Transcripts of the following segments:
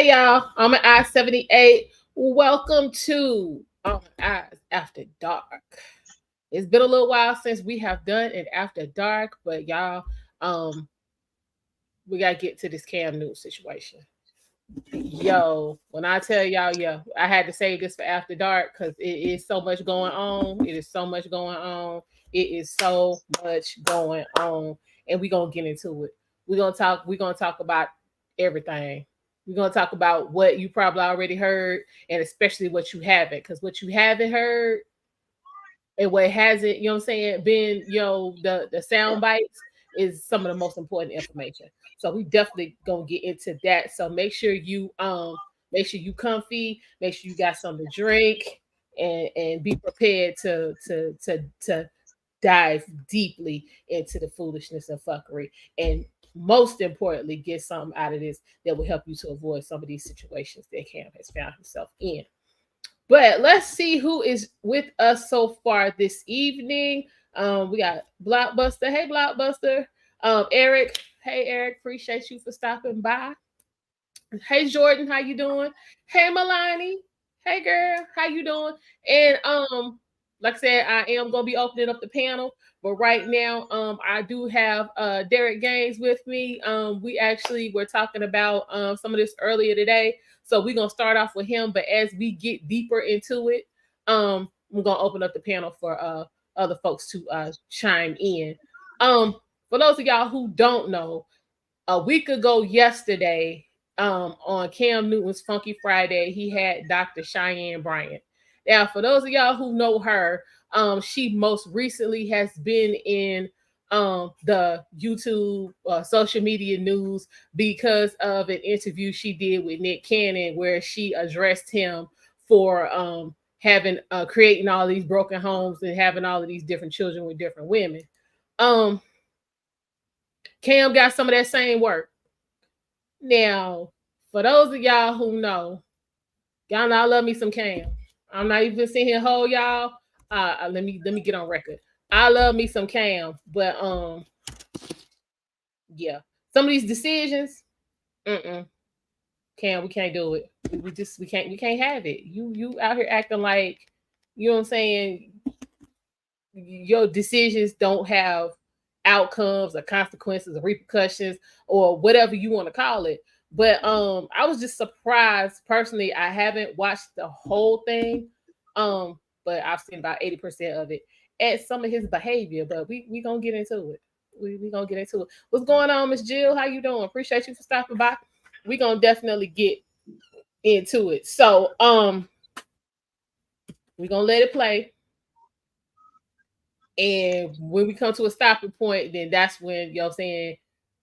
Hey y'all, I'm an I-78. Welcome to Eyes After Dark. It's been a little while since we have done it after dark, but y'all, um, we gotta get to this Cam Newton situation. Yo, when I tell y'all, yeah, I had to save this for after dark because it is so much going on. It is so much going on. It is so much going on, and we're gonna get into it. We're gonna talk about everything. We're gonna talk about what you probably already heard, and especially what you haven't, because what you haven't heard and what hasn't, you know what I'm saying, been, the sound bites is some of the most important information. So we definitely gonna get into that. So make sure you comfy, make sure you got something to drink, and be prepared to dive deeply into the foolishness of fuckery. And most importantly, get something out of this that will help you to avoid some of these situations that Cam has found himself in. But let's see who is with us so far this evening. We got Blockbuster. Hey, Blockbuster. Eric. Hey, Eric. Appreciate you for stopping by. Hey, Jordan. How you doing? Hey, Milani. Hey, girl. How you doing? And like I said, I am gonna be opening up the panel. But right now, I do have Derek Gaines with me. We actually were talking about some of this earlier today. So we're gonna start off with him, but as we get deeper into it, we're gonna open up the panel for other folks to chime in. For those of y'all who don't know, a week ago yesterday, on Cam Newton's Funky Friday, he had Dr. Cheyenne Bryant. Now, for those of y'all who know her, she most recently has been in the YouTube social media news because of an interview she did with Nick Cannon, where she addressed him for having creating all these broken homes and having all of these different children with different women. Cam got some of that same work. Now, for those of y'all who know, y'all know I love me some Cam. I'm not even sitting here hold y'all. Let me get on record. I love me some Cam, but yeah, some of these decisions, Cam, we can't do it. We can't have it. You out here acting like, you know what I'm saying, your decisions don't have outcomes or consequences or repercussions or whatever you want to call it. But I was just surprised personally. I haven't watched the whole thing, but I've seen about 80% of it at some of his behavior. But we gonna get into it. We gonna get into it. What's going on, Miss Jill? How you doing? Appreciate you for stopping by. We gonna definitely get into it. So we gonna let it play. And when we come to a stopping point, then that's when, you know what I'm saying,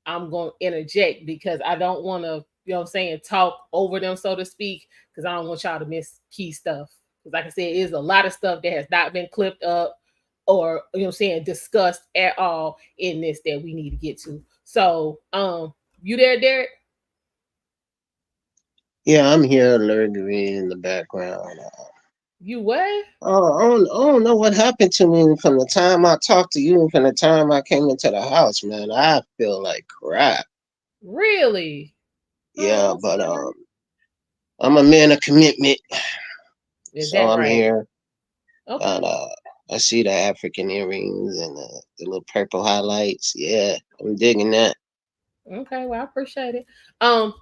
I'm going to interject because I don't want to, you know what I'm saying, talk over them, so to speak, because I don't want y'all to miss key stuff. Because like I said, there's a lot of stuff that has not been clipped up or, you know what I'm saying, discussed at all in this that we need to get to. So, you there, Derek? Yeah, I'm here lurking in the background. You what? I don't know what happened to me from the time I talked to you and from the time I came into the house, man. I feel like crap. Really? Yeah, Oh, but I'm a man of commitment, is so that I'm right? here. And Okay. I see the African earrings and the little purple highlights. Yeah, I'm digging that. Okay, well, I appreciate it.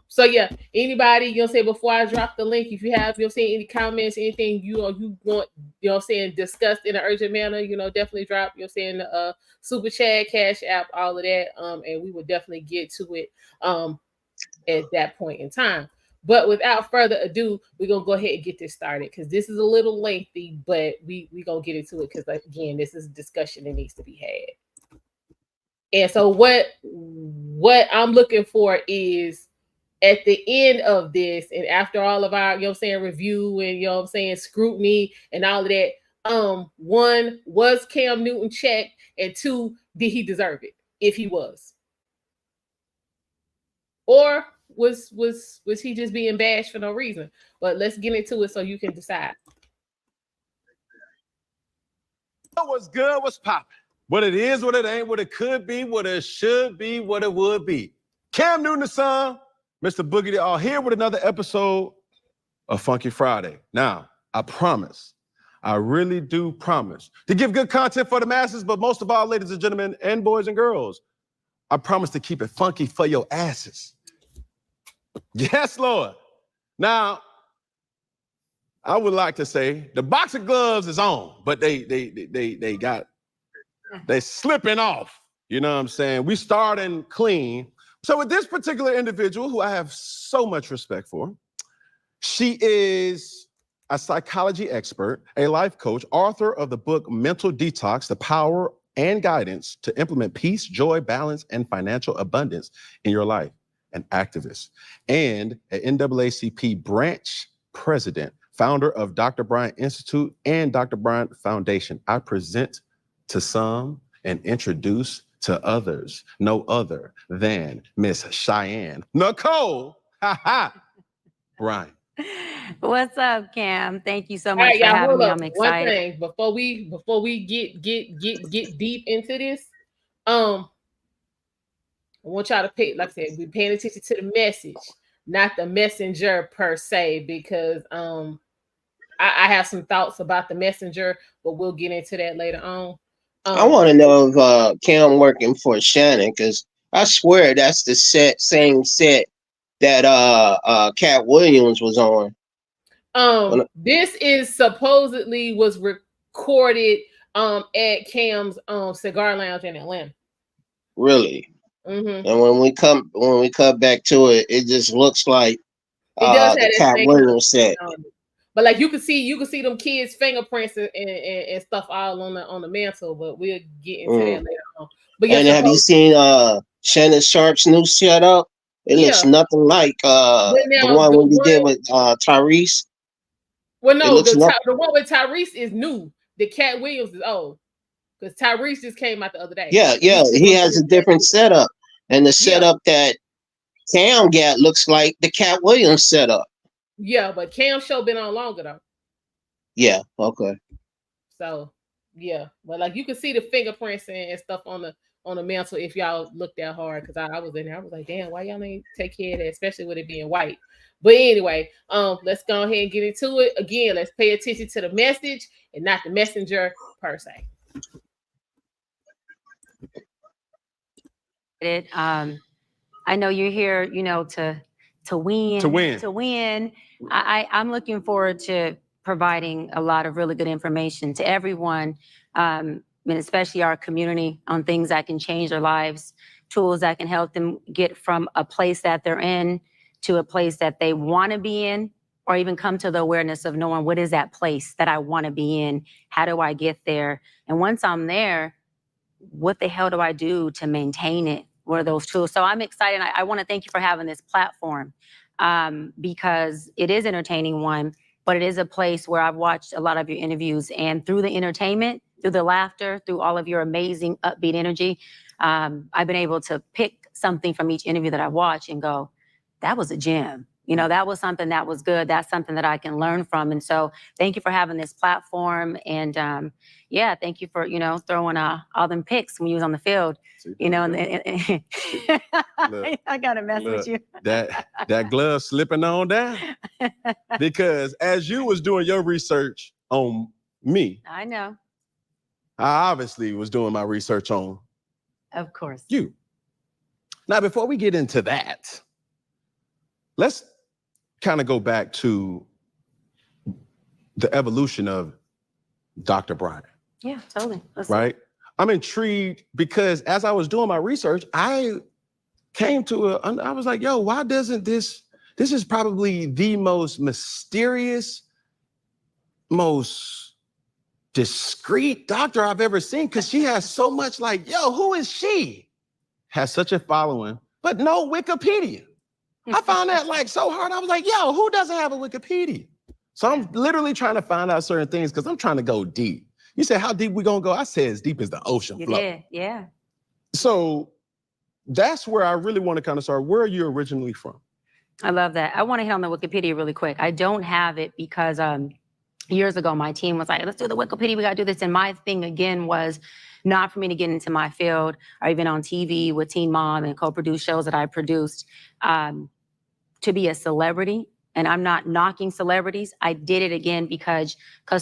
So yeah, anybody, you know what I'm saying, before I drop the link, if you have, you know what I'm saying, any comments, anything you want, you know what I'm saying, discussed in an urgent manner, definitely drop, you know what I'm saying, super chat, cash app, all of that. And we will definitely get to it at that point in time. But without further ado, we're gonna go ahead and get this started because this is a little lengthy, but we gonna get into it because again, this is a discussion that needs to be had. And so what I'm looking for is at the end of this, and after all of our, you know what I'm saying, review and, you know what I'm saying, scrutiny and all of that, one, was Cam Newton checked? And two, did he deserve it? If he was. Or was he just being bashed for no reason? But let's get into it so you can decide. What's good? What's popping? What it is, what it ain't, what it could be, what it should be, what it would be. Cam Newton, son, Mr. Boogie the All here with another episode of Funky Friday. Now, I promise, I really do promise to give good content for the masses, but most of all, ladies and gentlemen, and boys and girls, I promise to keep it funky for your asses. Yes, Lord. Now, I would like to say the boxing gloves is on, but they slipping off. You know what I'm saying? We starting clean. So with this particular individual who I have so much respect for, she is a psychology expert, a life coach, author of the book Mental Detox, The Power and Guidance to Implement Peace, Joy, Balance, and Financial Abundance in Your Life, an activist, and an NAACP branch president, founder of Dr. Bryant Institute and Dr. Bryant Foundation. I present to some and introduce to others no other than Miss Cheyenne Nicole Bryant. What's up, Cam? Thank you so All much right, for y'all, having hold me. up. I'm excited. One thing before we get deep into this, I want y'all to pay, like I said, we're paying attention to the message, not the messenger per se, because I have some thoughts about the messenger, but we'll get into that later on. I want to know if Cam working for Shannon, because I swear that's the same set that Cat Williams was on. This is supposedly was recorded at Cam's cigar lounge in Atlanta. Really? Mm-hmm. And when we come back to it, it just looks like it does have the Cat Williams set. But like you can see them kids' fingerprints and stuff all on the mantle, but we'll get into that later on. But and have you seen Shannon Sharp's new setup? It looks nothing like the one when you did with Tyrese. Well, no, the one with Tyrese is new. The Cat Williams is old. Because Tyrese just came out the other day. Yeah. He has a different setup. And the setup that Cam got looks like the Cat Williams setup. Yeah, but Cam's show been on longer though. Yeah, okay. So yeah. But like you can see the fingerprints and stuff on the mantle if y'all look that hard, because I was in there. I was like, damn, why y'all ain't take care of that, especially with it being white. But anyway, let's go ahead and get into it. Again, let's pay attention to the message and not the messenger per se. I know you're here, you know, to win. I'm looking forward to providing a lot of really good information to everyone, and especially our community, on things that can change their lives, tools that can help them get from a place that they're in to a place that they want to be in, or even come to the awareness of knowing what is that place that I want to be in? How do I get there? And once I'm there, what the hell do I do to maintain it? What are those tools? So I'm excited. I want to thank you for having this platform, because it is entertaining, one, but it is a place where I've watched a lot of your interviews, and through the entertainment, through the laughter, through all of your amazing upbeat energy, I've been able to pick something from each interview that I watch and go, that was a gem. You know, that was something that was good. That's something that I can learn from. And so thank you for having this platform. And thank you for, throwing all them picks when you was on the field, and look, I got to mess with you. that glove slipping on down. Because as you was doing your research on me, I know. I obviously was doing my research on, of course, you. Now, before we get into that, let's kind of go back to the evolution of Dr. Bryant. Yeah, totally. Right? I'm intrigued because as I was doing my research, I came to I was like, yo, why doesn't this is probably the most mysterious, most discreet doctor I've ever seen, because she has so much, like, yo, who is she? Has such a following, but no Wikipedia. I found that like so hard. I was like, yo, who doesn't have a Wikipedia? So I'm literally trying to find out certain things because I'm trying to go deep. You said, how deep we gonna go? I said, as deep as the ocean floor. You did, yeah. So that's where I really want to kind of start. Where are you originally from? I love that. I want to hit on the Wikipedia really quick. I don't have it because years ago, my team was like, let's do the Wikipedia. We got to do this. And my thing, again, was not for me to get into my field or even on TV with Teen Mom and co-produce shows that I produced. to be a celebrity. And I'm not knocking celebrities. I did it again because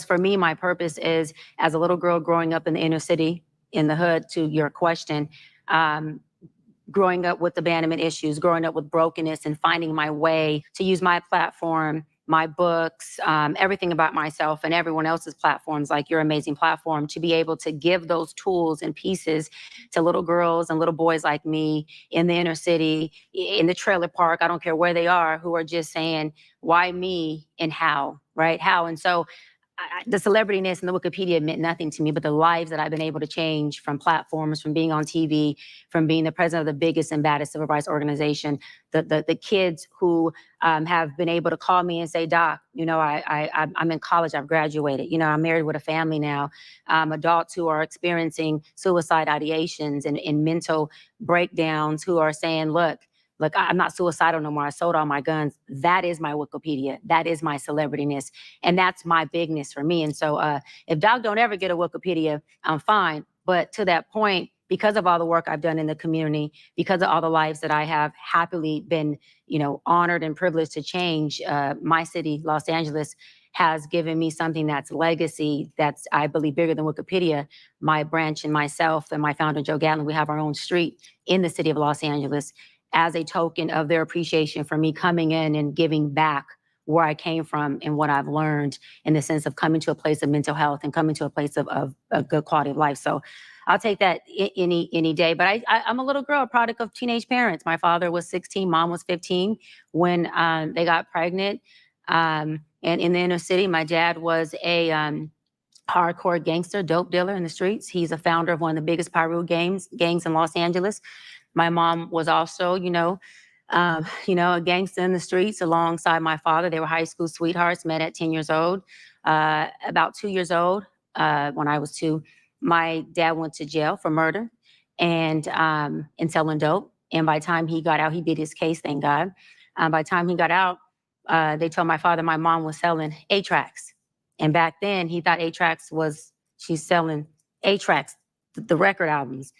for me, my purpose is, as a little girl growing up in the inner city, in the hood, to your question, growing up with abandonment issues, growing up with brokenness, and finding my way to use my platform, my books, everything about myself and everyone else's platforms, like your amazing platform, to be able to give those tools and pieces to little girls and little boys like me in the inner city, in the trailer park, I don't care where they are, who are just saying, why me and how, right? How? And so the celebrityness and the Wikipedia meant nothing to me, but the lives that I've been able to change from platforms, from being on TV, from being the president of the biggest and baddest civil rights organization, the kids who have been able to call me and say, Doc, you know, I'm in college, I've graduated, you know, I'm married with a family now. Adults who are experiencing suicide ideations and mental breakdowns, who are saying, look, I'm not suicidal no more. I sold all my guns. That is my Wikipedia. That is my celebrityness. And that's my bigness for me. And so if Doc don't ever get a Wikipedia, I'm fine. But to that point, because of all the work I've done in the community, because of all the lives that I have happily been, you know, honored and privileged to change, my city, Los Angeles, has given me something that's legacy, that's, I believe, bigger than Wikipedia. My branch and myself and my founder, Joe Gatlin, we have our own street in the city of Los Angeles, as a token of their appreciation for me coming in and giving back where I came from and what I've learned, in the sense of coming to a place of mental health and coming to a place of a good quality of life. So I'll take that any day. But I'm a little girl, a product of teenage parents. My father was 16, mom was 15 when they got pregnant. And in the inner city, my dad was a hardcore gangster, dope dealer in the streets. He's a founder of one of the biggest Piru gangs in Los Angeles. My mom was also, a gangster in the streets alongside my father. They were high school sweethearts, met at 10 years old. About 2 years old, when I was 2, my dad went to jail for murder and selling dope. And by the time he got out, he did his case, thank God. By the time he got out, they told my father my mom was selling 8-tracks. And back then, he thought 8-tracks she's selling 8-tracks, the record albums.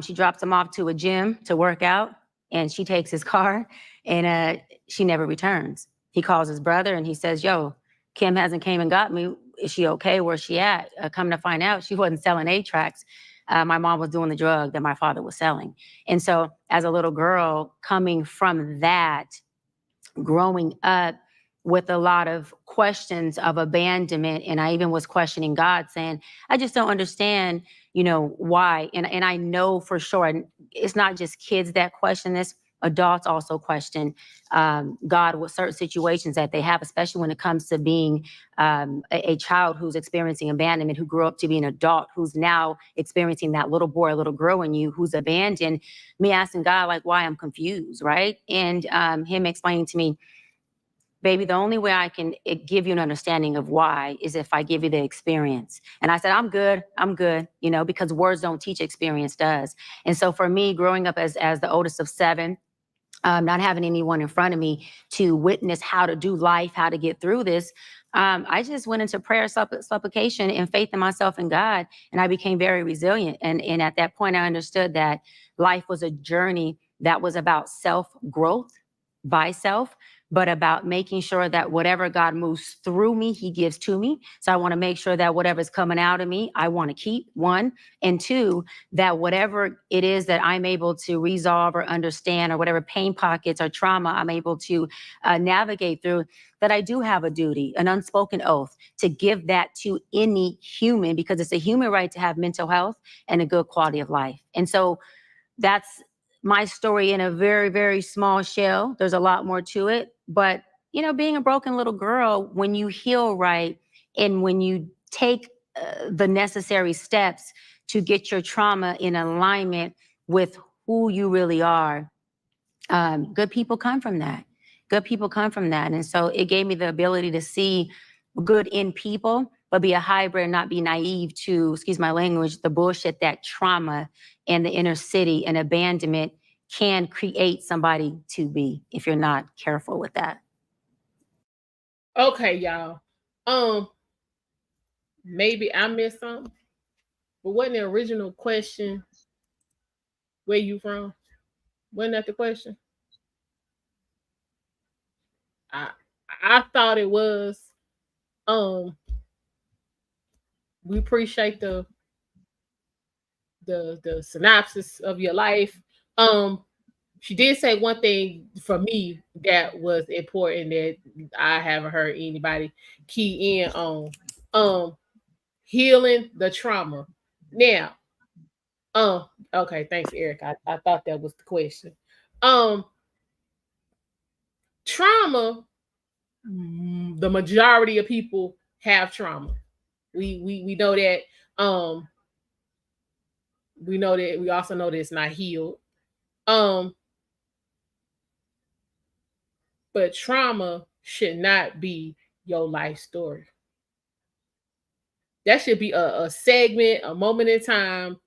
She drops him off to a gym to work out, and she takes his car, and she never returns. He calls his brother and he says, yo, Kim hasn't came and got me. Is she okay? Where's she at? Come to find out, she wasn't selling 8-tracks. My mom was doing the drug that my father was selling. And so as a little girl, coming from that, growing up with a lot of questions of abandonment, and I even was questioning God, saying, I just don't understand, why. And I know for sure, and it's not just kids that question this, adults also question God with certain situations that they have, especially when it comes to being a child who's experiencing abandonment, who grew up to be an adult, who's now experiencing that little boy or little girl in you who's abandoned. Me asking God, like, why? I'm confused, right? And him explaining to me, baby, the only way I can give you an understanding of why is if I give you the experience. And I said, I'm good, because words don't teach, experience does. And so for me, growing up as the oldest of 7, not having anyone in front of me to witness how to do life, how to get through this, I just went into prayer, supplication, and faith in myself and God, and I became very resilient. And at that point, I understood that life was a journey that was about self-growth by self, but about making sure that whatever God moves through me, he gives to me. So I want to make sure that whatever's coming out of me, I want to keep, 1. And 2, that whatever it is that I'm able to resolve or understand, or whatever pain pockets or trauma I'm able to navigate through, that I do have a duty, an unspoken oath, to give that to any human, because it's a human right to have mental health and a good quality of life. And so that's my story in a very, very small shell. There's a lot more to it. But, being a broken little girl, when you heal right, and when you take the necessary steps to get your trauma in alignment with who you really are, good people come from that. Good people come from that. And so it gave me the ability to see good in people, but be a hybrid and not be naive to, excuse my language, the bullshit that trauma and the inner city and abandonment can create somebody to be, if you're not careful with that. Okay, y'all. Maybe I missed something, but wasn't the original question where you from? Wasn't that the question? I thought it was. We appreciate the synopsis of your life. She did say one thing for me that was important that I haven't heard anybody key in on. Healing the trauma. Now, okay, thanks, Eric. I thought that was the question. Um, Trauma, the majority of people have trauma. We know that. We know that. We also know that it's not healed. Um, but trauma should not be your life story. That should be a segment, a moment in time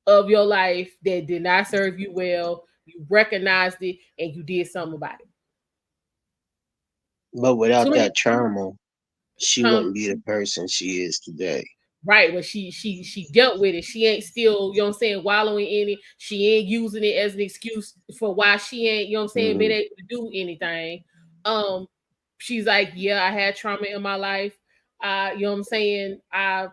of your life that did not serve you well. You recognized it and you did something about it. But without Too many, that trauma, she huh? wouldn't be the person she is today. Right, but she dealt with it. She ain't still, you know what I'm saying, wallowing in it. She ain't using it as an excuse for why she ain't, you know what I'm saying, been able to do anything. She's like, yeah, I had trauma in my life. You know what I'm saying? I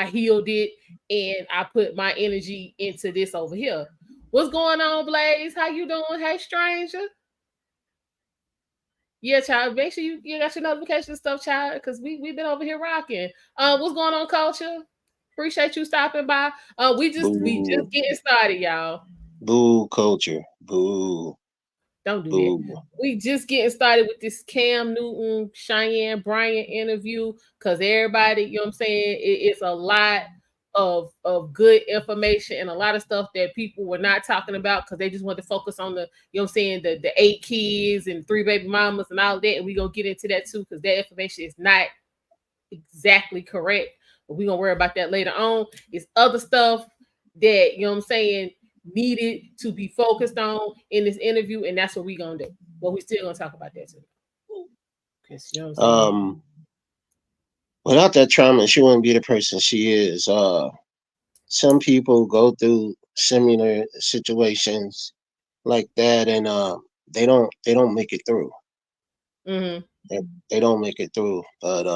healed it and I put my energy into this over here. What's going on, Blaze? How you doing? Hey, stranger. Yeah, child. Make sure you got your notification stuff, child, because we've been over here rocking. What's going on, culture? Appreciate you stopping by. We just Boo. getting started, y'all. Boo culture. Boo. Don't do that. Boo. We just getting started with this Cam Newton, Cheyenne Bryant interview because everybody, you know what I'm saying, it's a lot of good information and a lot of stuff that people were not talking about because they just want to focus on the, you know what I'm saying, the 8 kids and 3 baby mamas and all that. And we gonna get into that too because that information is not exactly correct. But we're gonna worry about that later on. It's other stuff that, you know what I'm saying, needed to be focused on in this interview, and that's what we're gonna do. But we still gonna talk about that too. Because you know what I'm saying? Without that trauma, she wouldn't be the person she is. Some people go through similar situations like that, and they don't make it through. Mm-hmm. They don't make it through. But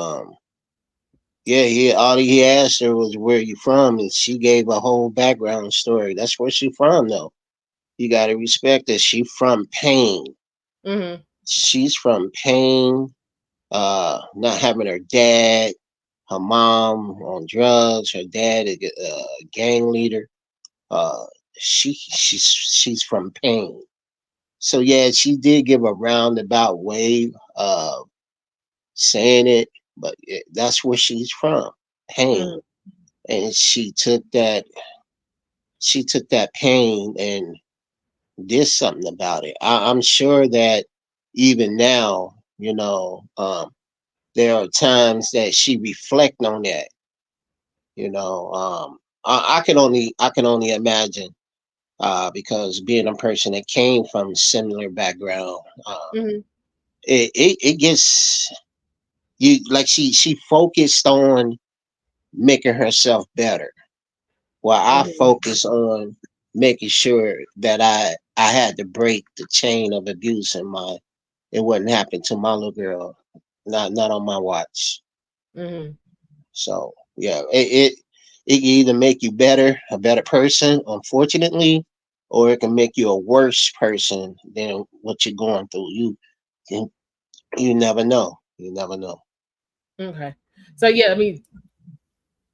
yeah, all he asked her was where you from, and she gave a whole background story. That's where she from, though. You got to respect that she from pain. Mm-hmm. She's from pain. Not having her dad, her mom on drugs, her dad a gang leader. Uh, she's from pain. So yeah, she did give a roundabout way of saying it, but that's where she's from, pain, and she took that pain and did something about it. I'm sure that even now, there are times that she reflect on that. I can only imagine because being a person that came from similar background, Mm-hmm. it gets you like she focused on making herself better, while I Mm-hmm. focus on making sure that I had to break the chain of abuse in my it wouldn't happen to my little girl, not on my watch. Mm-hmm. So yeah, it can either make you a better person, unfortunately, or it can make you a worse person than what you're going through. You you never know. You never know. Okay. So yeah, I mean,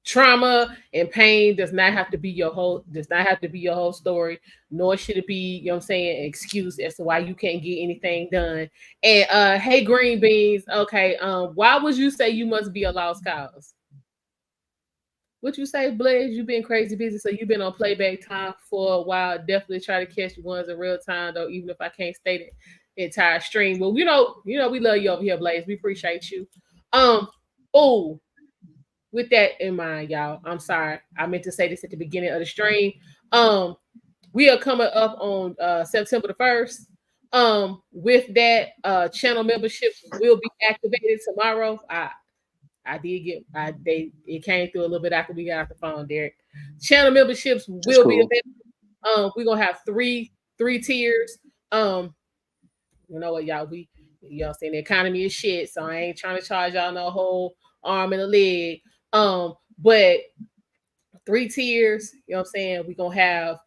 trauma and pain does not have to be your whole story, nor should it be, you know what I'm saying, an excuse as to why you can't get anything done. And hey, green beans, okay, why would you say you must be a lost cause? What you say, Blaze? You've been crazy busy, so you've been on playback time for a while. Definitely try to catch the ones in real time, though, even if I can't state it entire stream. But we love you over here, Blaze. We appreciate you. Oh, with that in mind, y'all, I'm sorry. I meant to say this at the beginning of the stream. We are coming up on September the 1st. With that, channel memberships will be activated tomorrow. I did get it came through a little bit after we got off the phone, Derek. Channel memberships That's will be cool. available. We're gonna have three tiers. You know what, y'all? You know what I'm saying? The economy is shit, so I ain't trying to charge y'all no whole arm and a leg. But 3 tiers, you know what I'm saying? We're gonna have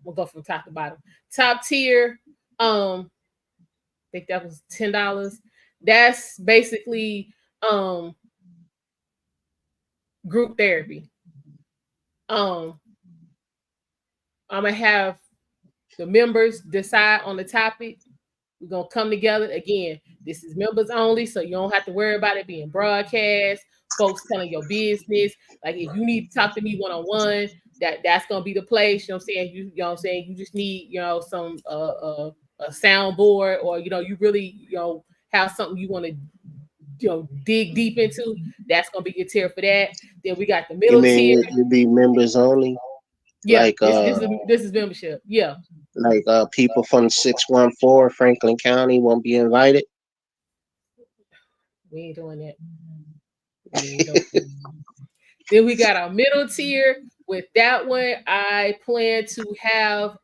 we'll go from top to bottom. Top tier, I think that was $10. That's basically group therapy. I'm gonna have the members decide on the topic. We're gonna come together again. This is members only, so you don't have to worry about it being broadcast. Folks telling your business. Like if you need to talk to me one-on-one, that's gonna be the place. You know what I'm saying? You know what I'm saying? You just need, some a soundboard, or you really, have something you want to dig deep into. That's gonna be your tier for that. Then we got the middle tier. You be members only? Yeah, Like this is membership. Yeah. Like people from 614 Franklin County won't be invited? We ain't doing that. Then we got our middle tier. With that one, I plan to have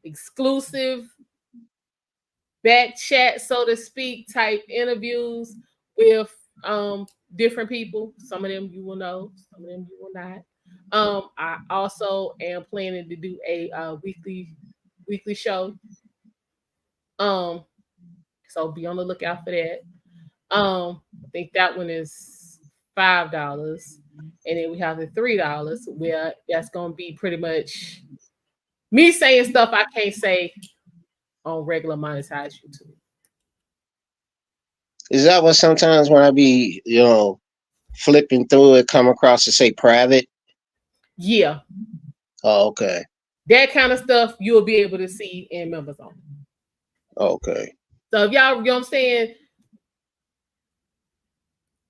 exclusive back chat, so to speak, type interviews with different people. Some of them you will know, some of them you will not. I also am planning to do a weekly show. So be on the lookout for that. I think that one is $5. And then we have the $3, where that's gonna be pretty much me saying stuff I can't say on regular monetized YouTube. Is that what sometimes when I be, flipping through it, come across to say private? Yeah. Oh, okay. That kind of stuff you'll be able to see in members only. Okay. So if y'all, you know what I'm saying,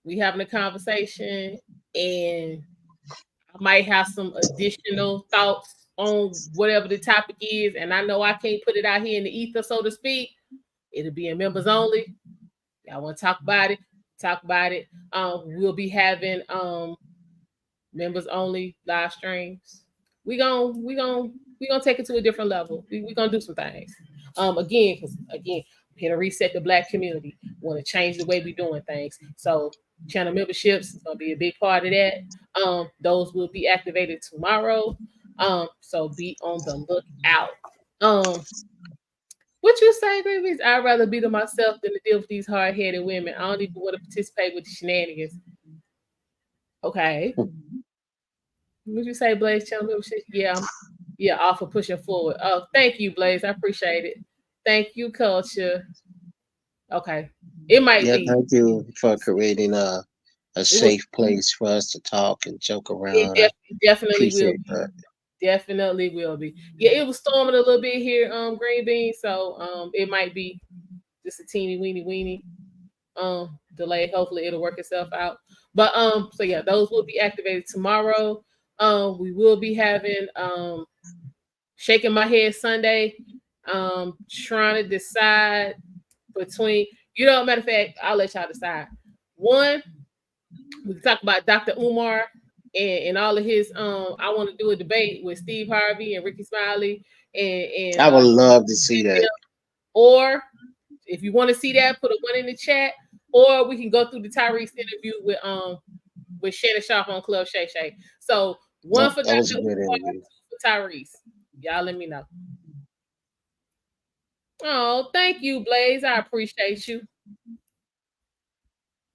we having a conversation and I might have some additional thoughts on whatever the topic is, and I know I can't put it out here in the ether, so to speak. It'll be in members only. Y'all want to talk about it? Talk about it. We'll be having members only live streams. We gonna take it to a different level. We gonna do some things. Again, here to reset the Black community. Want to change the way we doing things. So channel memberships is gonna be a big part of that. Those will be activated tomorrow. So be on the lookout. What you say, babies? I'd rather be to myself than to deal with these hard-headed women. I don't even want to participate with the shenanigans. Okay. Would you say, Blaze? Channel membership? Yeah, off for pushing forward. Oh, thank you, Blaze. I appreciate it. Thank you, Culture. Okay. It might be. Thank you for creating a safe place for us to talk and joke around. It definitely will be. That. Definitely will be. Yeah, it was storming a little bit here, Green Bean. So it might be just a teeny weeny delay. Hopefully it'll work itself out. But so yeah, those will be activated tomorrow. We will be having Shaking My Head Sunday. Trying to decide between, matter of fact, I'll let y'all decide. One, we can talk about Dr. Umar and all of his I want to do a debate with Steve Harvey and Ricky Smiley and I would love to see that. Or if you want to see that, put a 1 in the chat, or we can go through the Tyrese interview with Shannon Sharp on Club Shay Shay. So one for Dr. Umar, 2 for Tyrese. Y'all let me know. Oh, thank you, Blaze. I appreciate you.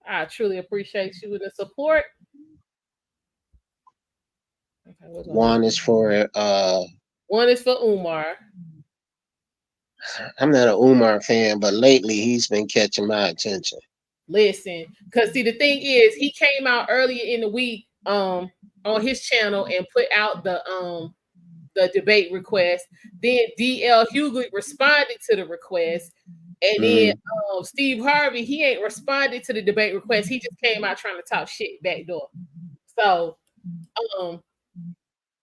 I truly appreciate you and the support. Okay, one is for Umar. I'm not an Umar fan, but lately he's been catching my attention. Listen, because see, the thing is, he came out earlier in the week on his channel and put out the debate request. Then DL Hughley responded to the request. And then Steve Harvey, he ain't responded to the debate request. He just came out trying to talk shit backdoor. So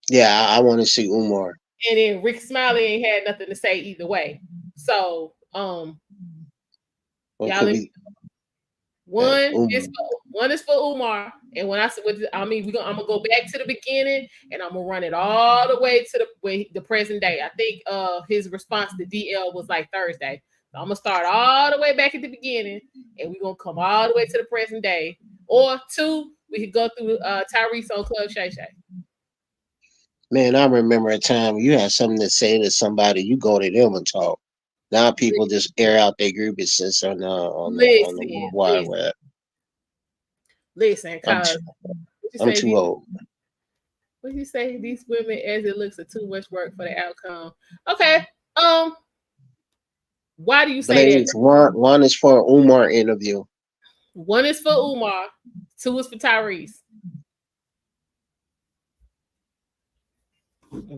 yeah, I want to see Umar. And then Rick Smiley ain't had nothing to say either way. So y'all one is for Umar. And when I said, I'm gonna go back to the beginning and I'm gonna run it all the way to the present day. I think his response to DL was like Thursday. I'm gonna start all the way back at the beginning, and we're gonna come all the way to the present day. Or two, we could go through Tyrese on Club Shay Shay. Man, I remember a time you had something to say to somebody, you go to them and talk. Now people just air out their grievances on the World Wide Web. Listen, cause I'm too old. What you say? These women, as it looks, are too much work for the outcome. Okay. Why do you say Blaze, that? one is for an Umar interview. One is for Umar. Two is for Tyrese.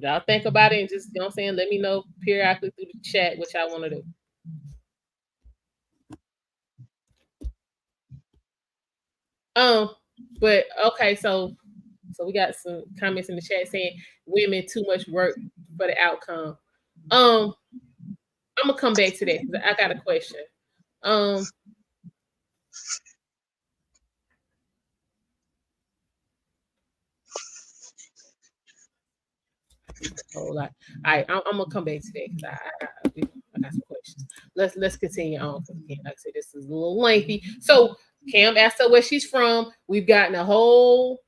Y'all think about it and just, you know what I'm saying, let me know periodically through the chat what y'all want to do. But okay, so we got some comments in the chat saying women too much work for the outcome. I'm gonna come back to that because I got a question. Whole lot. All right, I'm gonna come back to that because I got some questions. Let's continue on because again, like I said, this is a little lengthy. So Cam asked her where she's from. We've gotten a whole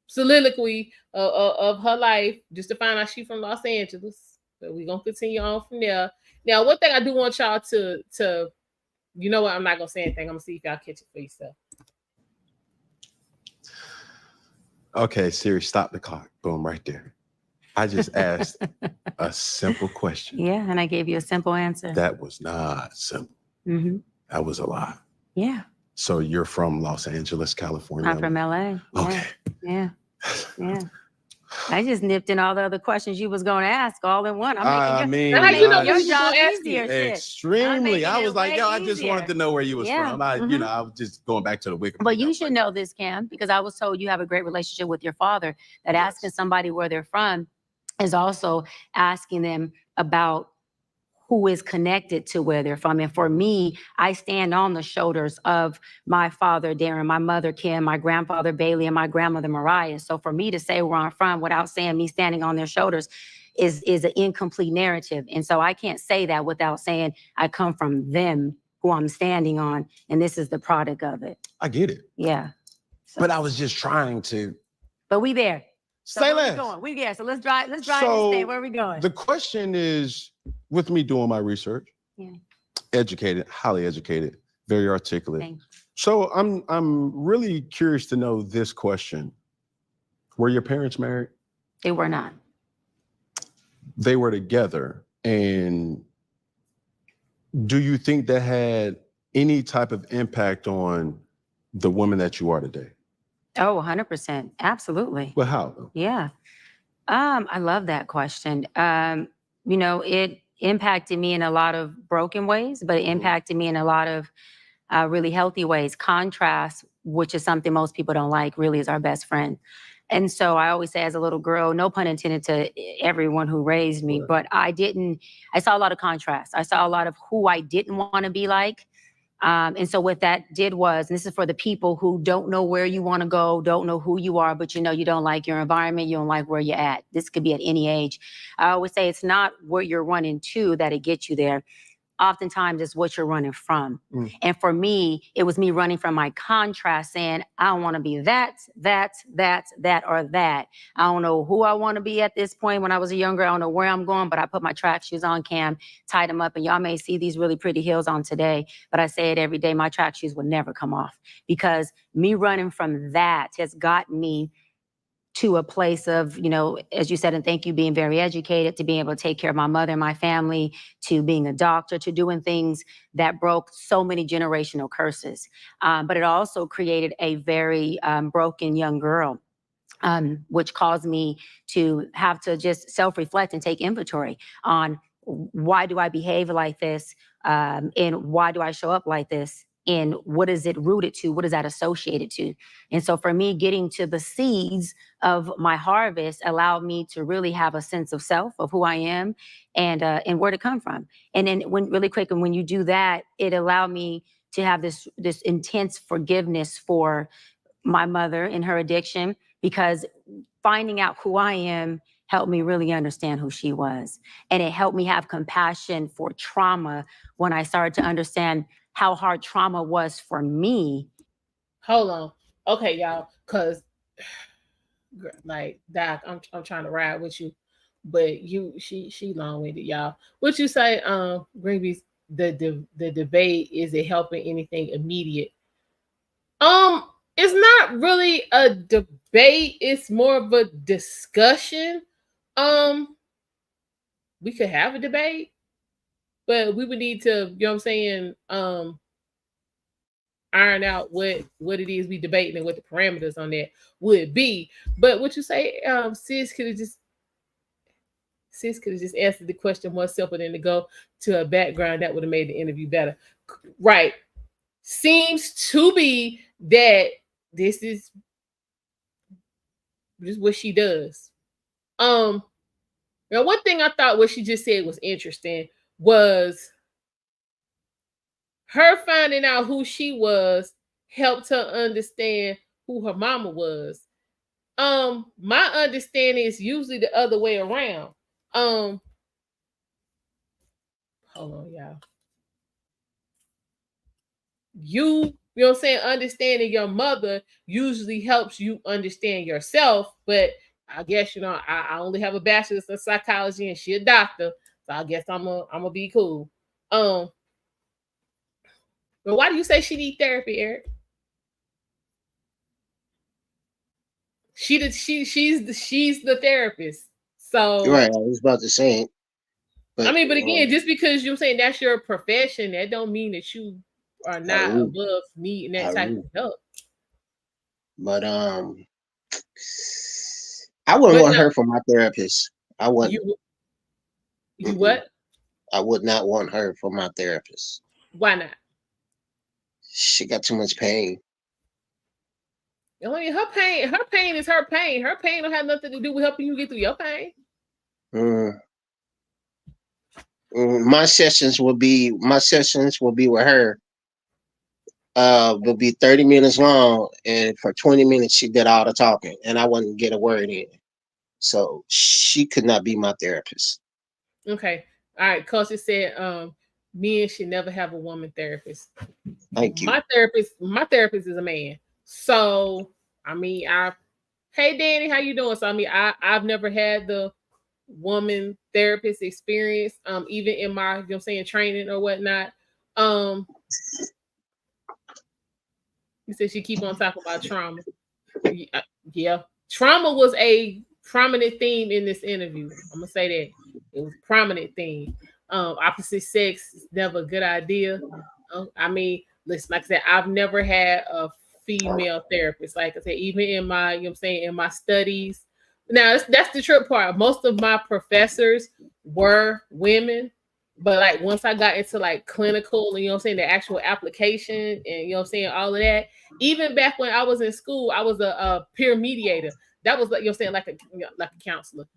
soliloquy of her life just to find out she's from Los Angeles. So we're gonna continue on from there. Now, one thing I do want y'all to you know what? I'm not gonna say anything. I'm gonna see if y'all catch it for yourself. Okay, Siri, stop the clock. Boom, right there. I just asked a simple question. Yeah, and I gave you a simple answer. That was not simple. Mm-hmm. That was a lot. Yeah. So you're from Los Angeles, California? I'm from LA. Okay. Yeah. Yeah. I just nipped in all the other questions you was going to ask all in one. I'm making your job easier. Extremely. I was like, I just wanted to know where you was from. I was just going back to the Wikipedia. But you should know this, Cam, because I was told you have a great relationship with your father, that asking somebody where they're from is also asking them about who is connected to where they're from. And for me, I stand on the shoulders of my father, Darren, my mother, Kim, my grandfather, Bailey, and my grandmother, Mariah. So for me to say where I'm from without saying me standing on their shoulders is an incomplete narrative. And so I can't say that without saying I come from them, who I'm standing on, and this is the product of it. I get it. Yeah. So. But I was just trying to. But we there. So say less. So let's drive this thing. Where are we going? The question is, with me doing my research, educated, highly educated, very articulate. Thanks. So I'm really curious to know this question. Were your parents married? They were not. They were together. And do you think that had any type of impact on the woman that you are today? Oh, 100%. Absolutely. Well, how? Yeah. I love that question. It impacted me in a lot of broken ways, but it impacted me in a lot of really healthy ways. Contrast, which is something most people don't like, really is our best friend. And so I always say as a little girl, no pun intended to everyone who raised me, but I saw a lot of contrast. I saw a lot of who I didn't want to be like. And so what that did was, and this is for the people who don't know where you want to go, don't know who you are, but you don't like your environment, you don't like where you're at. This could be at any age. I always say it's not where you're running to that it gets you there. Oftentimes it's what you're running from. And for me, it was me running from my contrast, saying, I don't want to be that, or that. I don't know who I want to be at this point. When I was younger, I don't know where I'm going, but I put my track shoes on, Cam, tied them up, and y'all may see these really pretty heels on today, but I say it every day, my track shoes would never come off, because me running from that has gotten me to a place of, as you said, and thank you, being very educated, to being able to take care of my mother and my family, to being a doctor, to doing things that broke so many generational curses. But it also created a very broken young girl, which caused me to have to just self-reflect and take inventory on why do I behave like this, and why do I show up like this? And what is it rooted to? What is that associated to? And so for me, getting to the seeds of my harvest allowed me to really have a sense of self, of who I am, and where to come from. And then when you do that, it allowed me to have this intense forgiveness for my mother and her addiction, because finding out who I am helped me really understand who she was. And it helped me have compassion for trauma when I started to understand how hard trauma was for me. Hold on. Okay, y'all, because like Doc, I'm trying to ride with you, but she long-winded, y'all. What you say, Greenbee's the debate, is it helping anything immediate? It's not really a debate, it's more of a discussion. We could have a debate, but we would need to, you know what I'm saying, iron out what it is we debating and what the parameters on that would be. But what you say, sis could have just answered the question more simple than to go to a background that would have made the interview better. Right. Seems to be that this is what she does. Now one thing I thought what she just said was interesting was her finding out who she was helped her understand who her mama was. My understanding is usually the other way around. Hold on, y'all. You know what I'm saying? Understanding your mother usually helps you understand yourself, but I guess, you know, I only have a bachelor's in psychology and she a doctor, so I guess I'm gonna be cool. But why do you say she need therapy, Eric? She's the therapist. So Right, I was about to say it. But, I mean, but again, just because you're saying that's your profession, that don't mean that you are not above needing that type of help. But I wouldn't want her for my therapist. I wouldn't. You what? I would not want her for my therapist. Why not? She got too much pain. I mean, her pain is her pain. Her pain don't have nothing to do with helping you get through your pain. My sessions will be with her. Will be 30 minutes long, and for 20 minutes she did all the talking, and I wouldn't get a word in. So she could not be my therapist. Okay. All right. Cause it said men should never have a woman therapist. Thank you. My therapist is a man. So I mean, hey Danny, how you doing? So I mean, I've never had the woman therapist experience, even in my, you know what I'm saying, training or whatnot. You said she keep on talking about trauma. Yeah. Trauma was a prominent theme in this interview. I'm gonna say that. It was a prominent theme. Opposite sex is never a good idea. I mean, listen, like I said, I've never had a female therapist. Like I said, even in my, you know what I'm saying, in my studies. Now that's the trip part. Most of my professors were women, but like once I got into like clinical and, you know what I'm saying, the actual application and, you know what I'm saying, all of that, even back when I was in school, I was a peer mediator. That was like, you know what I'm saying, like a counselor.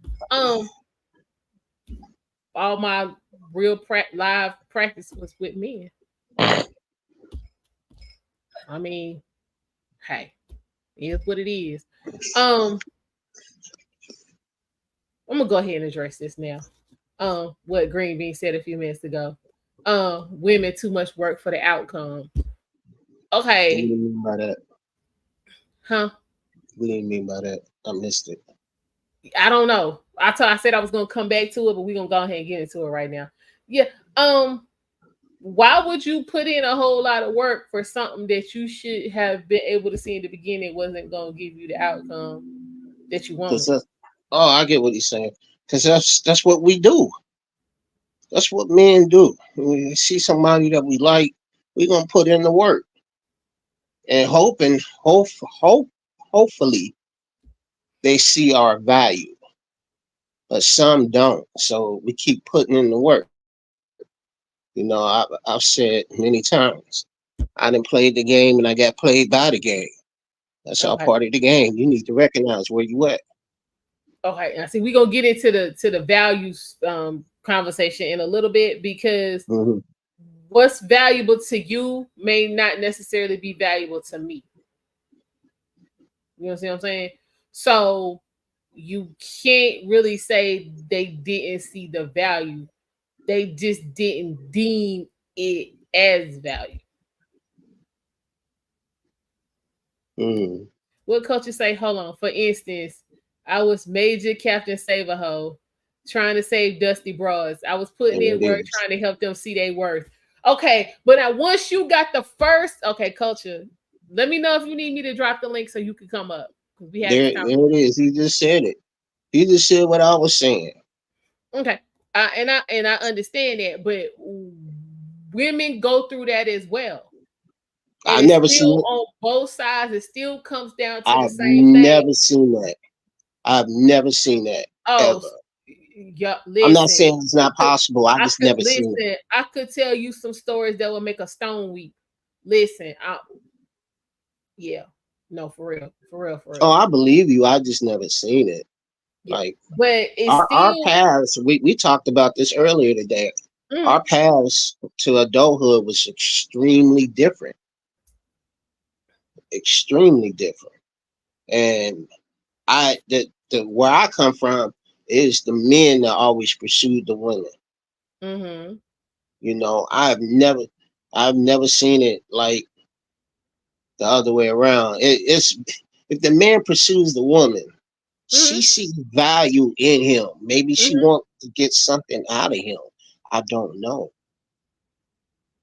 All my real live practice was with men. I mean, hey, it is what it is. I'm gonna go ahead and address this now. What Green Bean said a few minutes ago. Women too much work for the outcome. Okay. What do you mean by that? Huh? What do you mean by that? I missed it. I don't know. I said I was gonna come back to it, but we're gonna go ahead and get into it right now. Yeah. Why would you put in a whole lot of work for something that you should have been able to see in the beginning wasn't gonna give you the outcome that you wanted? I get what he's saying. Because that's what we do. That's what men do. When we see somebody that we like, we're gonna put in the work. And hopefully they see our value. But some don't. So we keep putting in the work. You know, I've said many times, I didn't play the game and I got played by the game. That's all part of the game. You need to recognize where you at. Okay, I see. We're gonna get into the values conversation in a little bit, because what's valuable to you may not necessarily be valuable to me. You know what I'm saying? So you can't really say they didn't see the value. They just didn't deem it as value. Mm. What coaches say, hold on, for instance, I was Major Captain Saberho trying to save Dusty Bras. I was putting There in it work is. trying to help them see their worth. Okay, but now once you got the first, okay, culture, let me know if you need me to drop the link so you can come up. Because we had this There conversation. it is. He just said it. He just said what I was saying. Okay. And I understand that, but women go through that as well. And I it's never still seen it. on both sides. It still comes down to the I've same thing. never seen that. I've never seen that Oh, ever. yeah. I'm not Listen, saying it's not possible. I I just could never seen it. listen. I could tell you some stories that would make a stone weep. Listen, yeah, no, for real, for real, for Oh, real. I believe you. I just never seen it. Yeah, Like but it's our still. paths. We talked about this earlier today. Mm, Our paths to adulthood was extremely different. Extremely different. And the where I come from is the men that always pursued the women. mm-hmm, You know, I've never seen it like the other way around. It's if the man pursues the woman, she mm-hmm, sees value in him. Maybe she mm-hmm, wants to get something out of him. I don't know.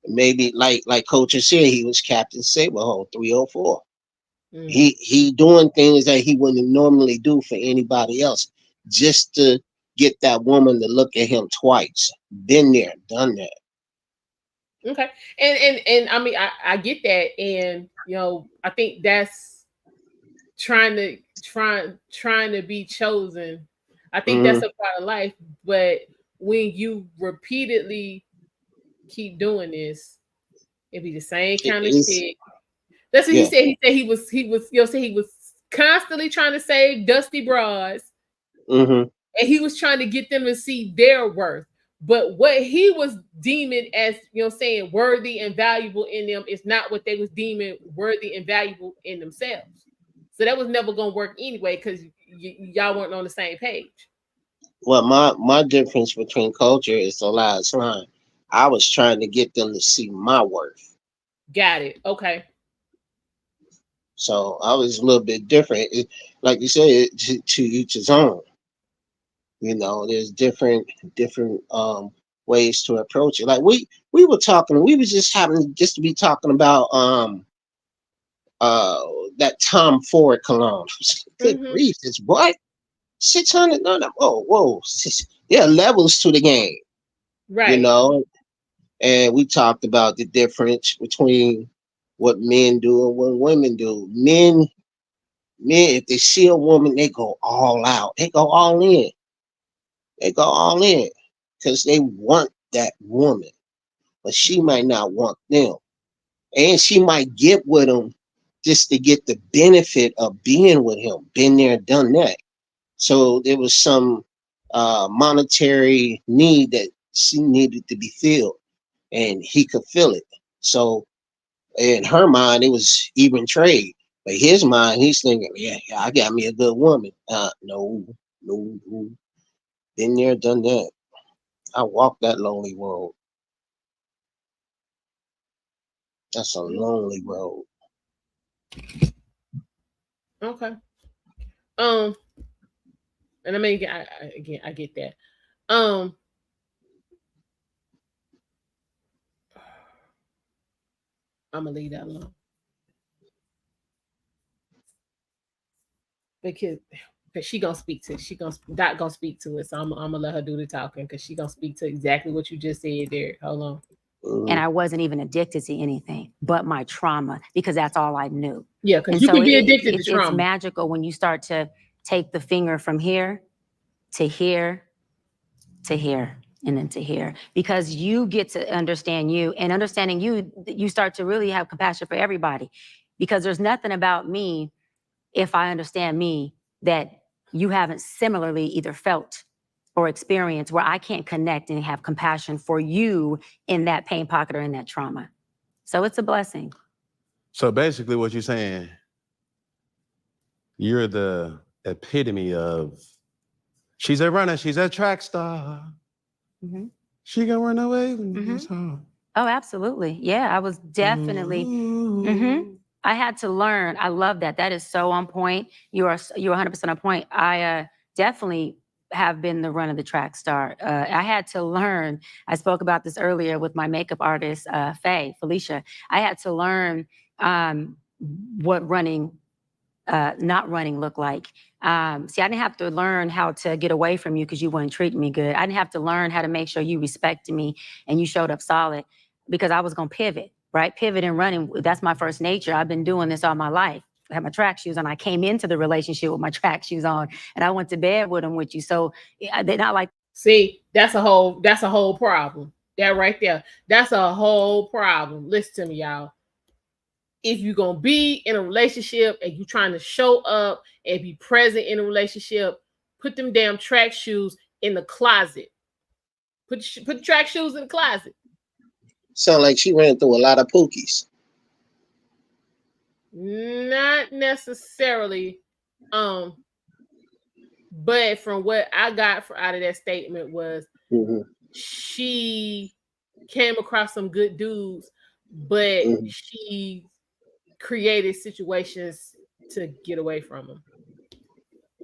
Maybe like Coach has said, he was Captain Saberho 304. mm-hmm. He doing things that he wouldn't normally do for anybody else, just to get that woman to look at him twice. Been there, done that. Okay, and I mean, I get that, and I think that's trying to be chosen. I think Hmm. that's a part of life, but when you repeatedly keep doing this, it be the same kind of It's shit. That's what he yeah. said. He was constantly trying to save Dusty Bras, Hmm. and he was trying to get them to see their worth. But what he was deeming as saying worthy and valuable in them is not what they was deeming worthy and valuable in themselves. So that was never gonna work anyway because y'all weren't on the same page. Well, my difference between culture is the last line. I was trying to get them to see my worth, Got it. Okay. so I was a little bit different. Like you said, to each his own. You know, there's different ways to approach it. Like we were talking, we was just having just to be talking about uh that Tom Ford cologne. Good Mm-hmm. grief, it's what 600? No, no, whoa. There are levels to the game, you Right. know. And we talked about the difference between what men do and what women do. Men, if they see a woman, they go all out. They go all in. They go all in because they want that woman, but she Mm-hmm. might not want them. And she might get with him just to get the benefit of being with him. Been there, done that. So there was some monetary need that she needed to be filled, and he could fill it. So in her mind, it was even trade. But his mind, he's thinking, yeah, I got me a good woman. No. Been there, done that. I walked that lonely road. That's a lonely road. Okay. Um, and I mean, again, I get that. Um, I'm gonna leave that alone because she gonna speak to Dot gonna speak to it. So I'm gonna let her do the talking because she gonna speak to exactly what you just said there. Hold on. And Mhm. I wasn't even addicted to anything but my trauma because that's all I knew. Yeah, because And you so can be addicted to it's trauma. magical when you start to take the finger from here to here to here and then to here, because you get to understand you, and understanding you, you start to really have compassion for everybody, because there's nothing about me, if I understand me, that you haven't similarly either felt or experienced, where I can't connect and have compassion for you in that pain pocket or in that trauma. So it's a blessing. So basically what you're saying, you're the epitome of she's a runner, she's a track star. Mm-hmm. She gonna run away when Mm-hmm. it's home. Oh, absolutely. Yeah, I was definitely. Mm-hmm. I had to learn. I love that. That is so on point. You're 100% on point. I definitely have been the run of the track star. I had to learn. I spoke about this earlier with my makeup artist, Felicia. I had to learn what running, not running looked like. See, I didn't have to learn how to get away from you because you weren't treating me good. I didn't have to learn how to make sure you respected me and you showed up solid because I was going to pivot, right? Pivot and running, that's my first nature. I've been doing this all my life. I had my track shoes on. I came into the relationship with my track shoes on and I went to bed with them with you. So they're not like. See, that's a whole problem. That right there. That's a whole problem. Listen to me, y'all. If you're going to be in a relationship and you're trying to show up and be present in a relationship, put them damn track shoes in the closet. Put the track shoes in the closet. Sound like she ran through a lot of pookies. Not necessarily. But from what I got out of that statement was she came across some good dudes, but she created situations to get away from them.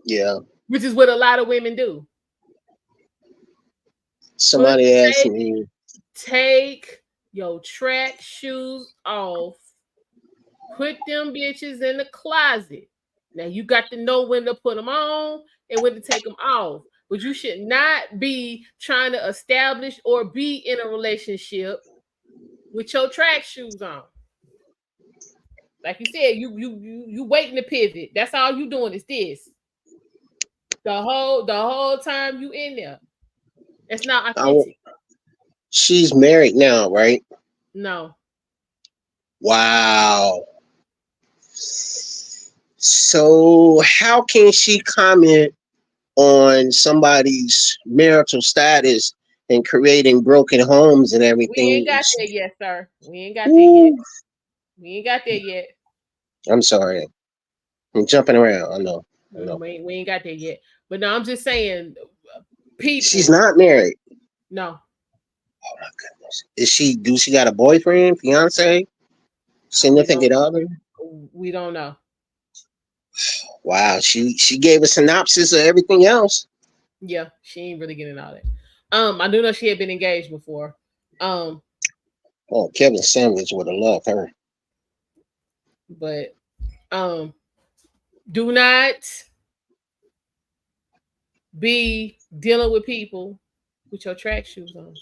Yeah. Which is what a lot of women do. Somebody asked me. Take your track shoes off. Put them bitches in the closet. Now you got to know when to put them on and when to take them off. But you should not be trying to establish or be in a relationship with your track shoes on. Like you said, you waiting to pivot. That's all you doing is this. The whole time you in there. It's not authentic. She's married now, right? No. Wow. So how can she comment on somebody's marital status and creating broken homes and everything? We ain't got there yet, sir. We ain't got there yet. We ain't got there yet. I'm sorry. I'm jumping around. I know. We ain't got there yet. But no, I'm just saying, people. She's not married. No. Oh my goodness. Do she got a boyfriend, fiance, significant other? We don't know. Wow, she gave a synopsis of everything else. Yeah, she ain't really getting all that. I do know she had been engaged before. Oh, Kevin Sanders would have loved her. But do not be dealing with people with your track shoes on.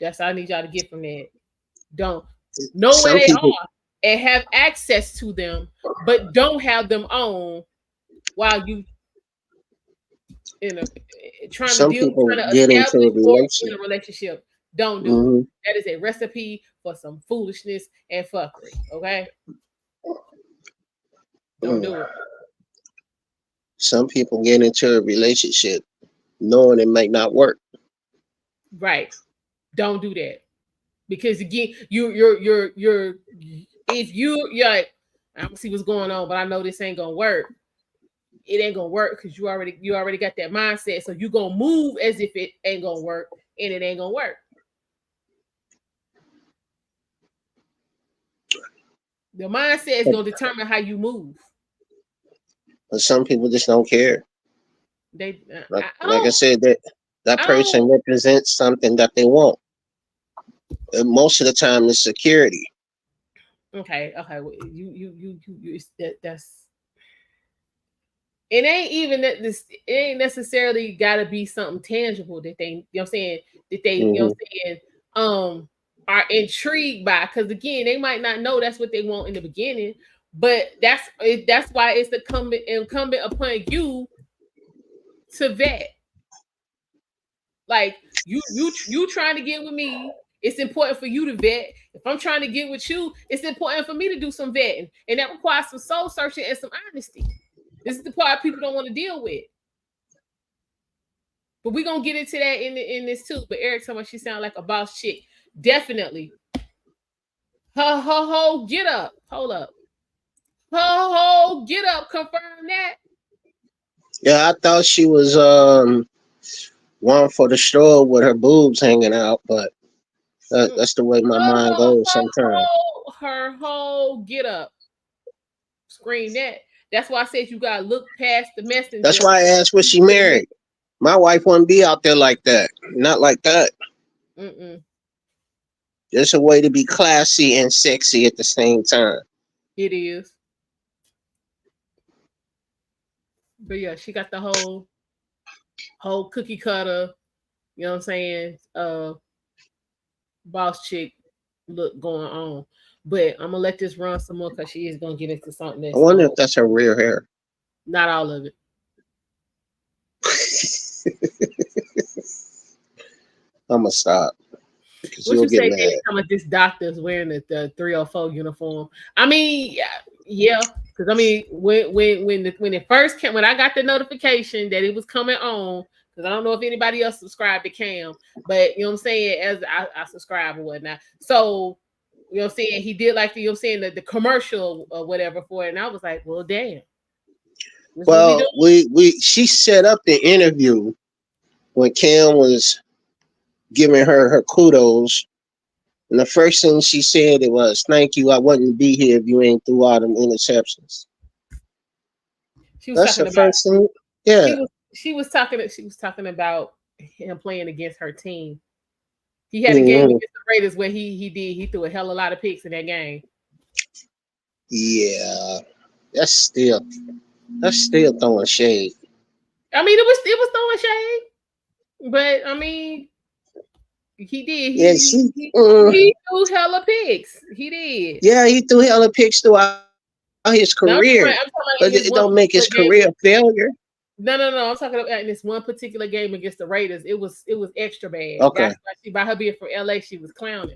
That's all I need y'all to get from that. Don't know where they are and have access to them, but don't have them on while you trying to establish in a relationship. Don't do it. That is a recipe for some foolishness and fuckery. Okay, don't do it. Some people get into a relationship knowing it might not work. Right. Don't do that. Because again, you're if you're like, I don't see what's going on, but I know this ain't gonna work. It ain't gonna work because you already got that mindset. So you gonna move as if it ain't gonna work, and it ain't gonna work. The mindset is gonna determine how you move. But some people just don't care. They like I said, that person represents something that they want. And most of the time, it's security. Okay. You that's. It ain't even that this. It ain't necessarily got to be something tangible that they. You know what I'm saying? That they. You know what I'm saying? Are intrigued by, because again, they might not know that's what they want in the beginning, but that's why it's incumbent upon you to vet. Like you trying to get with me, it's important for you to vet. If I'm trying to get with you, it's important for me to do some vetting, and that requires some soul searching and some honesty. This is the part people don't want to deal with. But we're gonna get into that in this too. But Eric told me she sound like a boss chick. Definitely. Get up. Hold up. Ho, get up, confirm that. Yeah, I thought she was one for the store with her boobs hanging out, but that's the way my mind goes sometimes. Her whole get up. Scream that. That's why I said you gotta look past the That's messenger. why I asked was she married. My wife wouldn't be out there like that. Not like that. Mm-mm. There's a way to be classy and sexy at the same time. It is. But yeah, she got the whole cookie cutter, you know what I'm saying? Boss chick look going on. But I'm gonna let this run some more because she is gonna get into something I that's wonder if that's her real hair. not all of it. I'm gonna stop because What you'll you get say? mad. Anytime this doctor's wearing the 304 uniform. I mean, yeah, because I mean, when it first came, when I got the notification that it was coming on, because I don't know if anybody else subscribed to Cam, but you know what I'm saying, as I subscribe or whatnot. So you know what I'm saying, he did like the, you know what I'm saying, the commercial or whatever for it, and I was like, well, damn. Well, she set up the interview when Cam was giving her kudos. And the first thing she said it was, "Thank you. I wouldn't be here if you ain't threw all them interceptions." She was That's talking the about first thing. Yeah. she was talking about him playing against her team. He had a game Mhm. against the Raiders where he threw a hell of a lot of picks in that game. Yeah. That's still throwing shade. I mean, it was throwing shade, but I mean, he did. Yeah, He threw hella picks. He did. yeah, he threw hella picks throughout his No, career, I'm talking about but in this it one don't make his particular game. career a failure. No. I'm talking about in this one particular game against the Raiders. It was extra bad. Okay. That's why by her being from LA, she was clowning.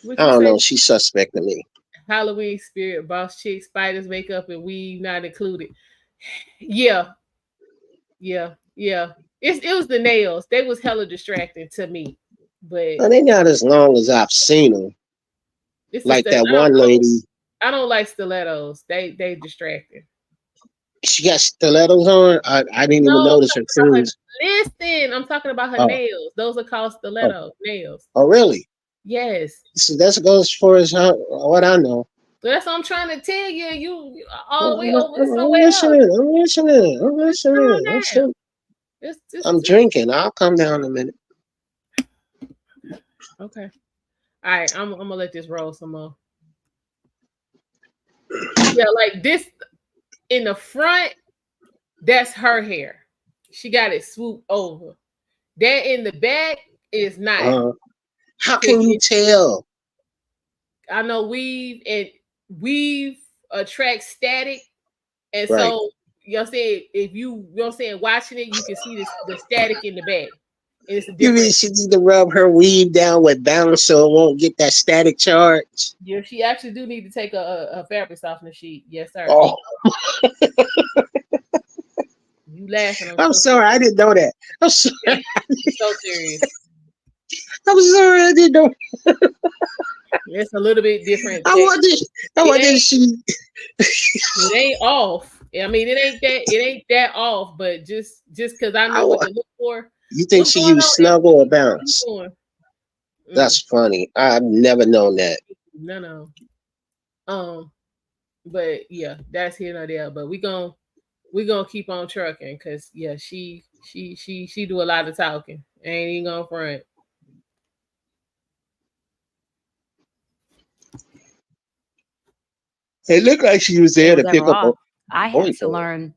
What I you don't say? know. She's suspect to me. Halloween spirit, boss chick, spiders, makeup, and weave not included. Yeah. It was the nails. They was hella distracting to me. But Well, they not as long as I've seen them. it's just Like that that one lady. I don't like stilettos. They distracting. She got stilettos on. I didn't even No, notice her shoes. listen, I'm talking about her Oh, nails. Those are called oh, stiletto nails. oh, really? Yes. So that goes for as what I know. So that's what I'm trying to tell you. You all the way I'm over somewhere listening. else. I'm listening. I'm listening. I'm Just drinking. I'll come down in a minute. okay. All right, I'm gonna let this roll some more. Yeah, like this in the front, that's her hair. She got it swooped over. That in the back is not. How can you tell? I know weave attracts static, and Right. so you know what I'm saying, if you know what I'm saying, watching it, you can see the static in the back. And it's a You mean different. she need to rub her weave down with balance so it won't get that static charge? Yeah, she actually do need to take a fabric softener sheet. Yes, sir. Oh, You laughing? I'm sorry. I didn't know that. I'm sorry. So serious. I'm sorry. I didn't know. It's a little bit different. I wanted she. It ain't off. I mean, it ain't that off, but just because I know what to look for. You think What's she going used on? snuggle or bounce? That's funny. I've never known that. No. But yeah, that's here nor there. But we gonna keep on trucking because yeah, she do a lot of talking. Ain't even gonna front. It looked like she was there to pick up a. I had to learn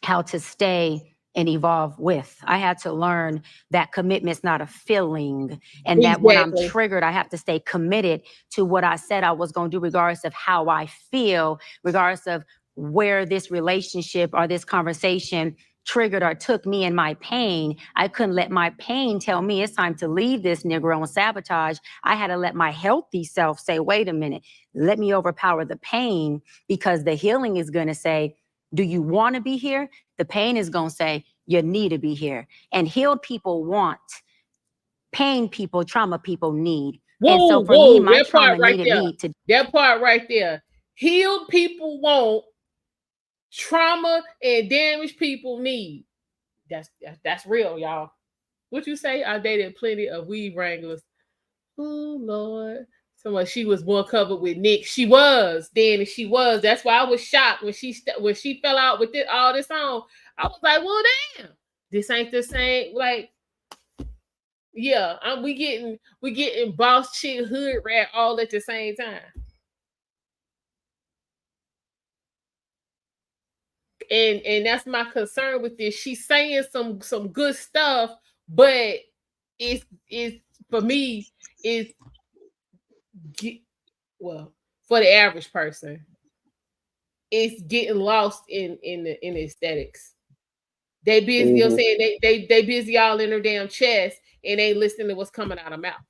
how to stay and evolve with. I had to learn that commitment's not a feeling, and that when I'm triggered, I have to stay committed to what I said I was going to do, regardless of how I feel, regardless of where this relationship or this conversation triggered or took me in my pain. I couldn't let my pain tell me it's time to leave this Negro and sabotage. I had to let my healthy self say, wait a minute, let me overpower the pain, because the healing is going to say, do you want to be here? The pain is going to say, you need to be here. And healed people want. Pain people, trauma people need. And so Whoa, for me, whoa, my that part trauma right needed there. me to. That part right there. Healed people want, trauma and damaged people need. That's real, y'all. What you say? I dated plenty of weed wranglers. Oh Lord. So much she was more covered with Nick. She was, Danny. She was. That's why I was shocked when she fell out with all this on. I was like, well, damn, this ain't the same. Like, yeah, we getting boss chick hood rat all at the same time. And that's my concern with this. She's saying some good stuff, but it's for me, it's well, for the average person, it's getting lost in the aesthetics. They busy, you know what I'm saying? They busy all in her damn chest and ain't listening to what's coming out of her mouth.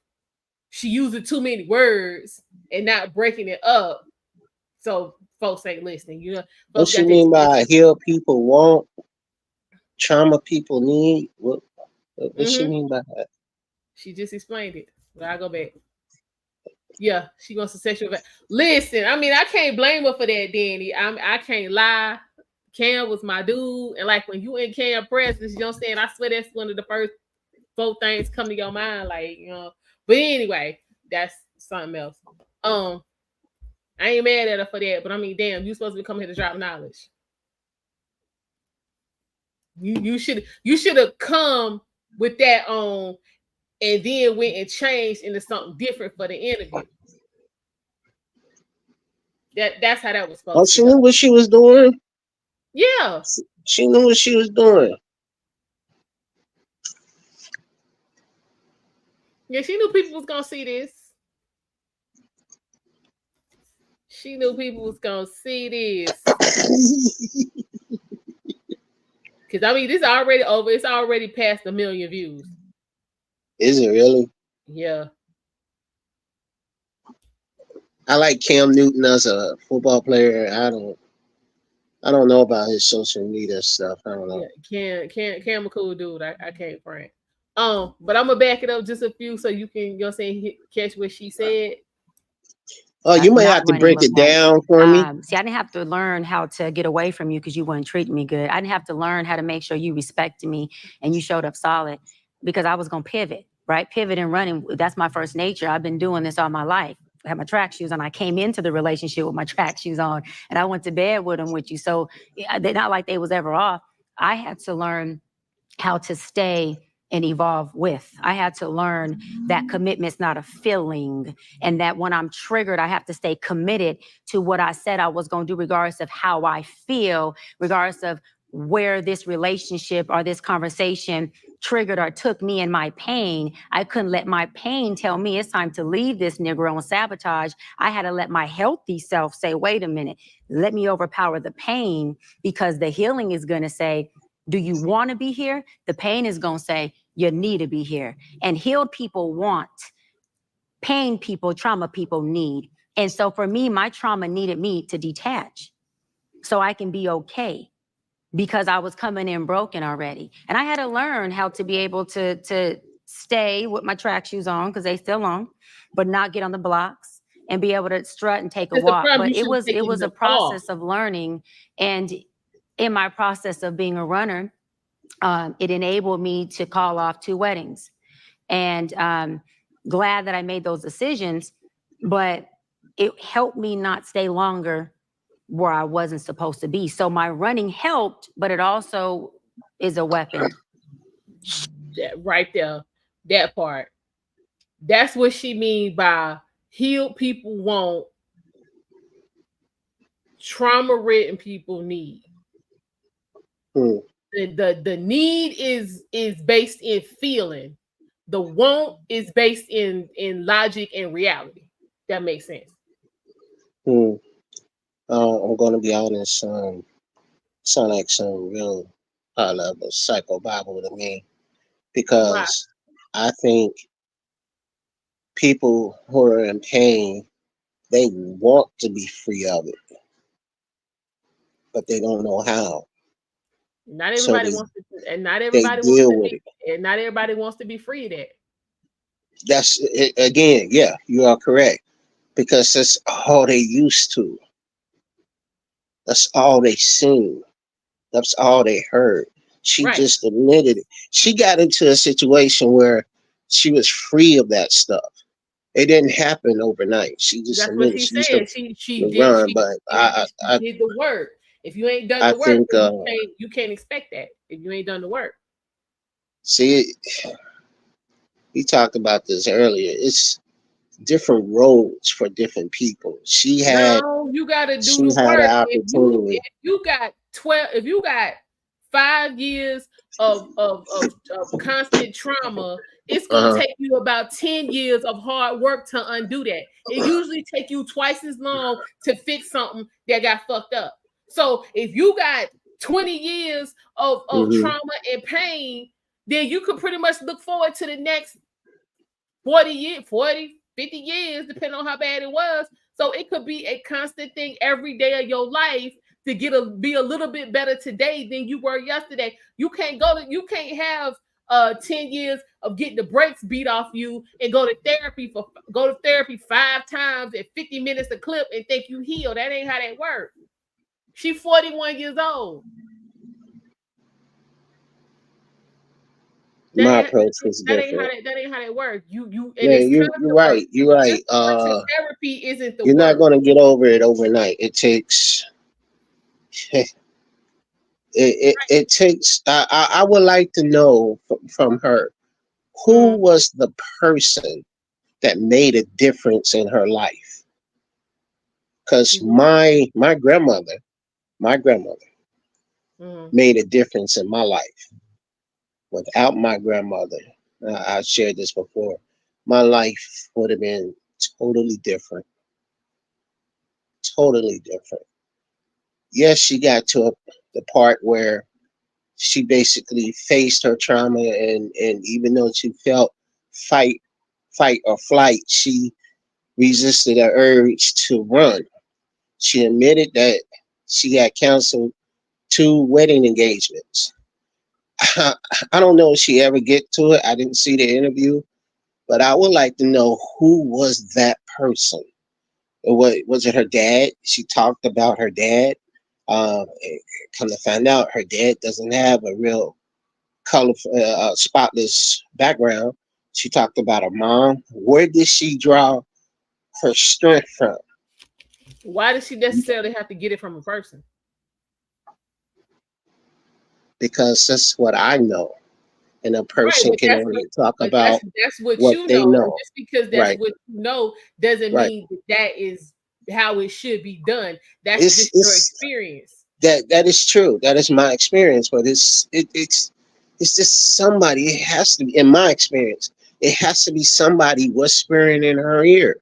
She using too many words and not breaking it up. So folks ain't listening. You know, What folks she got this. mean by heal people want, trauma people need? What she mean by that? She just explained it. But I go back. Yeah, she wants a sexual. Listen, I mean, I can't blame her for that, Danny. I can't lie. Cam was my dude, and like when you in Cam presence, you know what I'm saying? I swear that's one of the first 4 things come to your mind, like, you know. But anyway, that's something else. I ain't mad at her for that, but I mean, damn, you supposed to be coming here to drop knowledge. You should have come with that on, and then went and changed into something different for the interview. That's how that was supposed Oh, to she go. knew what she was doing. Yeah. She knew what she was doing. Yeah, she knew people was gonna see this. She knew people was gonna see this. Cause I mean, this is already over. It's already past 1 million views. Is it really? Yeah. I like Cam Newton as a football player. I don't know about his social media stuff. I don't know. Yeah, Cam a cool dude. I can't front. But I'm gonna back it up just a few so you can, you know what I'm saying, catch what she said. Oh, you might have to break it down for me. See, I didn't have to learn how to get away from you because you weren't treating me good. I didn't have to learn how to make sure you respected me and you showed up solid because I was going to pivot, right? Pivot and running. That's my first nature. I've been doing this all my life. I had my track shoes on. I came into the relationship with my track shoes on and I went to bed with them with you. So they're not like they was ever off. I had to learn how to stay and evolve with. I had to learn that commitment's not a feeling, and that when I'm triggered, I have to stay committed to what I said I was going to do, regardless of how I feel, regardless of where this relationship or this conversation triggered or took me in my pain. I couldn't let my pain tell me it's time to leave this Negro and sabotage. I had to let my healthy self say, wait a minute, let me overpower the pain, because the healing is going to say, do you want to be here? The pain is going to say, you need to be here. And healed people want. Pain people, trauma people need. And so for me, my trauma needed me to detach so I can be okay, because I was coming in broken already. And I had to learn how to be able to stay with my track shoes on, because they still on, but not get on the blocks and be able to strut and take a walk. But it was a process of learning. And in my process of being a runner, it enabled me to call off 2 weddings. And glad that I made those decisions, but it helped me not stay longer where I wasn't supposed to be. So my running helped, but it also is a weapon. Right there, that part. That's what she mean by healed people want, trauma-ridden people need. The need is based in feeling. The want is based in logic and reality. That makes sense. I'm gonna be honest. Sound like some real high level psycho Bible to me, because I think people who are in pain, they want to be free of it, but they don't know how. Not everybody wants to, and not They everybody wants deal to with be, it. and not everybody wants to be free of that. That's it, again, yeah, you are correct. Because that's all they used to. That's all they seen. That's all they heard. She Right. just admitted it. She got into a situation where she was free of that stuff. It didn't happen overnight. She just That's what admitted she she used to said. She did run, but she did the work. If you ain't done I the work, think then you can't expect that if you ain't done the work. see, we talked about this earlier. It's different roads for different people. No, you gotta do She the had an work. If you opportunity. if you got 12, if you got 5 years of constant trauma, it's gonna Uh-huh. take you about 10 years of hard work to undo that. It usually take you twice as long to fix something that got fucked up. So if you got 20 years of Hmm. trauma and pain, then you could pretty much look forward to the next 40 years, 40, 50 years, depending on how bad it was. So it could be a constant thing every day of your life to be a little bit better today than you were yesterday. You can't have 10 years of getting the brakes beat off you and go to therapy 5 times at 50 minutes a clip and think you healed. That ain't how that works. She 41 years old. That My ain't approach was different. that ain't how that works. And Yeah, it's you're constant work. right. You're Just right. going to therapy isn't the You're not work. gonna get over it overnight. It takes it takes I would like to know from her who Mm, was the person that made a difference in her life. Because mhm, my grandmother mhm. made a difference in my life. Without my grandmother, I shared this before, my life would have been totally different. Totally different. Yes, she got to the part where she basically faced her trauma, and even though she felt fight fight or flight, she resisted the urge to run. She admitted that she had canceled 2 wedding engagements. I don't know if she ever get to it. I didn't see the interview, but I would like to know who was that person. Was it her dad? She talked about her dad. And come to find out, her dad doesn't have a real colorful, spotless background. She talked about her mom. Where did she draw her strength from? Why does she necessarily have to get it from a person? Because that's what I know, and a Right, person can only talk but that's about that's what what you they know. And know. just because that's Right, what you know doesn't right. mean that that is how it should be done. That's It's just your it's experience. that is true. That is my experience, but it's just somebody. It has to be, in my experience, it has to be somebody whispering in her ear.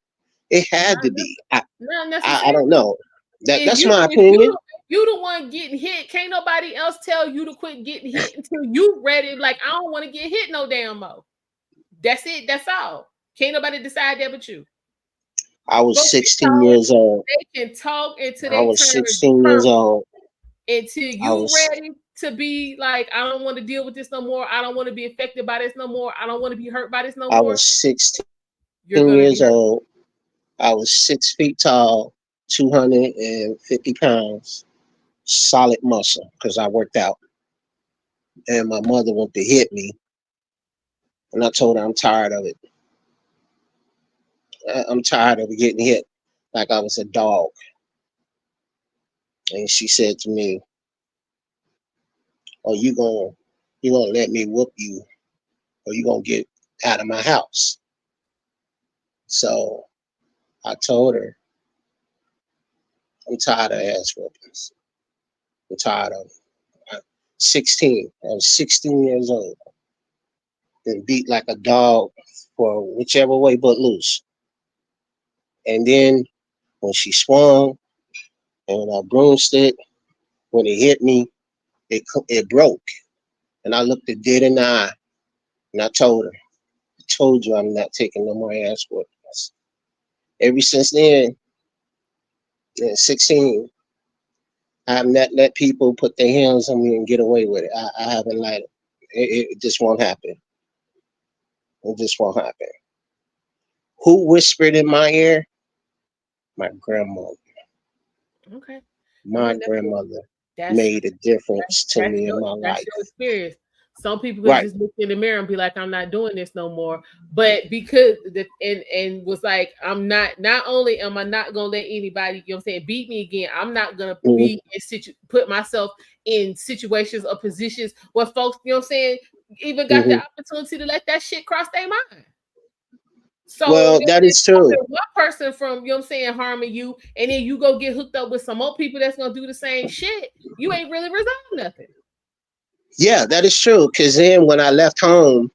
It had Not to nec- be. not I don't necessarily. know. If That's you my if you opinion. you the one getting hit, can't nobody else tell you to quit getting hit until you ready. Like, I don't want to get hit no damn more. That's it. That's all. Can't nobody decide that but you. I was Folks 16 years old. can talk until I they was turn 16 years purple. old. Until I you was ready to be like, I don't want to deal with this no more. I don't want to be affected by this no more. I don't want to be hurt by this no I more. was 16 You're gonna be years hurt. old. I was 6 feet tall, 250 pounds, solid muscle because I worked out. And my mother wanted to hit me, and I told her I'm tired of it. I'm tired of getting hit like I was a dog. And she said to me, "Oh, you gonna let me whoop you, or you gonna get out of my house?" So I told her, "I'm tired of ass whoopings. I'm tired of it." 16. I was 16 years old. Been beat like a dog for whichever way but loose. And then when she swung and a broomstick, when it hit me, it broke. And I looked her dead in the eye and I told her, "I told you I'm not taking no more ass whoopings." Ever since then, at 16, I have not let people put their hands on me and get away with it. I haven't let it. It just won't happen. It just won't happen. Who whispered in my ear? My grandmother. Okay. My That's grandmother that's made a difference to me in my that's life. your experience. Some people could Right. just look in the mirror and be like, I'm not doing this no more. But because and was like, not only am I not gonna let anybody, you know what I'm saying, beat me again, I'm not gonna Mhm. be put myself in situations or positions where folks, you know what I'm saying, even got the Mhm. opportunity to let that shit cross their mind. So Well, that is true. one person from, you know what I'm saying, harming you, and then you go get hooked up with some more people that's gonna do the same shit, you ain't really resolved nothing. Yeah, that is true. Because then when I left home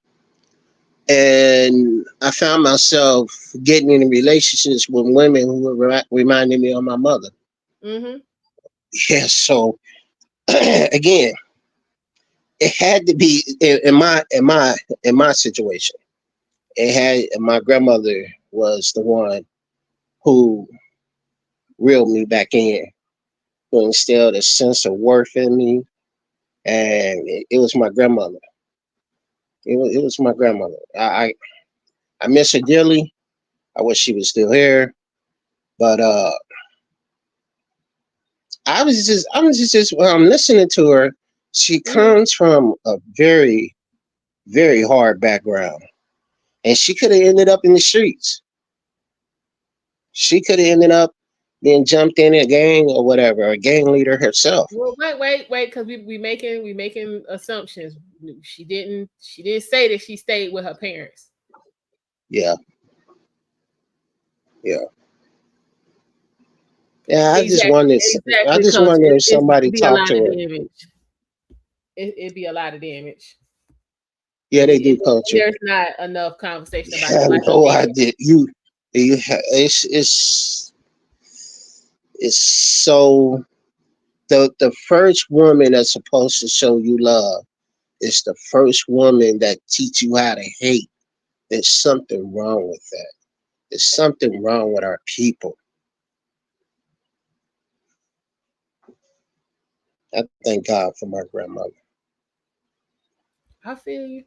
and I found myself getting in relationships with women who were reminding me of my mother. Mm-hmm. Yeah. So again, it had to be in my situation. It had my grandmother was the one who reeled me back in, who instilled a sense of worth in me, and it was my grandmother. It was my grandmother. I miss her dearly. I wish she was still here, but I was just when I'm listening to her, she Mm-hmm. comes from a very, very hard background, and she could have ended up in the streets. She could have ended up being jumped in a gang or whatever, a gang leader herself. Well, wait, because we making assumptions. She didn't say that she stayed with her parents. Yeah, yeah, yeah. I just Exactly, wonder. I exactly, just coach. wonder if somebody It'd be a talked lot to of her. damage. It'd be a lot of damage. Yeah, they do, And culture. there's not enough conversation I about it. have Like you no mentioned. idea. It's so the first woman that's supposed to show you love is the first woman that teach you how to hate. There's something wrong with that. There's something wrong with our people. I thank God for my grandmother. I feel you.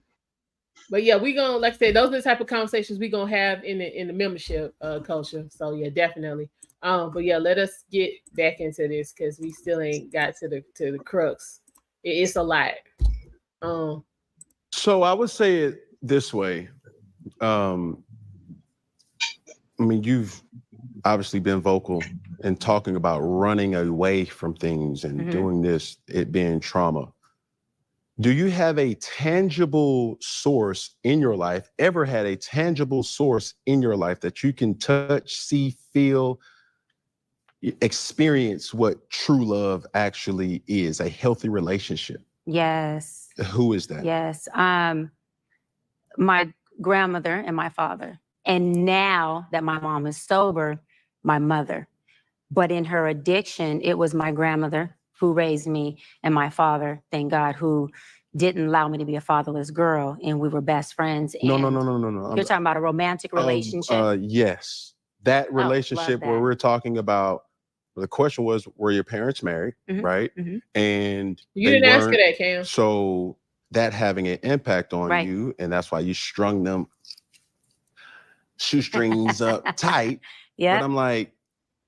But yeah, we gonna, like I said, those are the type of conversations we gonna have in the membership culture. So yeah, definitely. But yeah, let us get back into this because we still ain't got to the crux. It's a lot. Um, So I would say it this way. Um, I mean, you've obviously been vocal in talking about running away from things and Mhm. doing this, it being trauma. Do you have a tangible source in your life, ever had a tangible source in your life that you can touch, see, feel, experience what true love actually is, a healthy relationship? Yes. Who is that? Yes. My grandmother and my father. And now that my mom is sober, my mother. But in her addiction, it was my grandmother who raised me and my father, thank God, who didn't allow me to be a fatherless girl. And we were best friends. No, no, And no, no, no, no. you're talking about a romantic relationship? Yes. That Oh, love relationship where that. we're talking about, the question was, were your parents married? Mhm, Right. mhm. And you they didn't ask her weren't. that, Cam. So that having an impact on Right. you, and that's why you strung them shoestrings up tight. But Yeah. I'm like,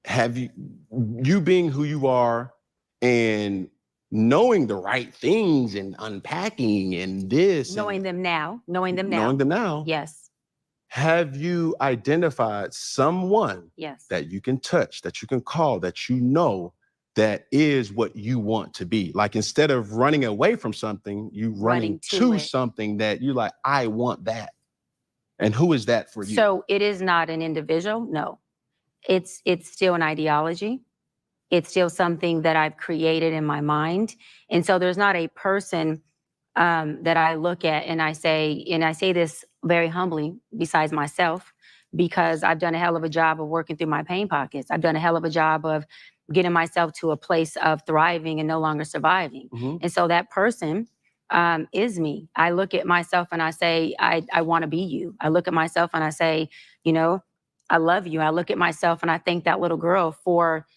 have you being who you are and knowing the right things and unpacking and this Knowing and them now. Knowing them now. knowing them now, Yes. have you identified someone Yes. that you can touch, that you can call, that you know that is what you want to be? Like, instead of running away from something, you running to it. something that you like, I want that. And who is that for you? So it is not an individual. No. It's still an ideology. It's still something that I've created in my mind. And so there's not a person that I look at and I say this very humbly, besides myself, because I've done a hell of a job of working through my pain pockets. I've done a hell of a job of getting myself to a place of thriving and no longer surviving. Mhm. And so that person is me. I look at myself and I say, I want to be you. I look at myself and I say, you know, I love you. I look at myself and I thank that little girl for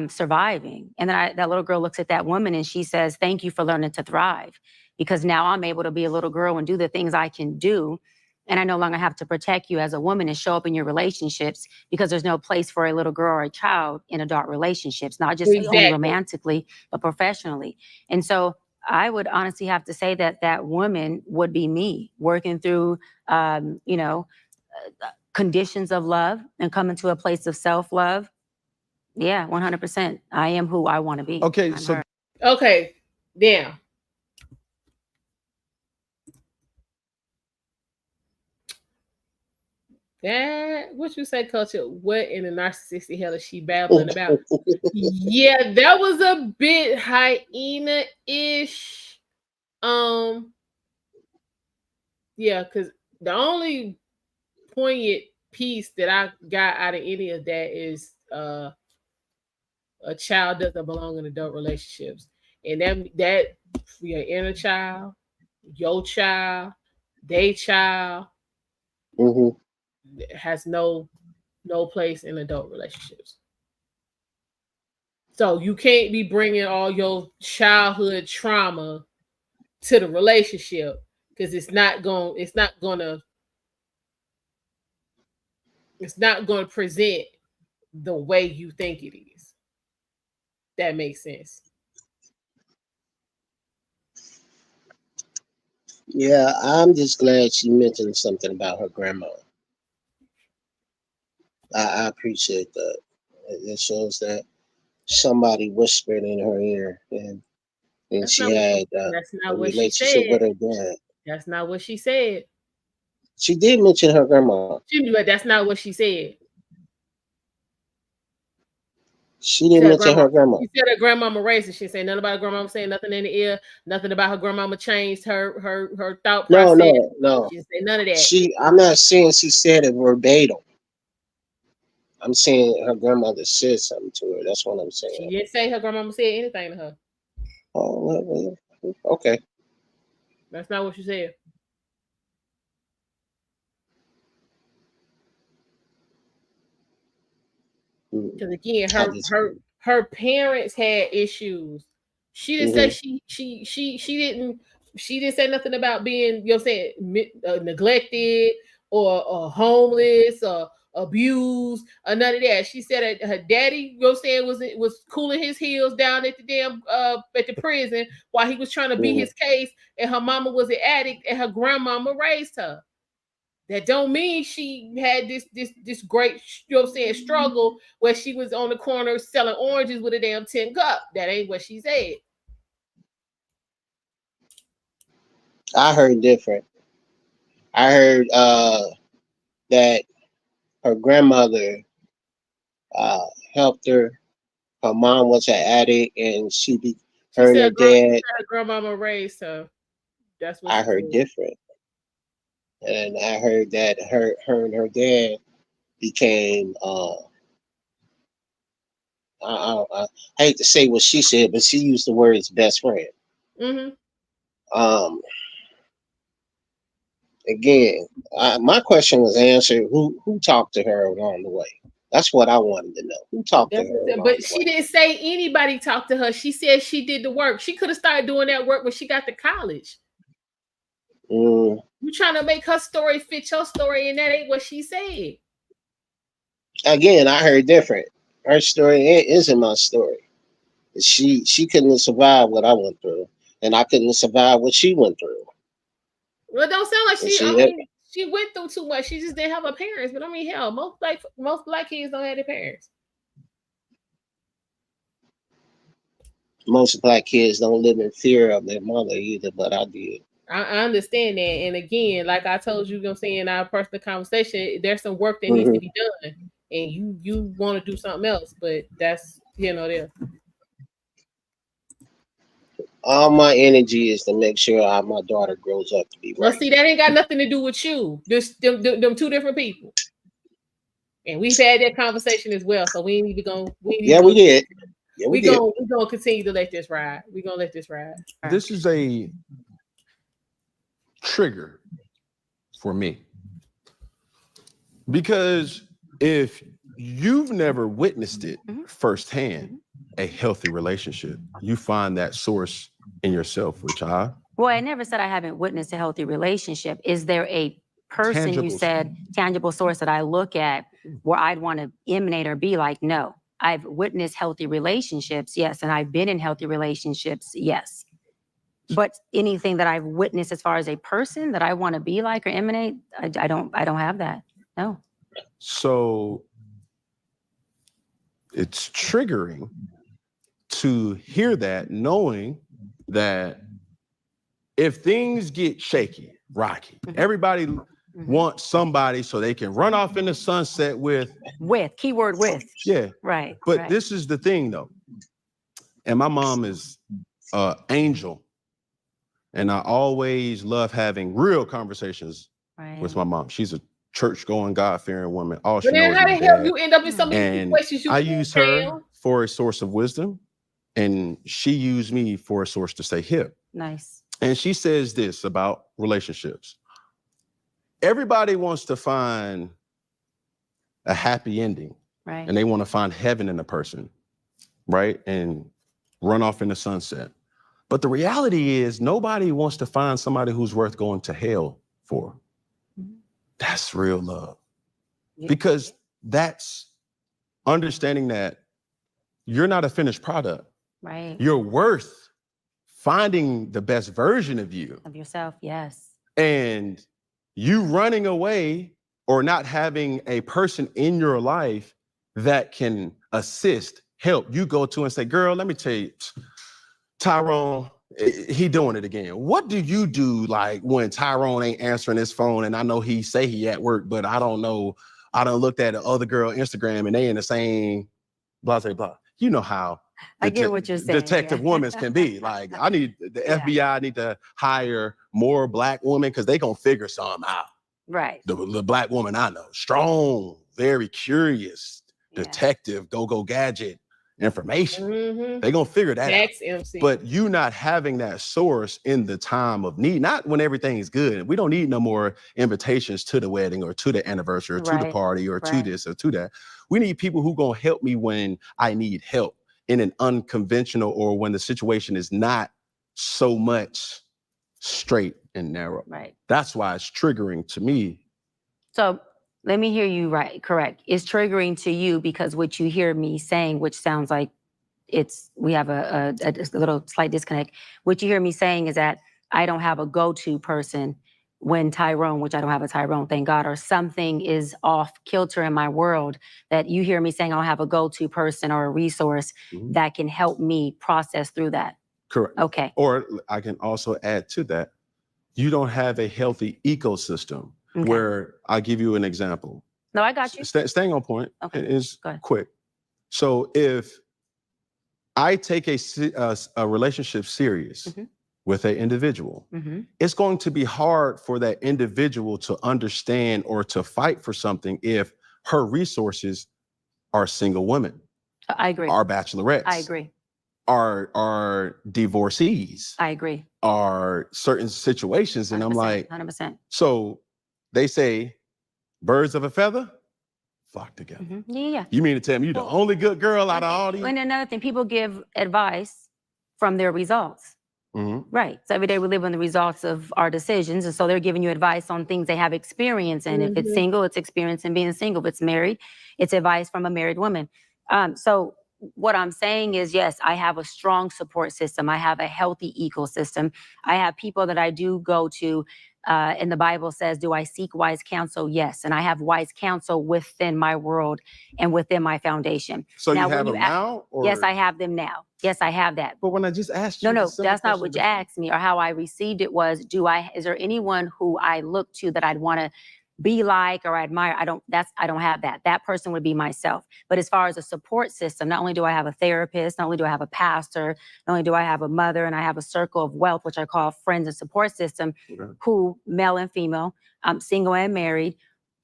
surviving. And then that little girl looks at that woman and she says, thank you for learning to thrive, because now I'm able to be a little girl and do the things I can do and I no longer have to protect you as a woman and show up in your relationships because there's no place for a little girl or a child in adult relationships, not just only romantically, but professionally. And so I would honestly have to say that that woman would be me working through, conditions of love and coming to a place of self-love. Yeah, 100%. I am who I want to be. Okay, I'm so her. Okay, now. That what you say, culture? What in the narcissistic hell is she babbling about? Yeah, that was a bit hyena-ish. Yeah, because the only poignant piece that I got out of any of that is a child doesn't belong in adult relationships. And that for your inner child, your child, they child has no place in adult relationships. So you can't be bringing all your childhood trauma to the relationship because it's not going to present the way you think it is. That makes sense. Yeah, I'm just glad she mentioned something about her grandma. I appreciate that. It shows that somebody whispered in her ear, and she had a relationship with her dad. That's not what she said. She did mention her grandma. But that's not what she said. She didn't mention her grandma. She said her grandmama raised her. She said nothing about her grandmama saying nothing in the ear, nothing about her grandmama changed her thought process. No. She didn't say none of that. I'm not saying she said it verbatim. I'm saying her grandmother said something to her. That's what I'm saying. She didn't say her grandmama said anything to her. Oh, okay. That's not what she said. Because again, her parents had issues. She didn't say she didn't say nothing about being, you know what I'm saying, neglected or homeless or abused or none of that. She said her daddy, you know what I'm saying, was cooling his heels down at the damn at the prison while he was trying to beat his case, and her mama was an addict and her grandmama raised her. That don't mean she had this great, you know what I'm saying, struggle where she was on the corner selling oranges with a damn tin cup. That ain't what she said. I heard different. I heard that her grandmother helped her. Her mom was an addict, and her and her dad. Her grandmama raised her. That's what I heard different. And I heard that her and her dad became I hate to say what she said, but she used the words best friend. Again, my question was answered. Who talked to her along the way? That's what I wanted to know. Who talked to her? But she didn't say anybody talked to her. She said she did the work. She could have started doing that work when she got to college. You trying to make her story fit your story, and that ain't what she said. Again, I heard different. Her story isn't my story. She couldn't have survived what I went through, and I couldn't have survived what she went through. Well, it don't sound like she went through too much. She just didn't have her parents. But I mean, hell, most black kids don't have their parents. Most black kids don't live in fear of their mother either, but I did. I understand that. And again, like I told you, I'm saying in our personal conversation, there's some work that needs to be done. And you want to do something else, but that's, there. All my energy is to make sure my daughter grows up to be right. Well, see, that ain't got nothing to do with you. Just them two different people. And we've had that conversation as well. So we ain't even going. We did. Yeah, we did. We're going to continue to let this ride. We're going to let this ride. This is a trigger for me. Because if you've never witnessed it firsthand, a healthy relationship, you find that source in yourself, which Well, I never said I haven't witnessed a healthy relationship. Is there a person, you Tangible. said tangible source that I look at where I'd want to emanate or be like, no. I've witnessed healthy relationships, yes, and I've been in healthy relationships, yes. But anything that I've witnessed as far as a person that I want to be like or emanate, I don't have that. No. So it's triggering to hear that, knowing that if things get shaky, rocky, everybody wants somebody so they can run off in the sunset with. Keyword with. Yeah. Right. But right. this is the thing though. And my mom is an angel. And I always love having real conversations with my mom. She's a church-going, God-fearing woman. All she But then knows how is the hell dad. you end up in so many And situations you I can't use her tell? for a source of wisdom, and she used me for a source to stay hip. Nice. And she says this about relationships. Everybody wants to find a happy ending. Right. And they want to find heaven in a person, right? And run off in the sunset. But the reality is nobody wants to find somebody who's worth going to hell for. That's real love. Yeah. Because that's understanding that you're not a finished product. Right. You're worth finding the best version of you. Of yourself, yes. And you running away or not having a person in your life that can assist, help, you go to and say, girl, let me tell you, Tyrone, he doing it again. What do you do like when Tyrone ain't answering his phone and I know he say he at work, but I don't know, I done looked at the other girl Instagram and they in the same blah, blah, blah. You know how I get what you're saying. detective women can be. Like, I need, the Yeah. FBI need to hire more Black women because they gonna figure something out. Right. The Black woman I know, strong, very curious, detective, go gadget information. They gonna figure that out. MC. But you not having that source in the time of need, not when everything's good. We don't need no more invitations to the wedding or to the anniversary or to the party or to this or to that. We need people who gonna help me when I need help in an unconventional or when the situation is not so much straight and narrow. Right. That's why it's triggering to me. So let me hear you correct. It's triggering to you because what you hear me saying, which sounds like we have a little slight disconnect. What you hear me saying is that I don't have a go-to person when Tyrone, which I don't have a Tyrone, thank God, or something is off kilter in my world, that you hear me saying I don't have a go-to person or a resource that can help me process through that. Correct. Okay. Or I can also add to that, you don't have a healthy ecosystem where I'll give you an example. No, I got you. Staying on point is Go ahead. quick. So if I take a relationship serious with an individual, it's going to be hard for that individual to understand or to fight for something if her resources are single women. I agree. Are bachelorettes. I agree. Are divorcees. I agree. Are certain situations. And I'm like, 100%. So they say birds of a feather flock together. Yeah. You mean to tell me you're the only good girl out of all these? And another thing, people give advice from their results. Right. So every day we live on the results of our decisions. And so they're giving you advice on things they have experience in. If it's single, it's experience in being single. If it's married, it's advice from a married woman. So what I'm saying is, yes, I have a strong support system. I have a healthy ecosystem. I have people that I do go to. And the Bible says, do I seek wise counsel? Yes. And I have wise counsel within my world and within my foundation. So now, you have them now? Or? Yes, I have them now. Yes, I have that. But when I just asked you. No, that's not what you asked me, or how I received it was, is there anyone who I look to that I'd want to be like or admire? I don't have that. That person would be myself. But as far as a support system, not only do I have a therapist, not only do I have a pastor, not only do I have a mother, and I have a circle of wealth, which I call friends and support system, who, male and female, single and married,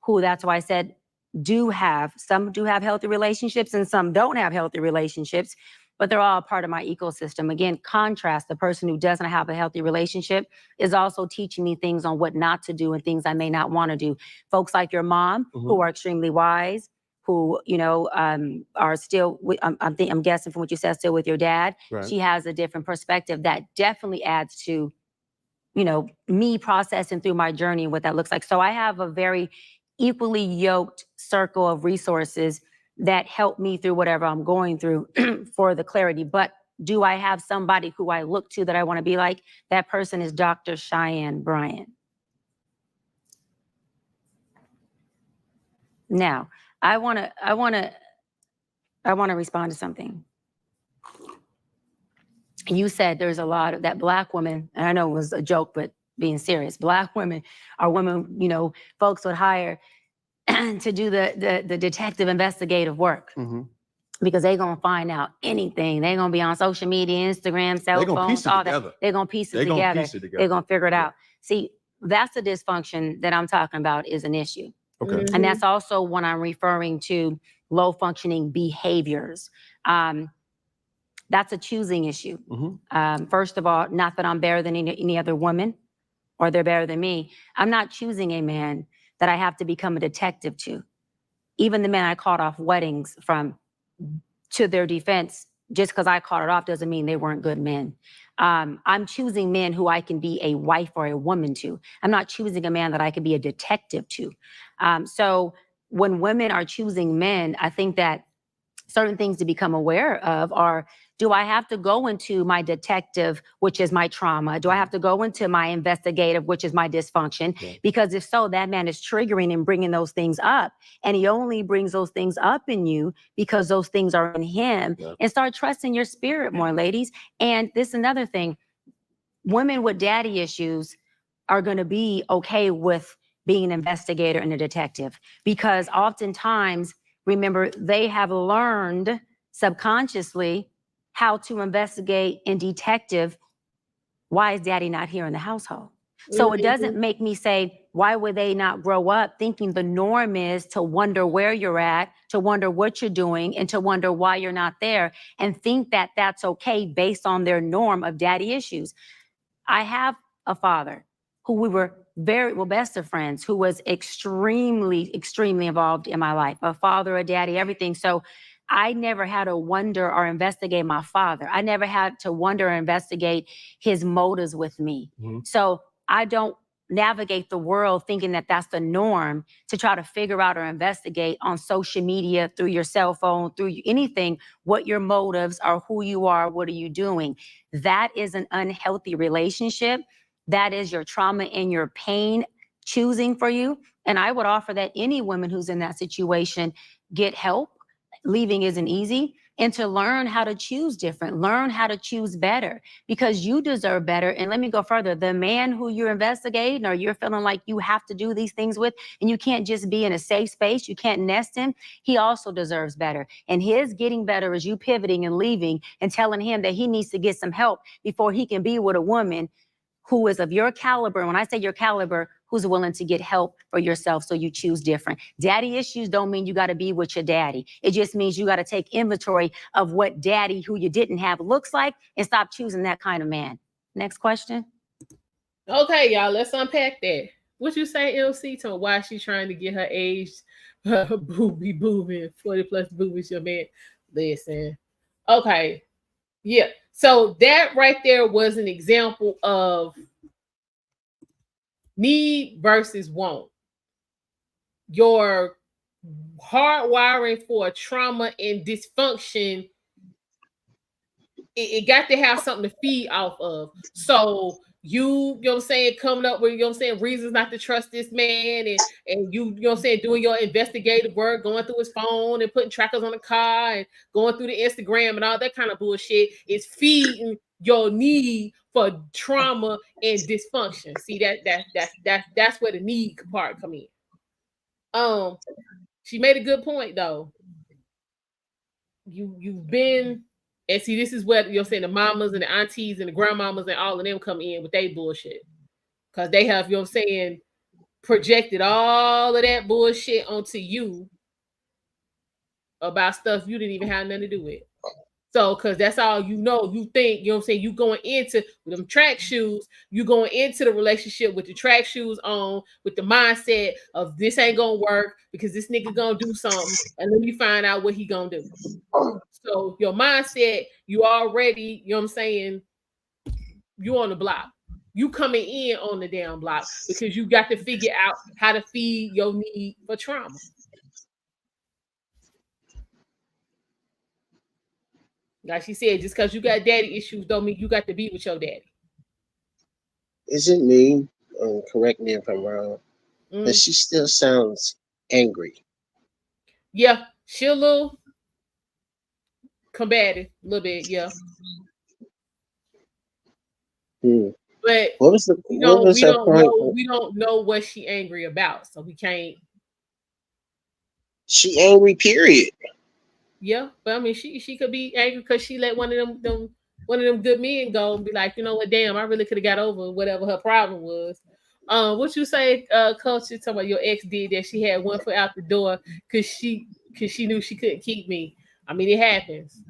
who, that's why I said, some do have healthy relationships and some don't have healthy relationships, but they're all part of my ecosystem. Again, contrast, the person who doesn't have a healthy relationship is also teaching me things on what not to do and things I may not want to do. Folks like your mom, who are extremely wise, who, are still, I'm guessing from what you said, still with your dad. Right. She has a different perspective that definitely adds to me processing through my journey and what that looks like. So I have a very equally yoked circle of resources that help me through whatever I'm going through for the clarity. But do I have somebody who I look to that I want to be like? That person is Dr. Cheyenne Bryant. Now, I want to respond to something. You said there's a lot of that Black women, and I know it was a joke, but being serious, Black women are women, folks would hire to do the detective investigative work. Mm-hmm. Because they're going to find out anything. They're going to be on social media, Instagram, cell phones, all that. They're going to piece it together. They're going to figure it out. See, that's the dysfunction that I'm talking about is an issue. Okay. Mm-hmm. And that's also when I'm referring to low functioning behaviors. That's a choosing issue. Mm-hmm. First of all, not that I'm better than any other woman or they're better than me. I'm not choosing a man that I have to become a detective to. Even the men I called off weddings from, to their defense, just because I called it off doesn't mean they weren't good men. I'm choosing men who I can be a wife or a woman to. I'm not choosing a man that I can be a detective to. So when women are choosing men, I think that certain things to become aware of are, do I have to go into my detective, which is my trauma? Do I have to go into my investigative, which is my dysfunction? Yeah. Because if so, that man is triggering and bringing those things up. And he only brings those things up in you because those things are in him. Yeah. And start trusting your spirit more, ladies. And this is another thing. Women with daddy issues are going to be okay with being an investigator and a detective because oftentimes, remember, they have learned subconsciously how to investigate and detective. Why is daddy not here in the household? So it doesn't make me say, why would they not grow up thinking the norm is to wonder where you're at, to wonder what you're doing, and to wonder why you're not there, and think that that's okay based on their norm of daddy issues. I have a father who we were best of friends, who was extremely, extremely involved in my life, a father, a daddy, everything. So I never had to wonder or investigate my father. I never had to wonder or investigate his motives with me. Mm-hmm. So I don't navigate the world thinking that that's the norm to try to figure out or investigate on social media, through your cell phone, through anything, what your motives are, who you are, what are you doing. That is an unhealthy relationship. That is your trauma and your pain choosing for you. And I would offer that any woman who's in that situation get help. Leaving isn't easy. And to learn how to choose different, learn how to choose better, because you deserve better. And let me go further. The man who you're investigating or you're feeling like you have to do these things with, and you can't just be in a safe space, you can't nest him, he also deserves better. And his getting better is you pivoting and leaving and telling him that he needs to get some help before he can be with a woman who is of your caliber. And when I say your caliber, who's willing to get help for yourself, so you choose different. Daddy issues don't mean you got to be with your daddy. It just means you got to take inventory of what daddy who you didn't have looks like and stop choosing that kind of man. Next question. Okay, y'all, let's unpack that. What you say, LC, to why she's trying to get her age boobing, 40 plus boobies, your man? Listen. Okay. Yeah. So that right there was an example of need versus want. Your hardwiring for trauma and dysfunction, it got to have something to feed off of. So you know what I'm saying, coming up with, you know what I'm saying, reasons not to trust this man, and you know what I'm saying, doing your investigative work, going through his phone and putting trackers on the car and going through the Instagram and all that kind of bullshit is feeding your need for trauma and dysfunction. See, that's where the need part come in. She made a good point though. You've been, and see, this is where you're saying the mamas and the aunties and the grandmamas and all of them come in with their bullshit. Because they have, you know what I'm saying, projected all of that bullshit onto you about stuff you didn't even have nothing to do with. So, because that's all you know, you think, you know what I'm saying, you going into with them track shoes, you going into the relationship with the track shoes on, with the mindset of this ain't gonna work because this nigga gonna do something, and let me find out what he gonna do. So your mindset, you already, you know what I'm saying, you on the block. you coming in on the damn block because you got to figure out how to feed your need for trauma. Like she said, just because you got daddy issues don't mean you got to be with your daddy. Is it me? Correct me if I'm wrong. But Mm. she still sounds angry. Yeah, she a little combative, a little bit, yeah. But What was her point? we don't know what she angry about, so we can't. She angry, period. Yeah, but I mean, she could be angry because she let one of them good men go and be like, you know what, damn, I really could have got over whatever her problem was. What you say, Coach? You talking about your ex did that? She had one foot out the door because she knew she couldn't keep me. I mean, it happens.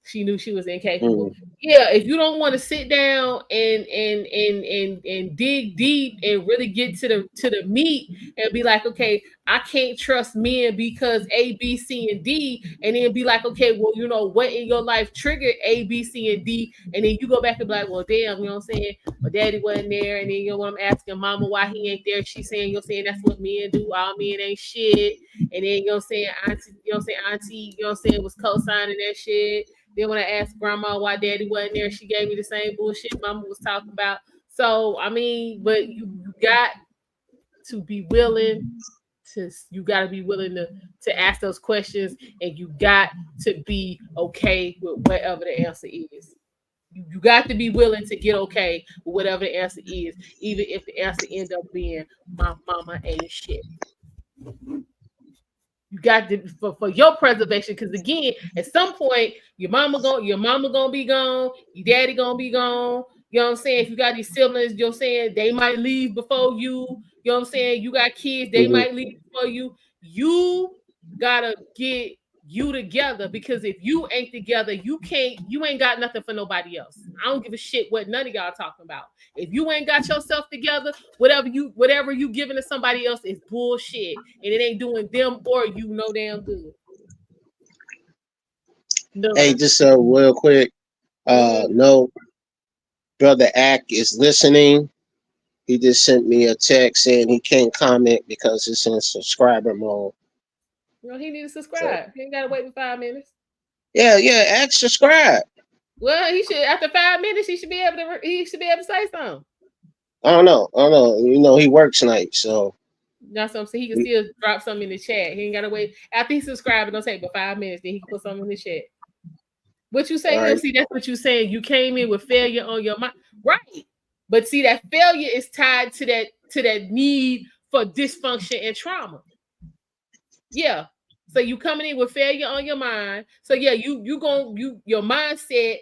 She knew she was incapable. Yeah, if you don't want to sit down and dig deep and really get to the meat and be like, okay, I can't trust men because A, B, C, and D, and then be like, okay, well, you know what in your life triggered A, B, C, and D, and then you go back and be like, well, damn, you know what I'm saying? My daddy wasn't there, and then you know what I'm asking mama why he ain't there. She's saying, you're saying that's what men do. All men ain't shit. And then you know what I'm saying, auntie, you know what I'm saying, auntie, you know what I'm saying, was co-signing that shit. Then when I asked grandma why daddy wasn't there, she gave me the same bullshit mama was talking about. So I mean, but you got to be willing you got to be willing to ask those questions, and you got to be okay with whatever the answer is. You got to be willing to get okay with whatever the answer is, even if the answer ends up being my mama ain't shit. You got to for your preservation, because again, at some point, your mama gonna be gone, your daddy gonna be gone. You know what I'm saying? If you got these siblings, you know what I'm saying, they might leave before you. You know what I'm saying? You got kids, they might leave before you. You gotta get you together, because if you ain't together, you ain't got nothing for nobody else. I don't give a shit what none of y'all talking about. If you ain't got yourself together, whatever you giving to somebody else is bullshit, and it ain't doing them or you no damn good. No. Hey, just real quick. No, brother Ack is listening. He just sent me a text saying he can't comment because it's in subscriber mode. No, he need to subscribe. He ain't gotta wait for 5 minutes. Yeah, Ack subscribe. Well, he should, after 5 minutes, he should be able to say something. I don't know. You know, he works night, so That's what I'm saying. He can still drop something in the chat. He ain't gotta wait after he subscribed. It don't take but 5 minutes. Then he can put something in the chat. What you say? Right. See, that's what you saying. You came in with failure on your mind, right? But see, that failure is tied to that need for dysfunction and trauma. Yeah. So you coming in with failure on your mind. So yeah, your mindset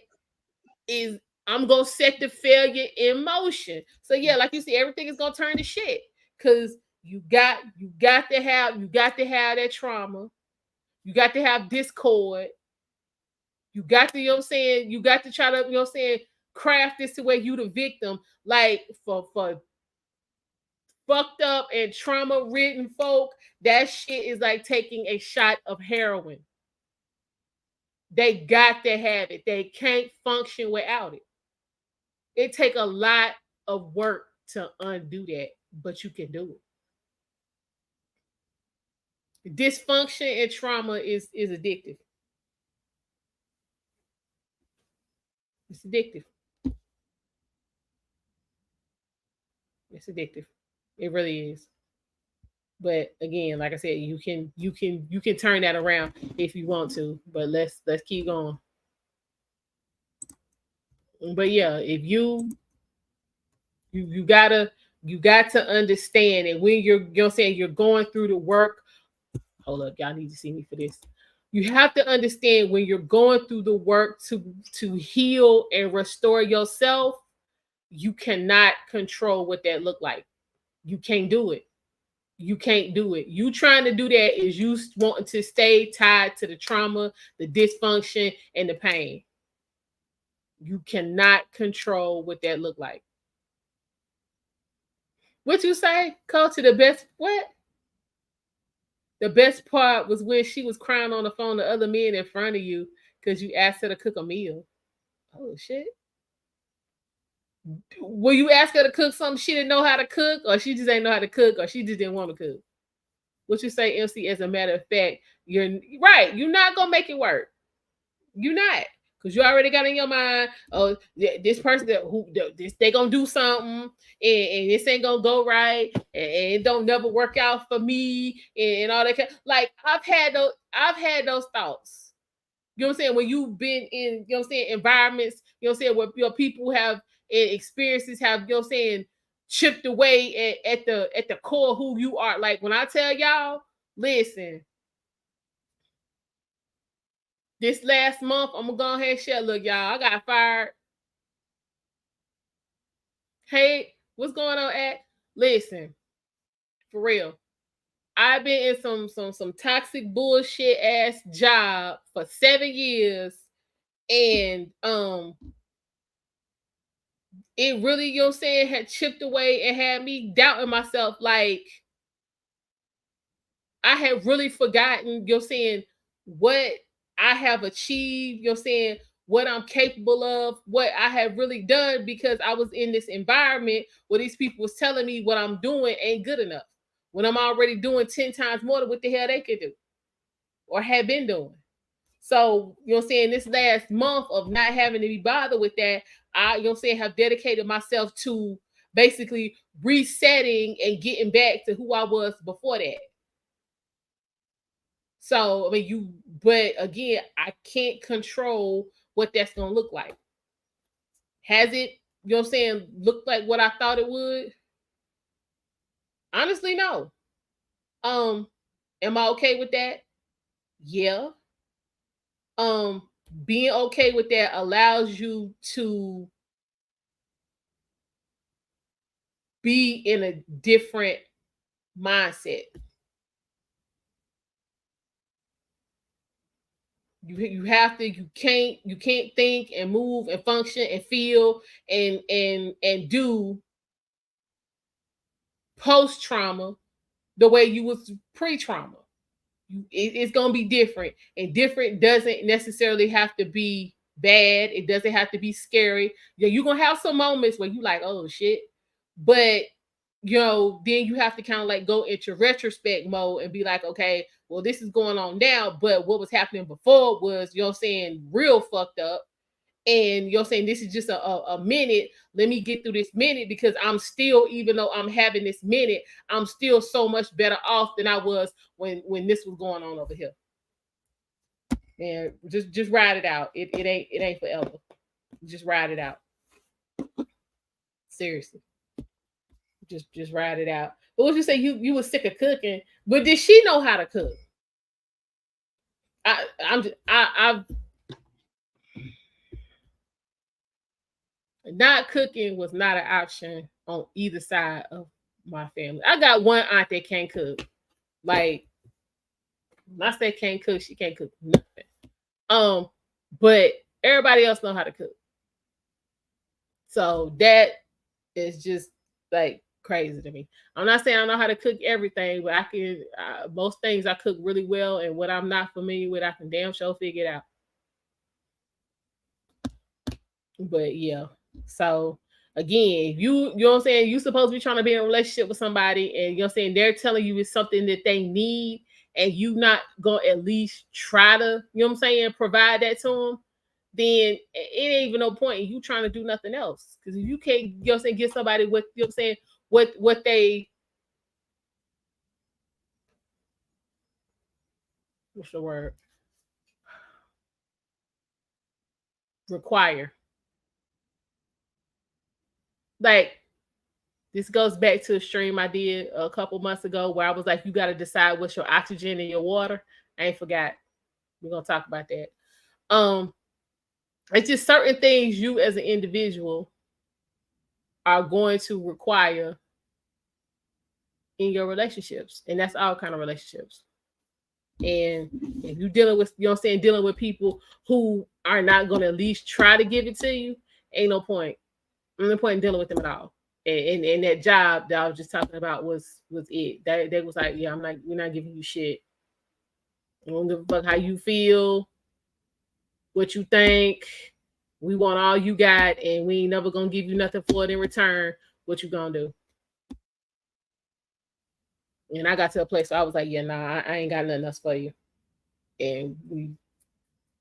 is, I'm gonna set the failure in motion. So yeah, like you see, everything is gonna turn to shit, because you got to have that trauma. You got to have discord. You got to, you know what I'm saying, you got to try to, you know what I'm saying, craft this to where you the victim. Like for fucked up and trauma ridden folk, that shit is like taking a shot of heroin. They got to have it. They can't function without it. It take a lot of work to undo that, but you can do it. Dysfunction and trauma is addictive. It's addictive. It's addictive. It really is. But again, like I said, you can turn that around if you want to. But let's keep going. But yeah, if you got to understand that when you're, you know what I'm saying, you're going through the work. Hold up, y'all need to see me for this. You have to understand when you're going through the work to heal and restore yourself, you cannot control what that look like. You can't do it. You can't do it. You trying to do that is you wanting to stay tied to the trauma, the dysfunction, and the pain. You cannot control what that look like. What you say? Call to the best. What? The best part was when she was crying on the phone to other men in front of you because you asked her to cook a meal. Oh shit. Will you ask her to cook something she didn't know how to cook, or she just ain't know how to cook, or she just didn't want to cook? What you say, MC? As a matter of fact, you're right. You're not gonna make it work. You're not, because you already got in your mind, oh, this person they gonna do something, and this ain't gonna go right, and it don't never work out for me, and all that. Like I've had those thoughts. You know what I'm saying? When you've been in, you know what I'm saying, environments, you know what I'm saying, where your people have experiences have, you know what I'm saying, chipped away at the core of who you are. Like when I tell y'all, listen, this last month, I'm gonna go ahead and share. Look, y'all, I got fired. Hey, what's going on, at? Listen, for real. I've been in some toxic bullshit ass job for 7 years. And it really, you know what I'm saying, had chipped away and had me doubting myself. Like I had really forgotten, you know what I'm saying, what I have achieved, you know what I'm saying, what I'm capable of, what I have really done, because I was in this environment where these people was telling me what I'm doing ain't good enough, when I'm already doing 10 times more than what the hell they could do or have been doing. So, you know what I'm saying, this last month of not having to be bothered with that, I, you know what I'm saying, have dedicated myself to basically resetting and getting back to who I was before that. So, I mean, but again, I can't control what that's going to look like. Has it, you know what I'm saying, looked like what I thought it would? Honestly, no. Am I okay with that? Yeah. Being okay with that allows you to be in a different mindset. You have to, you can't think and move and function and feel and do post trauma the way you was pre trauma. It's gonna be different, and different doesn't necessarily have to be bad. It doesn't have to be scary. Yeah, you're gonna have some moments where you like, oh shit, but you know, then you have to kind of like go into retrospect mode and be like, okay, well, this is going on now, but what was happening before was, you know what I'm saying, real fucked up. And you're saying this is just a minute. Let me get through this minute, because I'm still, even though I'm having this minute, I'm still so much better off than I was when this was going on over here. And just ride it out. It ain't forever. Just ride it out. Seriously. Just ride it out. But what you say, you were sick of cooking, but did she know how to cook? I've not cooking was not an option on either side of my family. I got one aunt that can't cook. Like, when I say can't cook, she can't cook nothing. But everybody else know how to cook. So that is just like crazy to me. I'm not saying I know how to cook everything, but I can, most things I cook really well, and what I'm not familiar with, I can damn sure figure it out. But yeah, so again, you know what I'm saying, you supposed to be trying to be in a relationship with somebody, and you know what I'm saying, they're telling you it's something that they need, and you not gonna at least try to, you know what I'm saying, provide that to them, then it ain't even no point in you trying to do nothing else. Because if you can't, you know what I'm saying, get somebody what, you know what I'm saying, what they, what's the word, require. Like, this goes back to a stream I did a couple months ago where I was like, you got to decide what's your oxygen and your water. I ain't forgot. We're going to talk about that. It's just certain things you as an individual are going to require in your relationships. And that's all kind of relationships. And if you're dealing with, you know what I'm saying, dealing with people who are not going to at least try to give it to you, ain't no point. Ain't no point in dealing with them at all. And that job that I was just talking about was it. They was like, yeah, we're not giving you shit. I don't give a fuck how you feel, what you think. We want all you got, and we ain't never gonna give you nothing for it in return. What you gonna do? And I got to a place where I was like, yeah, nah, I ain't got nothing else for you. And we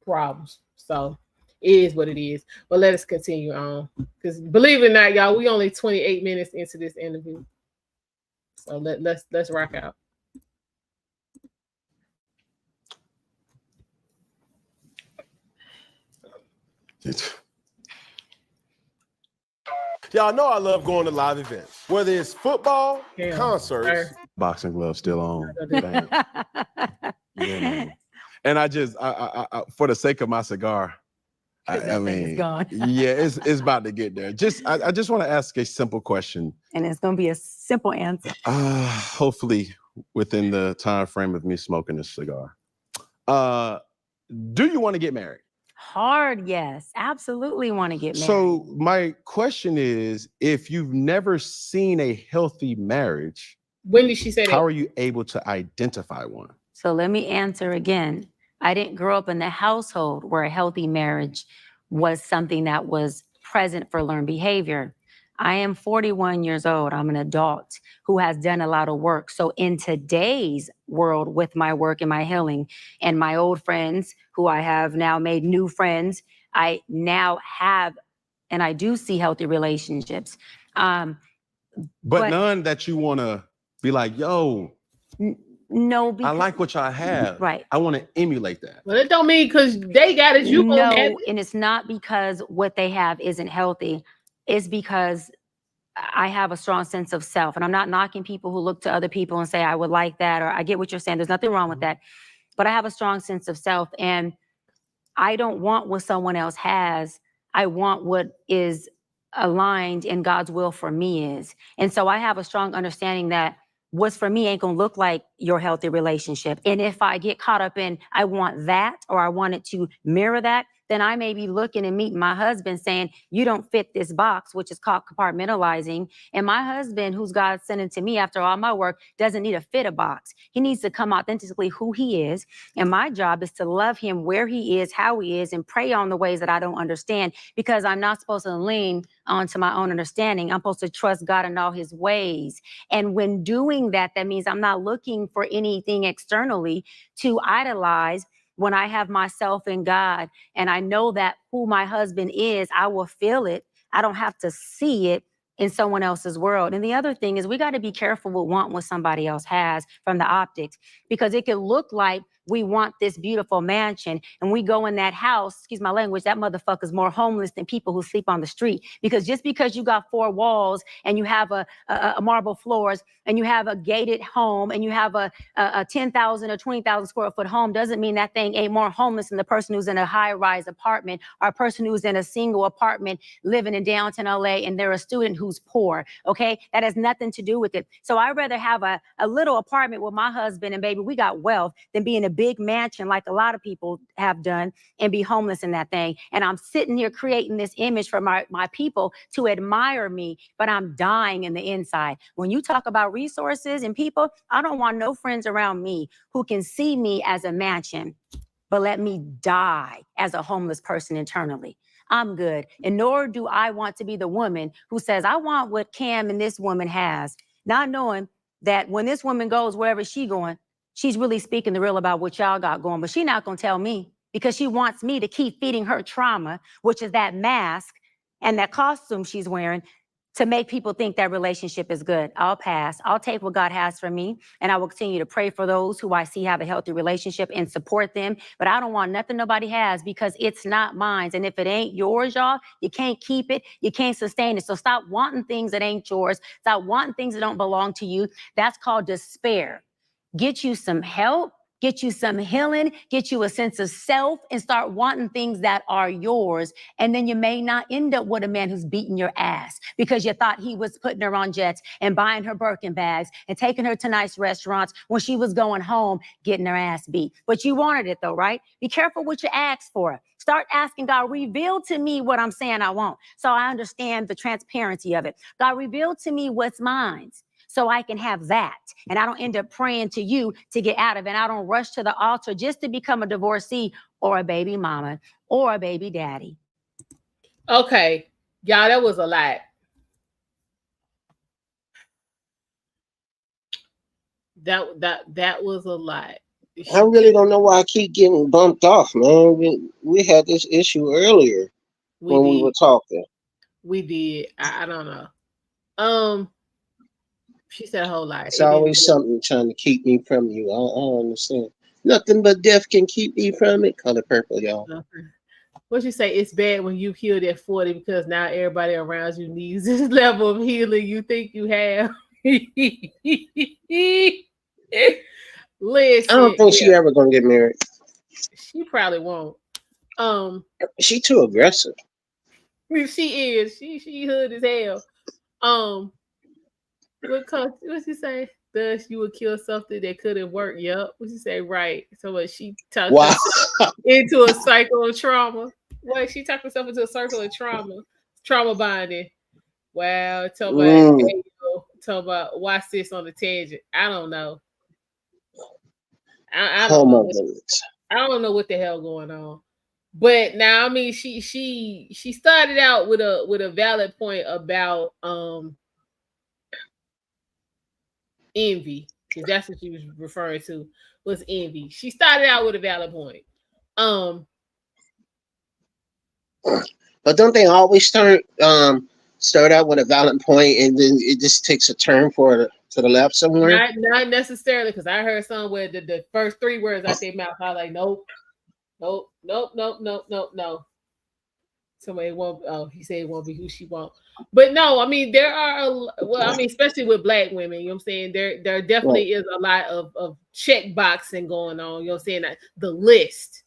problems. So it is what it is. But let us continue on. Because believe it or not, y'all, we only 28 minutes into this interview. So let's rock out. Y'all know I love going to live events, whether it's football, Yeah. concerts, boxing gloves still on. Yeah. And I just, I, for the sake of my cigar, I mean, gone. yeah, it's about to get there. I just want to ask a simple question, And it's going to be a simple answer. hopefully within the time frame of me smoking this cigar. Do you want to get married? Hard, yes. Absolutely want to get married. So my question is, if you've never seen a healthy marriage, When did she say that? how are you able to identify one? So let me answer again. I didn't grow up in the household where a healthy marriage was something that was present for learned behavior. I am 41 years old. I'm an adult who has done a lot of work. So in today's world, with my work and my healing and my old friends who I have now made new friends, I now have, and I do see healthy relationships. But none that you want to be like, yo, no, I like what y'all have. Right. I want to emulate that. Well, it don't mean because they got it, you gonna have it. And it's not because what they have isn't healthy. It's because I have a strong sense of self. And I'm not knocking people who look to other people and say, I would like that, or I get what you're saying. There's nothing wrong with that. But I have a strong sense of self. And I don't want what someone else has. I want what is aligned in God's will for me is. And so I have a strong understanding that what's for me ain't gonna look like your healthy relationship. And if I get caught up in, I want that, or I want it to mirror that, then I may be looking and meeting my husband saying, you don't fit this box, which is called compartmentalizing. And my husband, who's God sending to me after all my work, doesn't need to fit a box. He needs to come authentically who he is. And my job is to love him where he is, how he is, and pray on the ways that I don't understand, because I'm not supposed to lean onto my own understanding. I'm supposed to trust God in all his ways. And when doing that, that means I'm not looking for anything externally to idolize. When I have myself in God and I know that who my husband is, I will feel it. I don't have to see it in someone else's world. And the other thing is we got to be careful with wanting what somebody else has from the optics, because it could look like we want this beautiful mansion and we go in that house, excuse my language, that motherfucker's more homeless than people who sleep on the street. Because just because you got 4 walls and you have a marble floors and you have a gated home and you have a 10,000 or 20,000 square foot home doesn't mean that thing ain't more homeless than the person who's in a high-rise apartment, or a person who's in a single apartment living in downtown LA and they're a student who's poor, okay? That has nothing to do with it. So I'd rather have a little apartment with my husband and baby, we got wealth, than be in a big mansion like a lot of people have done and be homeless in that thing. And I'm sitting here creating this image for my people to admire me, but I'm dying in the inside. When you talk about resources and people, I don't want no friends around me who can see me as a mansion, but let me die as a homeless person internally. I'm good. And nor do I want to be the woman who says, I want what Cam and this woman has, not knowing that when this woman goes wherever she's going, she's really speaking the real about what y'all got going, but she's not going to tell me, because she wants me to keep feeding her trauma, which is that mask and that costume she's wearing, to make people think that relationship is good. I'll pass. I'll take what God has for me, and I will continue to pray for those who I see have a healthy relationship and support them. But I don't want nothing nobody has, because it's not mine. And if it ain't yours, y'all, you can't keep it. You can't sustain it. So stop wanting things that ain't yours. Stop wanting things that don't belong to you. That's called despair. Get you some help, get you some healing, get you a sense of self, and start wanting things that are yours. And then you may not end up with a man who's beating your ass because you thought he was putting her on jets and buying her Birkin bags and taking her to nice restaurants when she was going home getting her ass beat. But you wanted it though, right? Be careful what you ask for. Start asking God, reveal to me what I'm saying I want, so I understand the transparency of it. God, reveal to me what's mine, so I can have that. And I don't end up praying to you to get out of it. And I don't rush to the altar just to become a divorcee or a baby mama or a baby daddy. Okay, y'all, that was a lot. That was a lot. I really don't know why I keep getting bumped off, man. We had this issue earlier We when we did. were talking. We did. I don't know. Um, she said a whole lot. It's It didn't. always something trying to keep me from you. I don't understand. Nothing but death can keep me from it. Color purple, y'all. What you say? It's bad when you healed at 40 because now everybody around you needs this level of healing you think you have. I don't Listen, think she yeah, ever gonna get married. she probably won't. Um, She too aggressive. she is. She hood as hell. Um, what she say? Thus, you would kill something that couldn't work. Yup. What she say? Right. So what? She talked Wow. herself into a cycle of trauma. What? She talked herself into a circle of trauma bonding. Wow. Talk about Mm. hey, talk about watch this on the tangent. I don't know. I Oh don't know my what goodness. I don't know what the hell going on. But now I mean she started out with a valid point about envy, because that's what she was referring to was envy. She started out with a valid point. Um, But don't they always start out with a valid point and then it just takes a turn to the left somewhere? not necessarily, because I heard somewhere the first three words out their mouth, I was like, nope, nope, nope, nope, nope, nope, no. Somebody won't. Oh, he said it won't be who she won't. But no, I mean there are. Well, I mean especially with black women, you know what I'm saying. There Right. definitely is a lot of check boxing going on. You know what I'm saying. The list.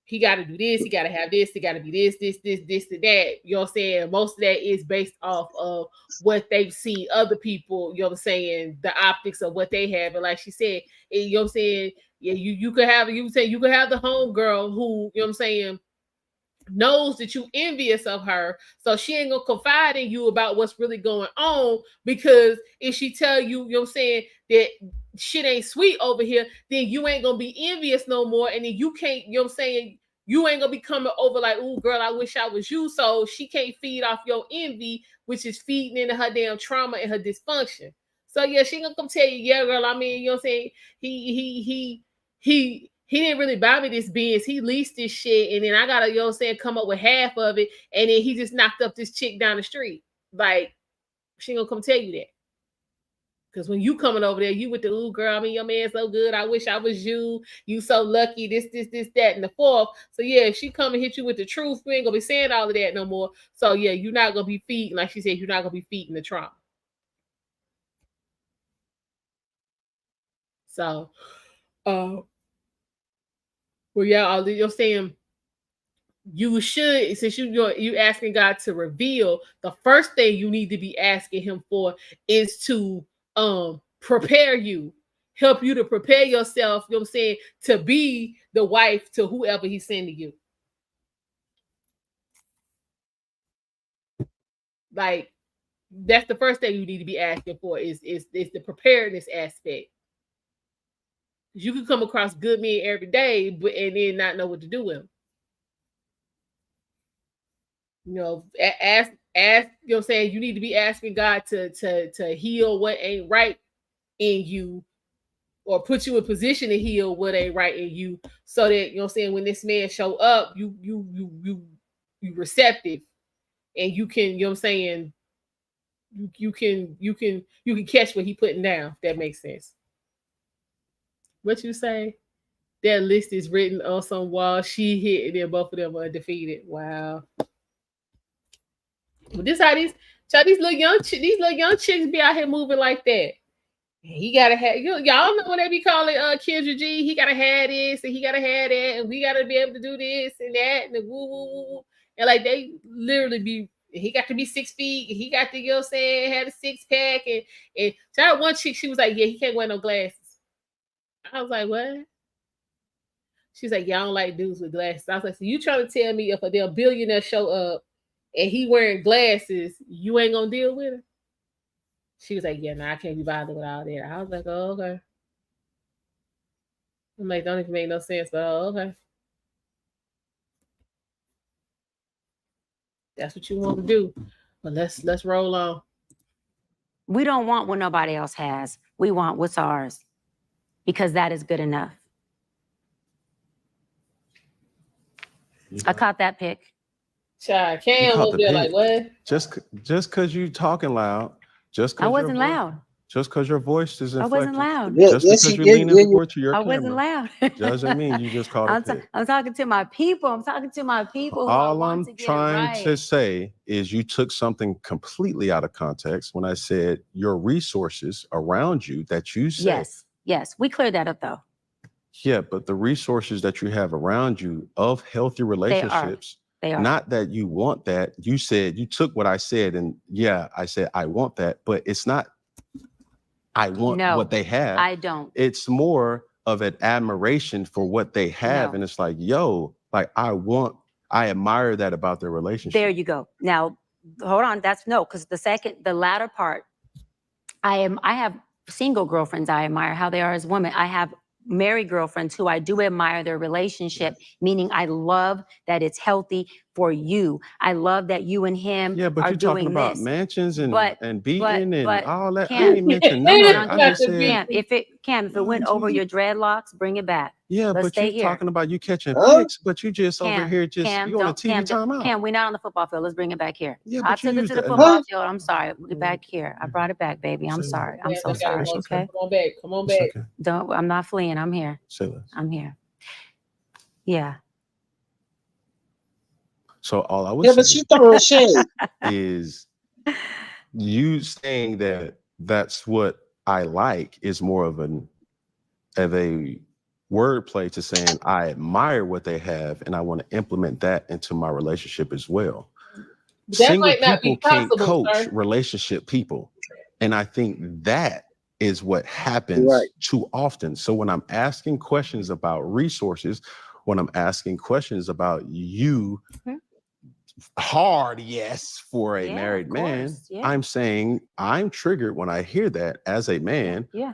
He got to do this. He got to have this. He got to be this, and that. You know what I'm saying. Most of that is based off of what they've seen other people. You know what I'm saying. The optics of what they have, and like she said, you know what I'm saying. Yeah, you could have you could have the home girl who you know what I'm saying knows that you envious of her, so she ain't gonna confide in you about what's really going on, because if she tell you, you know what I'm saying, that shit ain't sweet over here, then you ain't gonna be envious no more, and then you can't, you know what I'm saying, you ain't gonna be coming over like, oh girl, I wish I was you, so she can't feed off your envy, which is feeding into her damn trauma and her dysfunction. So yeah, she gonna come tell you, yeah, girl, I mean, you know what I'm saying, he didn't really buy me this Benz. He leased this shit, and then I gotta, you know what I'm saying, come up with half of it, and then he just knocked up this chick down the street. Like, she ain't gonna come tell you that. Because when you coming over there, you with the ooh girl, I mean, your man so good. I wish I was you. You so lucky. This, that, and the fourth. So yeah, if she come and hit you with the truth, you ain't gonna be saying all of that no more. So yeah, you're not gonna be feeding, like she said, you're not gonna be feeding the trauma. So, uh, well, yeah, you're saying you should, since you asking God to reveal, the first thing you need to be asking him for is to prepare you, help you to prepare yourself, you know what I'm saying, to be the wife to whoever he's sending you. Like, that's the first thing you need to be asking for is the preparedness aspect. You can come across good men every day, but and then not know what to do with them. You know, ask, you know what I'm saying, you need to be asking God to heal what ain't right in you, or put you in position to heal what ain't right in you, so that, you know what I'm saying, when this man show up, you receptive, and you can, you know what I'm saying, you can catch what he putting down, if that makes sense. What you say? That list is written on some wall. She hit, and then both of them are defeated. Wow. Well, this how these these little young chicks be out here moving like that. He gotta have y'all know when they be calling Kendra G. He gotta have this and he gotta have that, and we gotta be able to do this and that and the woo woo woo woo. And like they literally be. He got to be 6 feet. And he got to, you know what I'm saying, had a six pack, and so I had one chick. She was like, "Yeah, he can't wear no glasses." I was like, "What?" She's like, "Yeah, I don't like dudes with glasses." I was like, "So you trying to tell me if a damn billionaire show up and he wearing glasses, you ain't gonna deal with him?" She was like, "Yeah, no, I can't be bothered with all that." I was like, "Oh, okay." I'm like, "Don't even make no sense," but oh, okay. That's what you want to do. But let's roll on. We don't want what nobody else has. We want what's ours, because that is good enough. I caught that pick. Child, Cam was there like, what? Just because you talking loud, I wasn't loud. Just because your voice is inflected. I wasn't loud. Just because you're leaning forward to your I camera. wasn't loud. Doesn't mean you just caught a pick. I'm talking to my people. I'm talking to my people. All I'm trying to say is you took something completely out of context when I said your resources around you that you said. Yes. We cleared that up though. Yeah, but the resources that you have around you of healthy relationships, they are. Not that you want that. You said, you took what I said and yeah, I said, I want that, but it's not, I want what they have. I don't. It's more of an admiration for what they have. And it's like, yo, like I admire that about their relationship. There you go. Now, hold on. Because the latter part, I have single girlfriends I admire how they are as women. I have married girlfriends who I do admire their relationship, meaning I love that it's healthy for you. I love that you and him are doing this. Yeah, but you're talking about mansions and beating and all that. Cam, I didn't mention none of that. I just said, if it went over your dreadlocks, bring it back. Yeah, Let's but you're here. talking about you catching picks, but you just over here you on a TV timeout. Cam, we're not on the football field. Let's bring it back here. Yeah, I took it to the football field. I'm sorry. Get back here. I brought it back, baby. I'm sorry. I'm so sorry. Okay. Come on back. Okay. I'm not fleeing. I'm here. Say less. I'm here. Yeah. So all I was saying, but she throwing shade. Is you saying that that's what I like is more of a wordplay to saying I admire what they have and I want to implement that into my relationship as well. That Single might not people be possible, can't coach sir. relationship people. And I think that is what happens too often. So when I'm asking questions about resources, when I'm asking questions about you, hard yes for a married man, I'm saying I'm triggered when I hear that as a man. Yeah.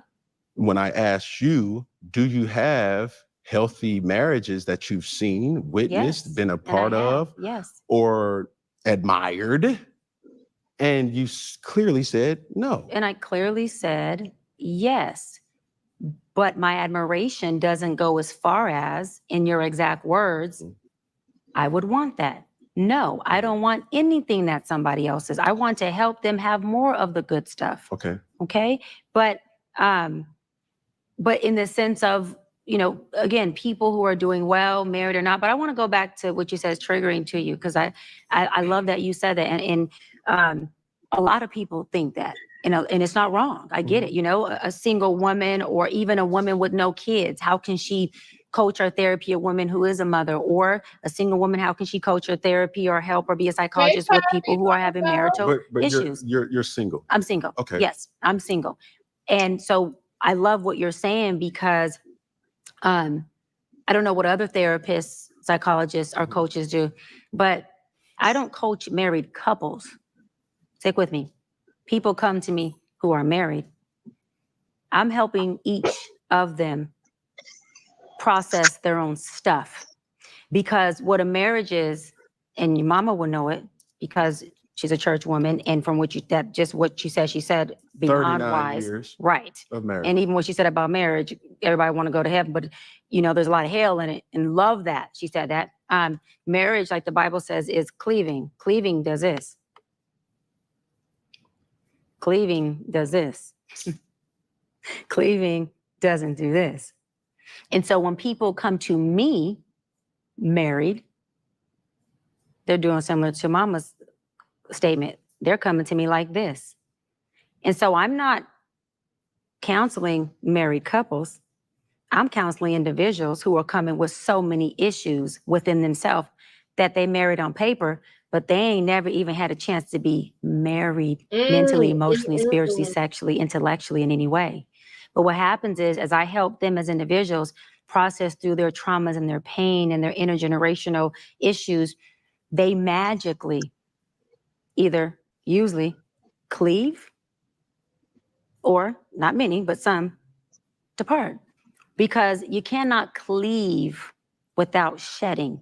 When I ask you, do you have healthy marriages that you've seen, witnessed, been a part of, or admired? And you clearly said no. And I clearly said yes. But my admiration doesn't go as far as, in your exact words, I would want that. No, I don't want anything that somebody else is. I want to help them have more of the good stuff. Okay. But in the sense of, again, people who are doing well, married or not. But I want to go back to what you said is triggering to you, because I love that you said that. And a lot of people think that, and it's not wrong. I get it. A single woman or even a woman with no kids, how can she coach or therapy a woman who is a mother? Or a single woman, how can she coach or therapy or help or be a psychologist with people who are having marital issues? You're single. I'm single. Okay. Yes, I'm single. And so I love what you're saying, because I don't know what other therapists, psychologists, or coaches do, but I don't coach married couples. Stick with me. People come to me who are married. I'm helping each of them process their own stuff, because what a marriage is, and your mama will know it because she's a church woman, and from what you said, she said beyond wise, years right? Of marriage. And even what she said about marriage, everybody want to go to heaven, but there's a lot of hell in it, and love that she said that. Marriage, like the Bible says, is cleaving. Cleaving does this. Cleaving does this. Cleaving doesn't do this. And so when people come to me married, they're doing similar to Mama's statement. They're coming to me like this. And so I'm not counseling married couples. I'm counseling individuals who are coming with so many issues within themselves that they married on paper, but they ain't never even had a chance to be married mentally, emotionally, spiritually, sexually, intellectually, in any way. But what happens is, as I help them as individuals process through their traumas and their pain and their intergenerational issues, they magically usually cleave, or not many, but some depart. Because you cannot cleave without shedding.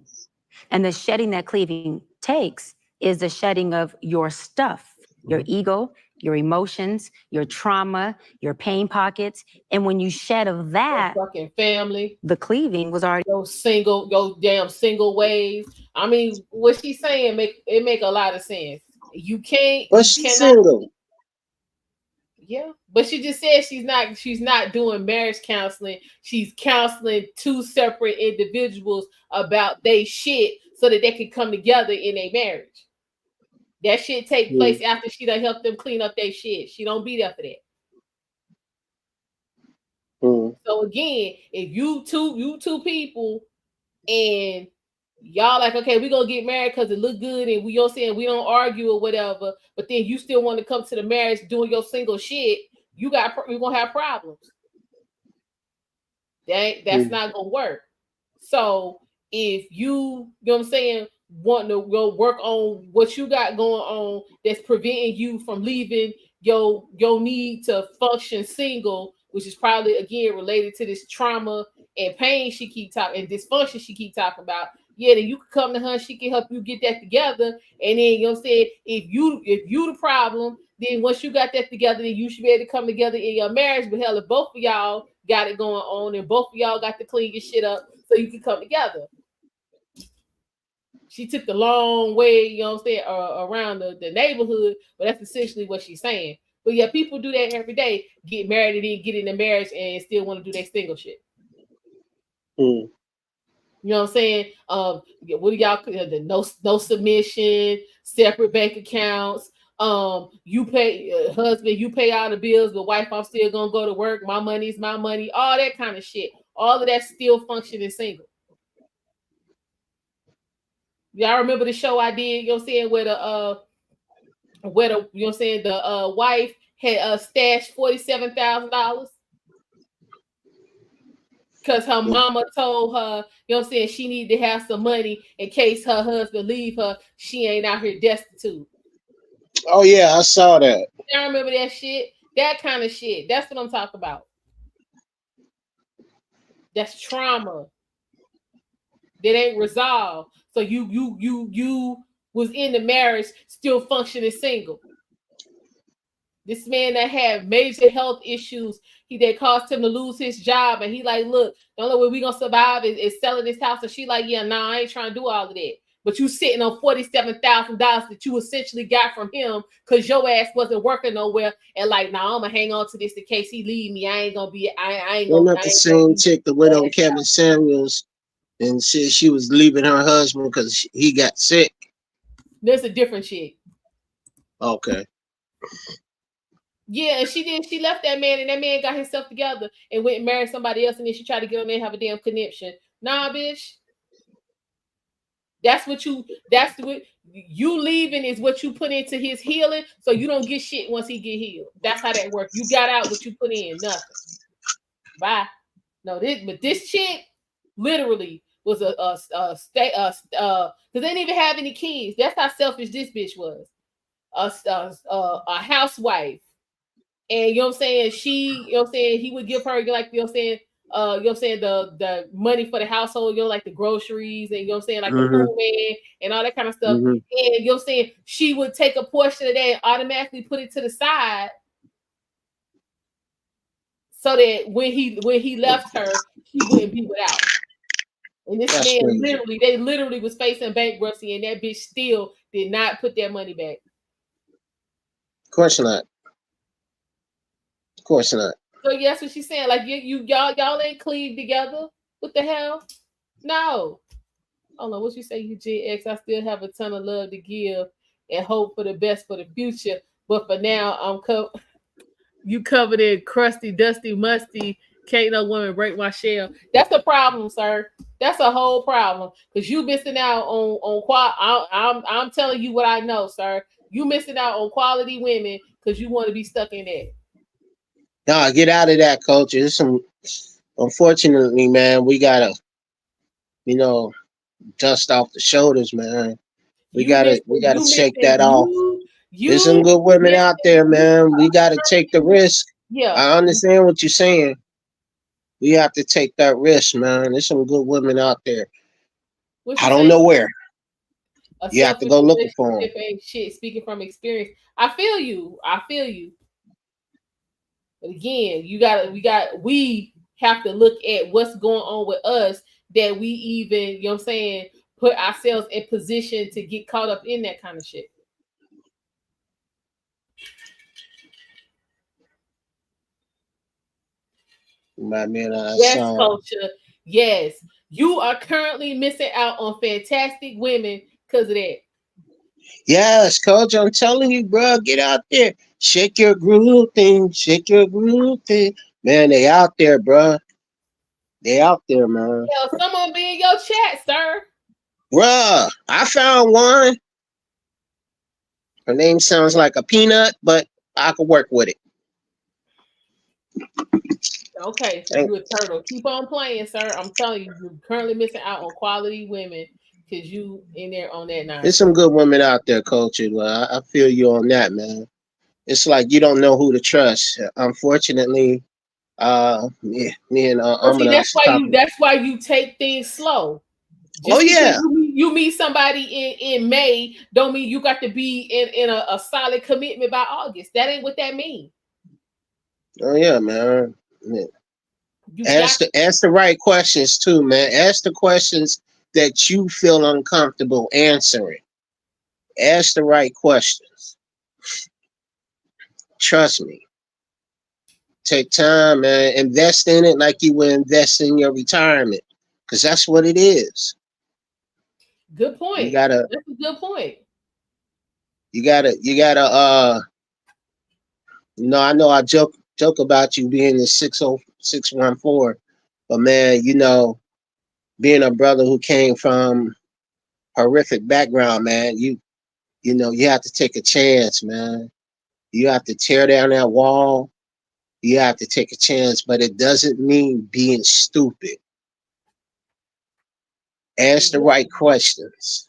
And the shedding that cleaving takes is the shedding of your stuff, your ego, your emotions, your trauma, your pain pockets. And when you shed of that, your fucking family, the cleaving was already your damn single ways. I mean, what she's saying make a lot of sense. You can't, But you she's cannot. single. Yeah, but she just said she's not doing marriage counseling. She's counseling two separate individuals about their shit so that they can come together in a marriage. That shit take place after she done helped them clean up their shit. She don't be there for that. So again, if you two people and y'all like, okay, we're gonna get married because it look good and we, you're saying we don't argue or whatever, but then you still want to come to the marriage doing your single shit, you're gonna have problems. That's not gonna work. So if you know what I'm saying, want to go work on what you got going on that's preventing you from leaving your need to function single, which is probably again related to this trauma and pain she keep talking and dysfunction she keep talking about. Yeah, then you can come to her, she can help you get that together. And then you know what I'm saying, if you the problem, then once you got that together, then you should be able to come together in your marriage. But hell, if both of y'all got it going on and both of y'all got to clean your shit up so you can come together. She took the long way, you know what I'm saying, around the neighborhood, but that's essentially what she's saying. But yeah, people do that every day, get married and then get in a marriage and still want to do their single shit. You know what I'm saying? What do y'all the no submission, separate bank accounts? You pay husband, you pay all the bills, but wife, I'm still gonna go to work. My money is my money, all that kind of shit. All of that still functioning single. Y'all remember the show I did, you know what I'm saying, where the you know what I'm saying, the wife had stashed $47,000 because her mama told her, you know what I'm saying, she needed to have some money in case her husband leave her. She ain't out here destitute. Oh yeah, I saw that. I remember that shit. That kind of shit. That's what I'm talking about. That's trauma that ain't resolved. So you was in the marriage still functioning single. This man that had major health issues, that caused him to lose his job, and he like, look, the only way we gonna survive is selling this house. And she like, yeah, nah, I ain't trying to do all of that. But you sitting on $47,000 that you essentially got from him because your ass wasn't working nowhere, and like, nah, I'm gonna hang on to this in case he leave me. I ain't gonna be. I ain't gonna. Not the same chick that went on Kevin Samuels and said she was leaving her husband because he got sick. There's a different chick. Okay. Yeah, and she did. She left that man, and that man got himself together and went and married somebody else, and then she tried to get on there and have a damn connection. Nah, bitch. That's what you leaving is what you put into his healing, so you don't get shit once he get healed. That's how that works. You got out what you put in, nothing. Bye. No, this chick literally was a state because they didn't even have any kids. That's how selfish this bitch was. A housewife. And you know what I'm saying? You know what I'm saying, he would give her like, you know what I'm saying, the money for the household, you know, like the groceries and you know what I'm saying, like the food man and all that kind of stuff. And you know what I'm saying, she would take a portion of that and automatically put it to the side so that when he left her, she wouldn't be without. And this man literally was facing bankruptcy, and that bitch still did not put that money back. Of course not. Of course not. So yeah, that's what she's saying. Like y'all ain't cleaved together. What the hell? No. I don't know what you say, Eugene X. I still have a ton of love to give and hope for the best for the future. But for now, you covered in crusty, dusty, musty. Can't no woman break my shell. That's the problem, sir. That's a whole problem. Because you missing out on I'm telling you what I know, sir. You missing out on quality women because you want to be stuck in that. No, get out of that culture. Unfortunately, man, we gotta, dust off the shoulders, man. We gotta shake that off. There's some good women out there, man. We gotta take the risk. Yeah, I understand what you're saying. We have to take that risk, man. There's some good women out there. I don't know where. A You have to selfish go looking for them. relationship ain't shit. Speaking from experience, I feel you. I feel you. But again, we have to look at what's going on with us that we even, you know what I'm saying, put ourselves in position to get caught up in that kind of shit. My man, Yes, culture. Yes. You are currently missing out on fantastic women because of that. Yes, coach, I'm telling you, bro, get out there. Shake your groove thing. Shake your groove thing. Man, they out there, bro. They out there, man. Hell, someone be in your chat, sir. Bruh, I found one. Her name sounds like a peanut, but I could work with it. Okay, so you a turtle. Keep on playing, sir. I'm telling you, you're currently missing out on quality women because you in there on that There's nonsense. some good women out there, coach. I feel you on that, man. It's like you don't know who to trust. Unfortunately, me and But see, Amina was talking. that's why you take things slow. Oh Just because yeah, you meet somebody in May, don't mean you got to be in a solid commitment by August. That ain't what that means. oh yeah, man. Yeah. You got Ask the right questions too, man. Ask the questions that you feel uncomfortable answering. Ask the right questions. Trust me. Take time, man. Invest in it like you would invest in your retirement, because that's what it is. good You point. gotta, That's a good point. you gotta. I know I joke about you being the 60614, but man, being a brother who came from horrific background, man, you have to take a chance, man. You have to tear down that wall. You have to take a chance, but it doesn't mean being stupid. Ask the right questions.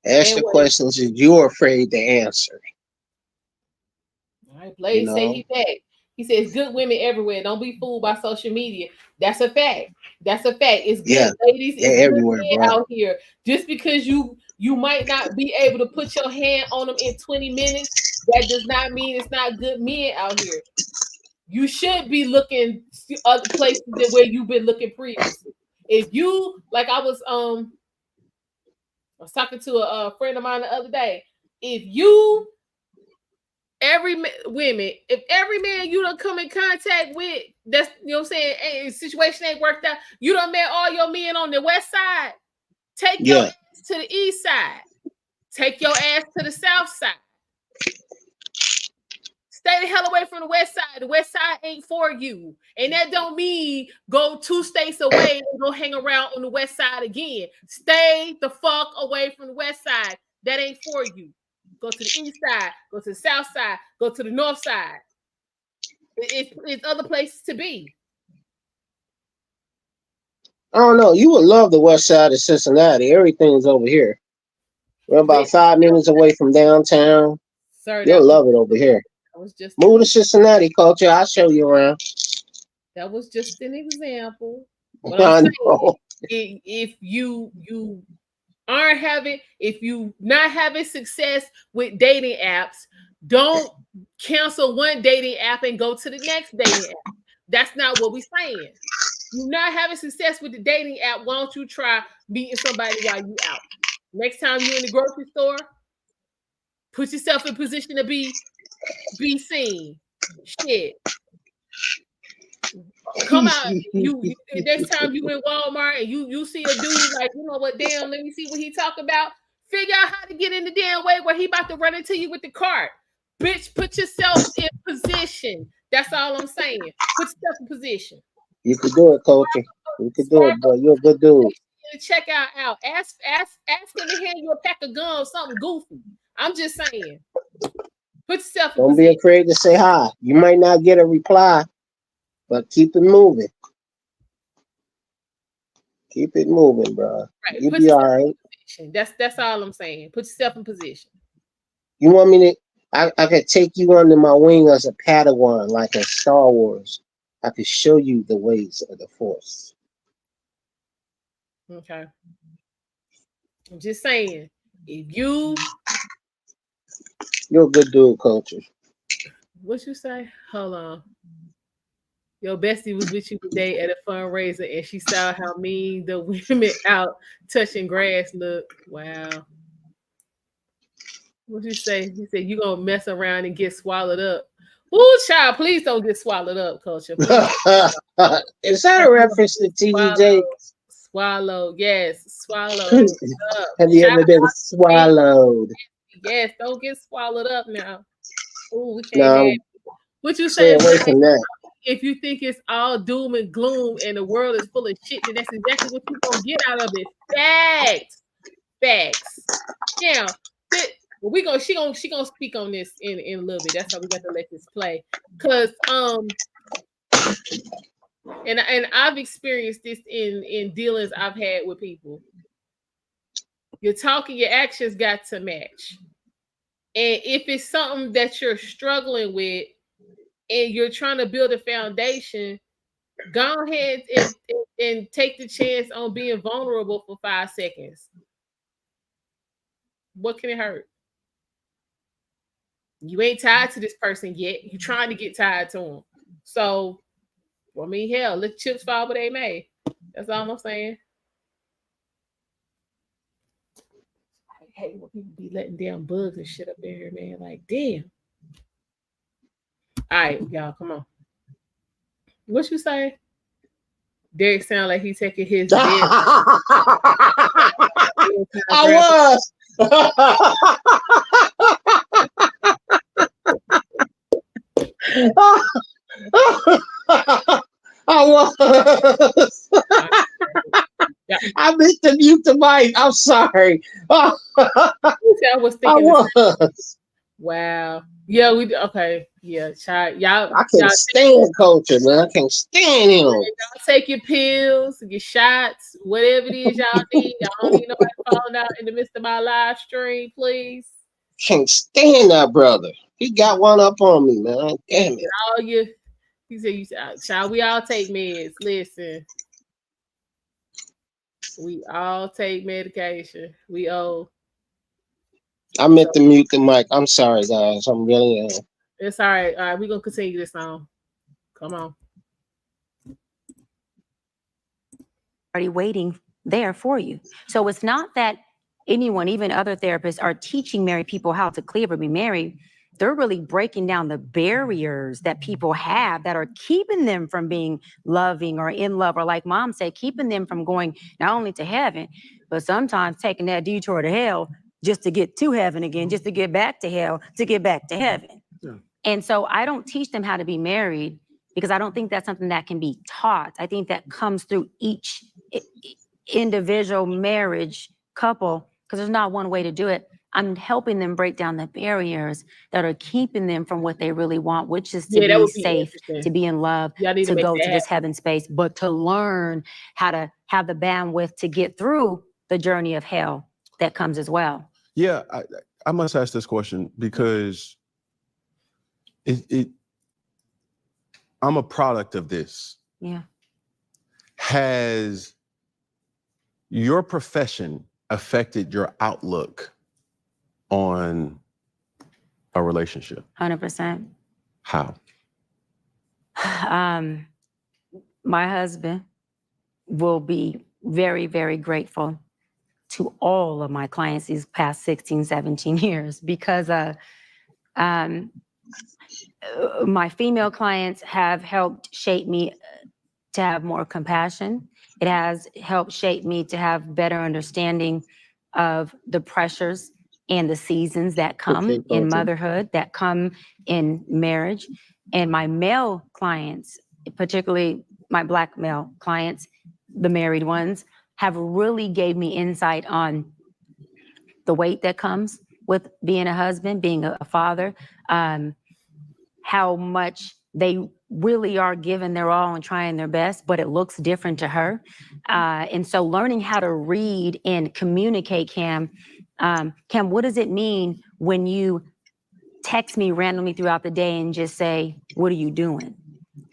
Ask And the wait. questions that you're afraid to answer. All right, You Blaze say know? he back. He says good women everywhere. Don't be fooled by social media. That's a fact. That's a fact. It's Yeah, good ladies. It's they're good everywhere, men bro. out here. Just because you might not be able to put your hand on them in 20 minutes, that does not mean it's not good men out here. You should be looking to other places than where you've been looking previously. If you like, I was talking to a friend of mine the other day. If you women, if every man you don't come in contact with, that's you know what I'm saying, situation ain't worked out, you done met all your men on the west side, take your Yeah, ass to the east side, take your ass to the south side. Stay the hell away from the west side. The west side ain't for you. And that don't mean go 2 states away and go hang around on the west side again. Stay the fuck away from the west side. That ain't for you. Go to the east side, go to the south side, go to the north side. It's other places to be. I don't know. You would love the west side of Cincinnati. Everything's over here. We're about 5 minutes away from downtown. Sir, You'll love it over here. that was just Move to Cincinnati, culture. I'll show you around. an example. But I'm I saying know. if you aren't having, if you not having success with dating apps, don't cancel one dating app and go to the next dating app. That's not what we're saying. You're not having success with the dating app. Why don't you try meeting somebody while you out? Next time you in the grocery store, put yourself in position to be seen. Shit. Come out. You next time you in Walmart and you see a dude like, you know what, damn, let me see what he talk about. Figure out how to get in the damn way where he about to run into you with the cart. Bitch, put yourself in position. That's all I'm saying. Put yourself in position. You could do it, culture. You could do it, bro. Sparkle You're a good dude. the checkout out. Ask him to hand you a pack of gum, something goofy. I'm just saying. Put yourself in Don't be position. afraid to say hi. You might not get a reply, but keep it moving. Keep it moving, bro. Right. You'll Put be all yourself right. in position. That's all I'm saying. Put yourself in position. You want me to? I could take you under my wing as a Padawan, like in Star Wars. I could show you the ways of the Force. Okay. I'm just saying. If you, You're a good dude, Culture. what you say? Hold on. Your bestie was with you today at a fundraiser and she saw how mean the women out touching grass look. Wow. What you say? He said you gonna mess around and get swallowed up. Ooh, child, please don't get swallowed up, Culture. Please. Is that a reference to TDJ? Swallow, yes, swallow up. Have you ever been swallowed? Yes, don't get swallowed up now. Ooh, we can't No, have. What you stay say? away from that. If you think it's all doom and gloom and the world is full of shit, then that's exactly what you're gonna get out of it. Facts. Facts. Now, we gonna she gonna speak on this in a little bit. That's how we got to let this play. Cause and I've experienced this in dealings I've had with people. Your talk and your actions got to match. And if it's something that you're struggling with and you're trying to build a foundation, go ahead and take the chance on being vulnerable for 5 seconds. What can it hurt? You ain't tied to this person yet. You're trying to get tied to them. So, I mean, hell, let chips fall where they may. That's all I'm saying. I hate when people be letting down bugs and shit up in here, man. Like, damn. All right, y'all, come on. What you say? Derek sound like he taking his dead. I was. I was. I meant to mute the mic. I'm sorry. I was thinking. I was. Wow. Yeah, we okay. Yeah, child. Y'all. I can't stand Culture, man. I can't stand him. Y'all take your pills, your shots, whatever it is y'all need. Y'all don't need nobody falling out in the midst of my live stream, please. Can't stand that brother. He got one up on me, man. Damn it. All you. He said, "You child. We all take meds. Listen, we all take medication. We owe." I meant to mute the mic. I'm sorry, guys. I'm really. It's all right. All right, we're gonna continue this song. Come on. Already waiting there for you. So it's not that anyone, even other therapists, are teaching married people how to clear or be married. They're really breaking down the barriers that people have that are keeping them from being loving or in love, or like Mom said, keeping them from going not only to heaven, but sometimes taking that detour to hell just to get to heaven again, just to get back to hell, to get back to heaven. Yeah. And so I don't teach them how to be married because I don't think that's something that can be taught. I think that comes through each individual marriage couple, because there's not one way to do it. I'm helping them break down the barriers that are keeping them from what they really want, which is to be safe, to be in love, to go to this heaven space, but to learn how to have the bandwidth to get through the journey of hell that comes as well. Yeah, I must ask this question because I'm a product of this. Yeah. Has your profession affected your outlook on a relationship? 100%. How? My husband will be very, very grateful to all of my clients these past 16, 17 years because my female clients have helped shape me to have more compassion. It has helped shape me to have better understanding of the pressures and the seasons that come in motherhood, that come in marriage. And my male clients, particularly my Black male clients, the married ones, have really gave me insight on the weight that comes with being a husband, being a father, how much they really are giving their all and trying their best, but it looks different to her. And so learning how to read and communicate, Cam, what does it mean when you text me randomly throughout the day and just say, what are you doing?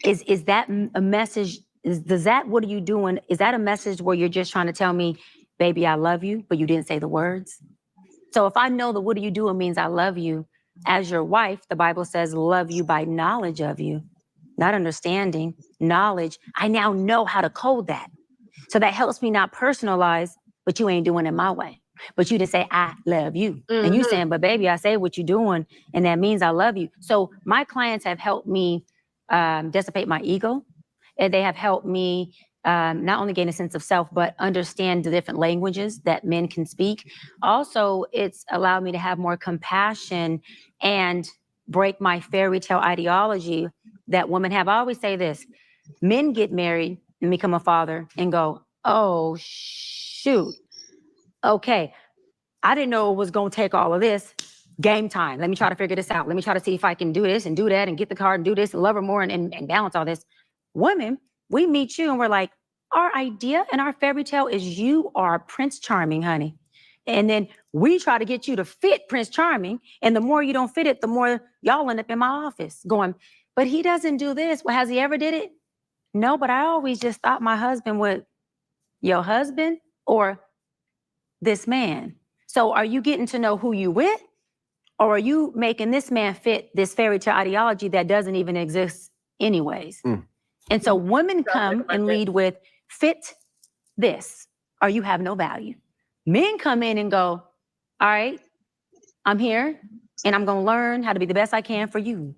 Is that a message? What are you doing? Is that a message where you're just trying to tell me, baby, I love you, but you didn't say the words? So if I know that what are you doing means I love you, as your wife, the Bible says, love you by knowledge of you, not understanding, knowledge. I now know how to code that. So that helps me not personalize, but you ain't doing it my way. But you just say, I love you. And you saying, but baby, I say what you're doing, and that means I love you. So my clients have helped me dissipate my ego. And they have helped me not only gain a sense of self, but understand the different languages that men can speak. Also, it's allowed me to have more compassion and break my fairy tale ideology that women have. I always say this: men get married and become a father and go, oh, shoot. Okay, I didn't know it was going to take all of this. Game time. Let me try to figure this out. Let me try to see if I can do this and do that and get the card and do this and love her more and balance all this. Women, we meet you and we're like, our idea and our fairy tale is you are Prince Charming, honey. And then we try to get you to fit Prince Charming. And the more you don't fit it, the more y'all end up in my office going, but he doesn't do this. Well, has he ever did it? No, but I always just thought my husband would. Your husband or this man? So are you getting to know who you with? Or are you making this man fit this fairy tale ideology that doesn't even exist anyways? And so women come and lead with fit this, or you have no value. Men come in and go, all right, I'm here and I'm going to learn how to be the best I can for you.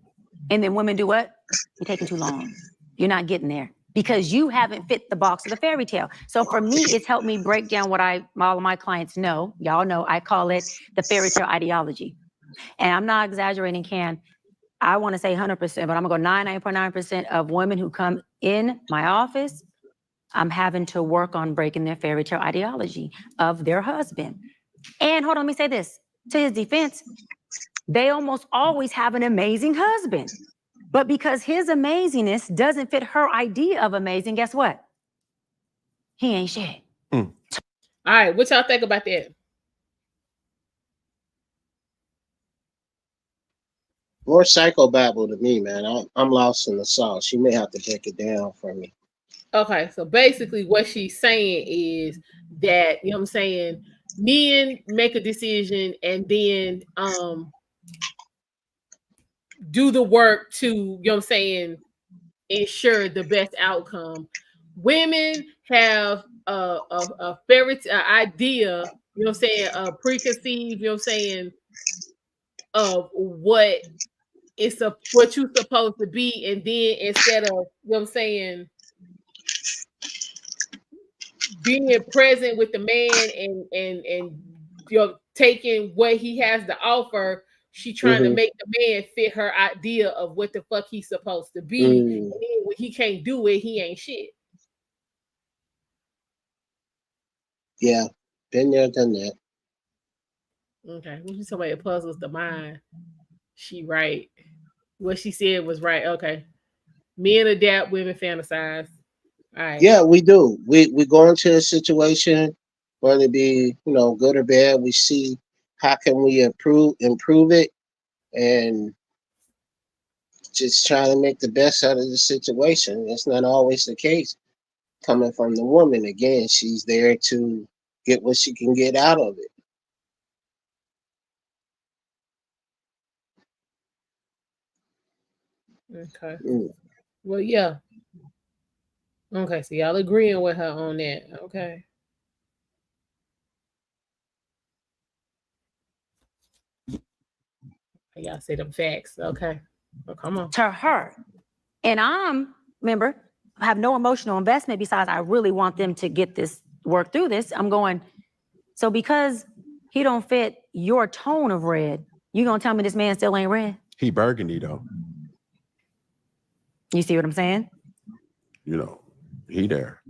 And then women do what? You're taking too long. You're not getting there because you haven't fit the box of the fairy tale. So for me, it's helped me break down what all of my clients know. Y'all know I call it the fairy tale ideology. And I'm not exaggerating, Can. I want to say 100%, but I'm going to go 99.9% of women who come in my office, I'm having to work on breaking their fairy tale ideology of their husband. And hold on, let me say this. To his defense, they almost always have an amazing husband. But because his amazingness doesn't fit her idea of amazing, guess what? He ain't shit. All right, what y'all think about that? More psychobabble to me, man. I'm lost in the sauce. You may have to break it down for me. Okay, so basically what she's saying is that, you know what I'm saying, men make a decision and then do the work to, you know what I'm saying, ensure the best outcome. Women have a fairy idea, you know what I'm saying, preconceived, you know what I'm saying, of what what you're supposed to be, and then instead of, you know what I'm saying, being present with the man and you know, taking what he has to offer, she trying to make the man fit her idea of what the fuck he's supposed to be. And then when he can't do it, he ain't shit. Yeah, been there, done that. Okay, when you somebody that puzzles the mind, she right. What she said was right. Okay, men adapt, women fantasize. All right. Yeah, we do. We go into a situation, whether it be, you know, good or bad. We see how can we improve it, and just trying to make the best out of the situation. That's not always the case. Coming from the woman, again, she's there to get what she can get out of it. Okay. Well, yeah. Okay, so y'all agreeing with her on that. Okay. Y'all say them facts. Okay. Well, come on. To her. And remember, I have no emotional investment besides I really want them to get this, work through this. I'm going, so because he don't fit your tone of red, you gonna tell me this man still ain't red? He burgundy though. You see what I'm saying? You know, he there.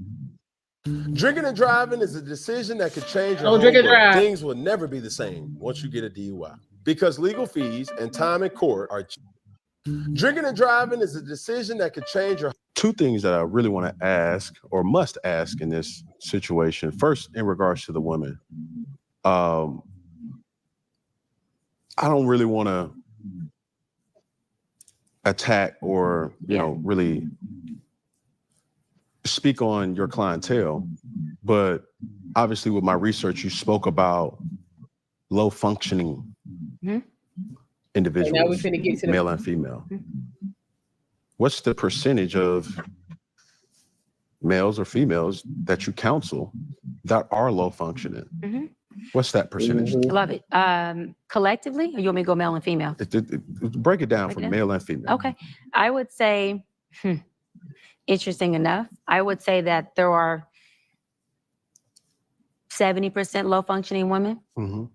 Drinking and driving is a decision that could change your Don't whole drink and world. drive. Things will never be the same once you get a DUI because legal fees and time in court are cheap. Drinking and driving is a decision that could change your. Two things that I really want to ask or must ask in this situation. First, in regards to the women, I don't really want to attack or, you know, really speak on your clientele, but obviously with my research, you spoke about low functioning Mhm. individuals, now we finna get to the male and female. What's the percentage of males or females that you counsel that are low functioning? Mhm. What's that percentage? Mhm. I love it. Collectively, or you want me to go male and female? Break it down Break it from down. male and female. Okay. I would say, interesting enough, I would say that there are 70% low functioning women, Mhm.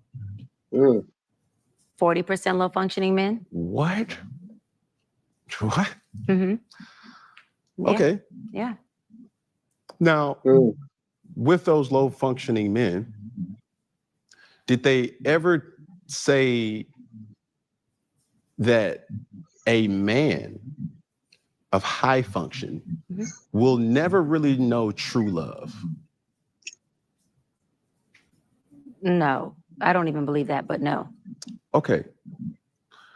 Mm. 40% low functioning men. What? What? Mm-hmm. Yeah. Okay. Yeah. Now, Mm. with those low functioning men, did they ever say that a man of high function Mhm. will never really know true love? No, I don't even believe that, but no. Okay.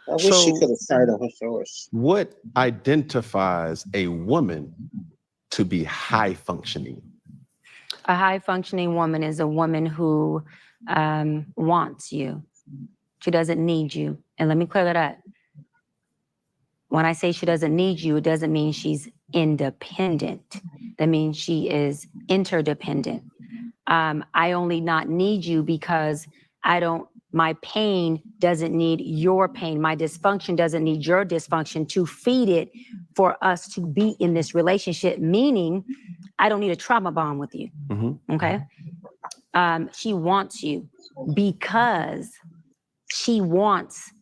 I wish she So- could have cited her source. What identifies a woman to be high functioning? A high functioning woman is a woman who wants you. She doesn't need you. And let me clear that up. When I say she doesn't need you, it doesn't mean she's independent. That means she is interdependent. I only not need you because my pain doesn't need your pain. My dysfunction doesn't need your dysfunction to feed it for us to be in this relationship, meaning I don't need a trauma bond with you. Mhm. Okay. She wants you because she wants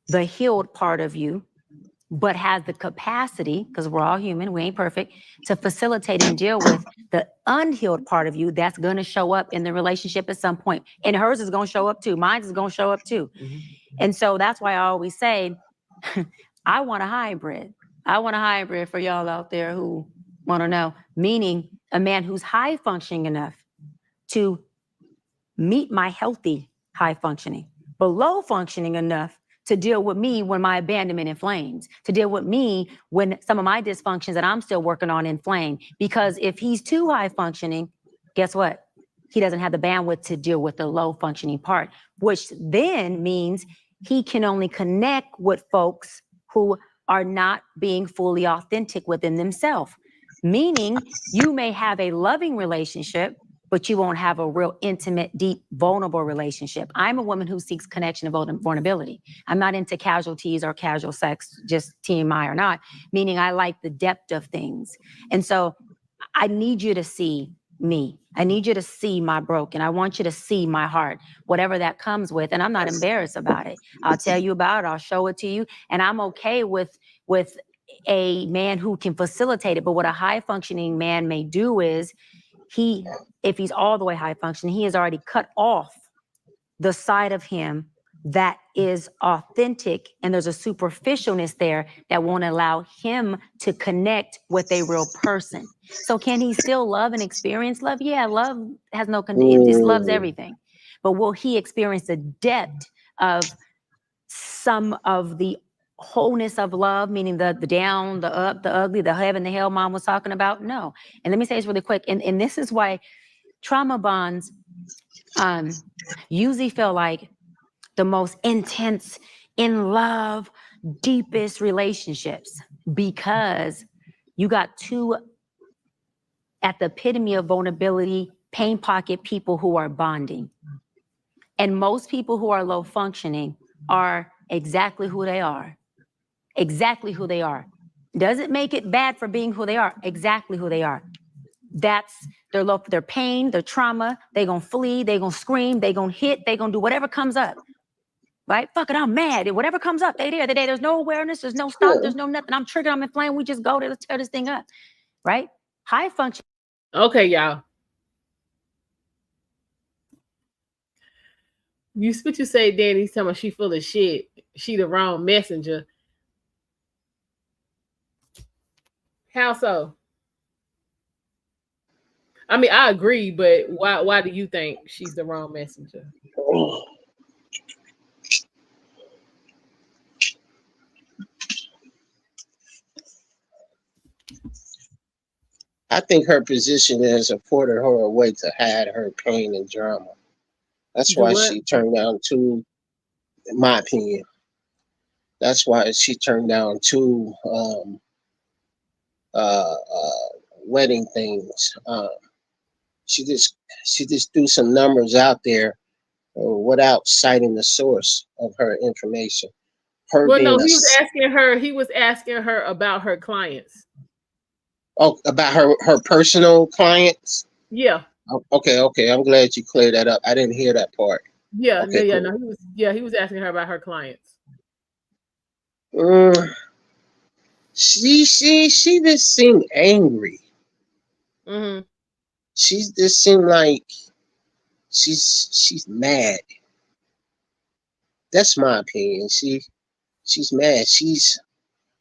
the healed part of you, but has the capacity, because we're all human, we ain't perfect, to facilitate and deal with the unhealed part of you that's going to show up in the relationship at some point. And hers is going to show up too. Mine is going to show up too. Mhm. And so that's why I always say, I want a hybrid. I want a hybrid for y'all out there who want to know, meaning a man who's high functioning enough to meet my healthy high functioning, but low functioning enough to deal with me when my abandonment inflames, to deal with me when some of my dysfunctions that I'm still working on inflame. Because if he's too high functioning, guess what? He doesn't have the bandwidth to deal with the low functioning part, which then means he can only connect with folks who are not being fully authentic within themselves. Meaning you may have a loving relationship, but you won't have a real intimate, deep, vulnerable relationship. I'm a woman who seeks connection and vulnerability. I'm not into casualties or casual sex, just TMI or not, meaning I like the depth of things. And so I need you to see me. I need you to see my broken. I want you to see my heart, whatever that comes with. And I'm not embarrassed about it. I'll tell you about it. I'll show it to you. And I'm okay with a man who can facilitate it. But what a high functioning man may do is if he's all the way high functioning, he has already cut off the side of him that is authentic, and there's a superficialness there that won't allow him to connect with a real person. So can he still love and experience love? Yeah, love has it just loves everything. But will he experience the depth of some of the wholeness of love, meaning the down, the up, the ugly, the heaven, the hell mom was talking about? No. And let me say this really quick. And this is why trauma bonds usually feel like the most intense, in love, deepest relationships, because you got two at the epitome of vulnerability, pain pocket people who are bonding. And most people who are low functioning are exactly who they are. Exactly who they are. Doesn't make it bad for being who they are. Exactly who they are. That's their pain, their trauma. They're going to flee. They're going to scream. They're going to hit. They're going to do whatever comes up. Right? Fuck it, I'm mad. And whatever comes up, they there. There's no awareness. There's no stop. There's no nothing. I'm triggered. I'm inflamed. We just go there. Let's tear this thing up. Right? High function. Okay, y'all. What you say, Danny's talking about she full of shit. She the wrong messenger. How so? I mean, I agree, but why do you think she's the wrong messenger? I think her position has afforded her a way to hide her pain and drama. That's Do why what? she turned down two, in my opinion. That's why she turned down two wedding things. She just she just threw some numbers out there without citing the source of her information. Her Well, no, being a he was asking her. He was asking her about her clients. oh, about her personal clients. Yeah, Oh, okay, okay. I'm glad you cleared that up. I didn't hear that part. yeah, no, Okay, yeah, cool. no. He was, yeah, he was asking her about her clients. Mm, she just seemed angry. Hmm. She just seemed like she's mad. That's my opinion. She's mad. She's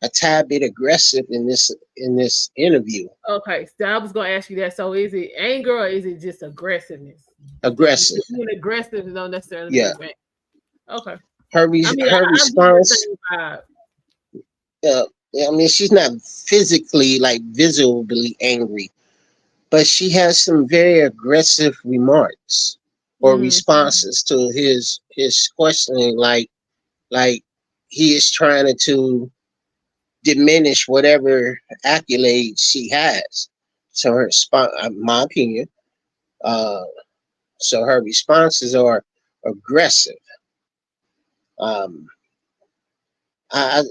a tad bit aggressive in this interview. Okay, so I was gonna ask you that. So, is it anger or is it just aggressiveness? Because Aggressive. being aggressive don't necessarily Yeah. mean you okay. Her I'm getting the response. same vibe. Uh, I mean, she's not physically like visibly angry, but she has some very aggressive remarks or Hmm. responses to his questioning, like he is trying to diminish whatever accolades she has. So her spot, my opinion, uh, so her responses are aggressive. Um, I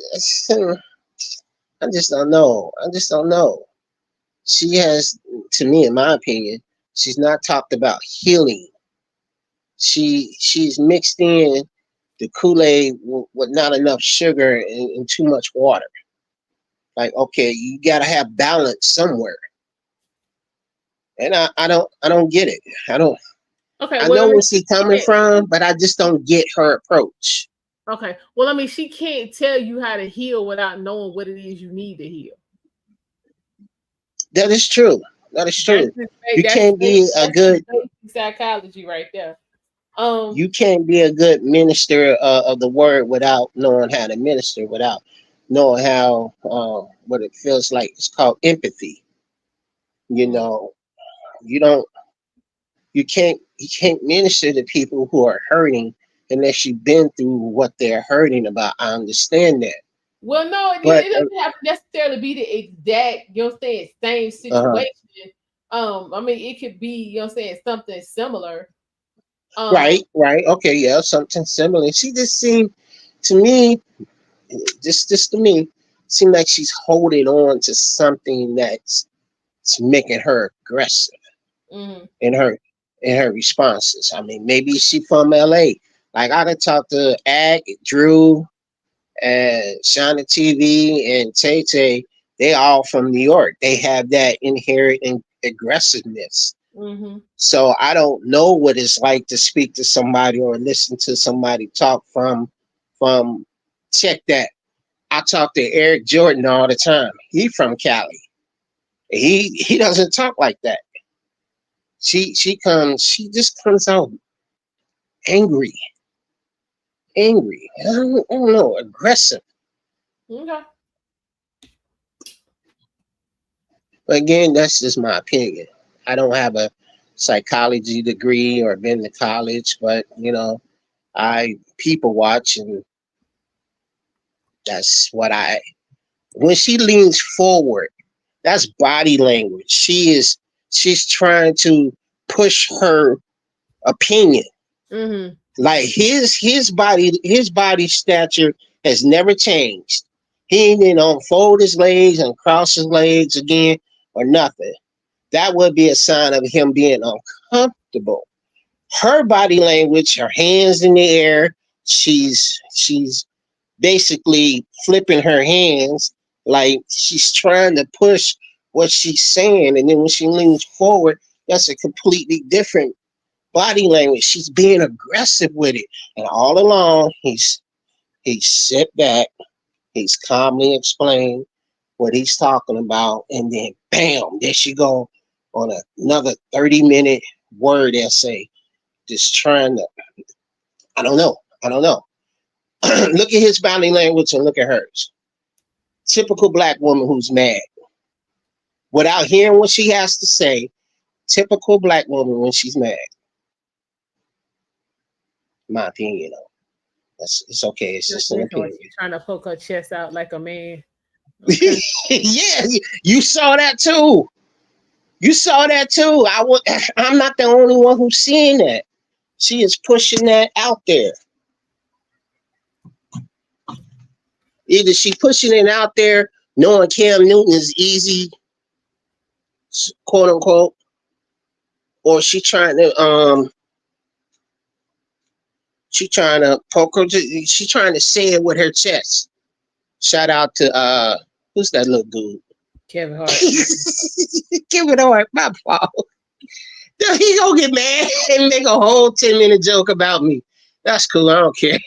I just don't know. I just don't know. She has, to me, in my opinion, she's not talked about healing. She's mixed in the Kool-Aid with not enough sugar and too much water. Like, okay, you gotta have balance somewhere. And I don't get it. I don't Okay, I well, know I mean, where she's coming from, but I just don't get her approach. okay, well, I mean, she can't tell you how to heal without knowing what it is you need to heal. That is true. That is That's true. just You can't be a that's just good basic psychology right there. Um, you can't be a good minister of the word without knowing how to minister, without knowing how what it feels like. It's called empathy. You mm. know, you don't you can't minister to people who are hurting unless you've been through what they're hurting about. I understand that, Well, no, but it doesn't have to necessarily be the exact, you know what I'm saying, same uh, situation. I mean, it could be, you know what I'm saying, something similar. right, Um, right, okay, yeah, something similar. She just seemed to me, just to me, seemed like she's holding on to something that's it's making her aggressive mhm. in her responses. I mean, maybe she from LA. Like I done talked to Ag, Drew, and Shana TV and Tay Tay. They all from New York. They have that inherent aggressiveness. Mhm. So I don't know what it's like to speak to somebody or listen to somebody talk from check that. I talk to Eric Jordan all the time. He from Cali. He doesn't talk like that. She just comes out angry, angry. I don't know, aggressive. Okay. But again, that's just my opinion. I don't have a psychology degree or been to college, but I people watch and that's what I when she leans forward, that's body language. She's trying to push her opinion. Mhm. Like his body stature has never changed. He didn't unfold his legs and cross his legs again or nothing. That would be a sign of him being uncomfortable. Her body language, her hands in the air, she's basically flipping her hands like she's trying to push what she's saying, and then when she leans forward, that's a completely different body language. She's being aggressive with it, and all along he's sit back, he's calmly explained what he's talking about, and then bam, there she go on another 30-minute word essay, just trying to. I don't know. I don't know. Look at his body language and look at hers. Typical black woman who's mad without hearing what she has to say. Typical black woman when she's mad. My opinion, though. It's okay. It's just an opinion. She's trying to poke her chest out like a man. Okay. Yeah, you saw that too. You saw that too. I'm not the only one who's seeing that. She is pushing that out there. Either she pushing it out there, knowing Cam Newton is easy, quote unquote, or she trying to poke her. She trying to say it with her chest. Shout out to who's that little dude? Kevin Hart. Kevin Hart, my fault. He gonna get mad and make a whole 10-minute joke about me. That's cool. I don't care.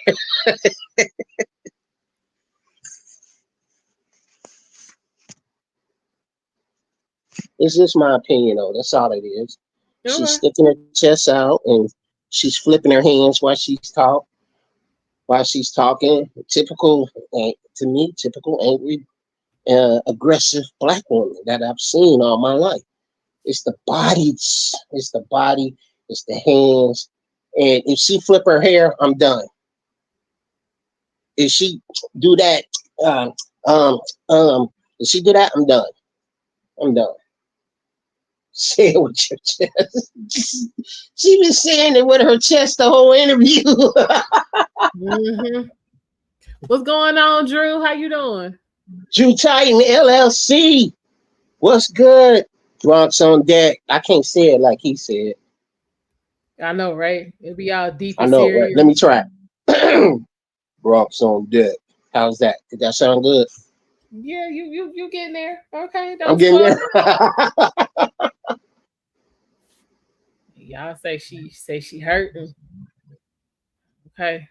It's just my opinion, though. That's all it is. Okay. She's sticking her chest out and she's flipping her hands while she's talking. Typical, to me, typical angry, aggressive black woman that I've seen all my life. It's the body, it's the hands. And if she flip her hair, I'm done. If she do that, if she do that, I'm done. I'm done. Say it with your chest. She been saying it with her chest the whole interview. Mm-hmm. What's going on, Drew? How you doing? Drew Titan LLC. What's good? Bronx on deck. I can't say it like he said. I know, right? It'll be all deep I and know, serious. right? Let me try. Bronx on deck. How's that? Did that sound good? Yeah, you getting there. Okay. I'm getting there. Y'all say she hurting. Okay.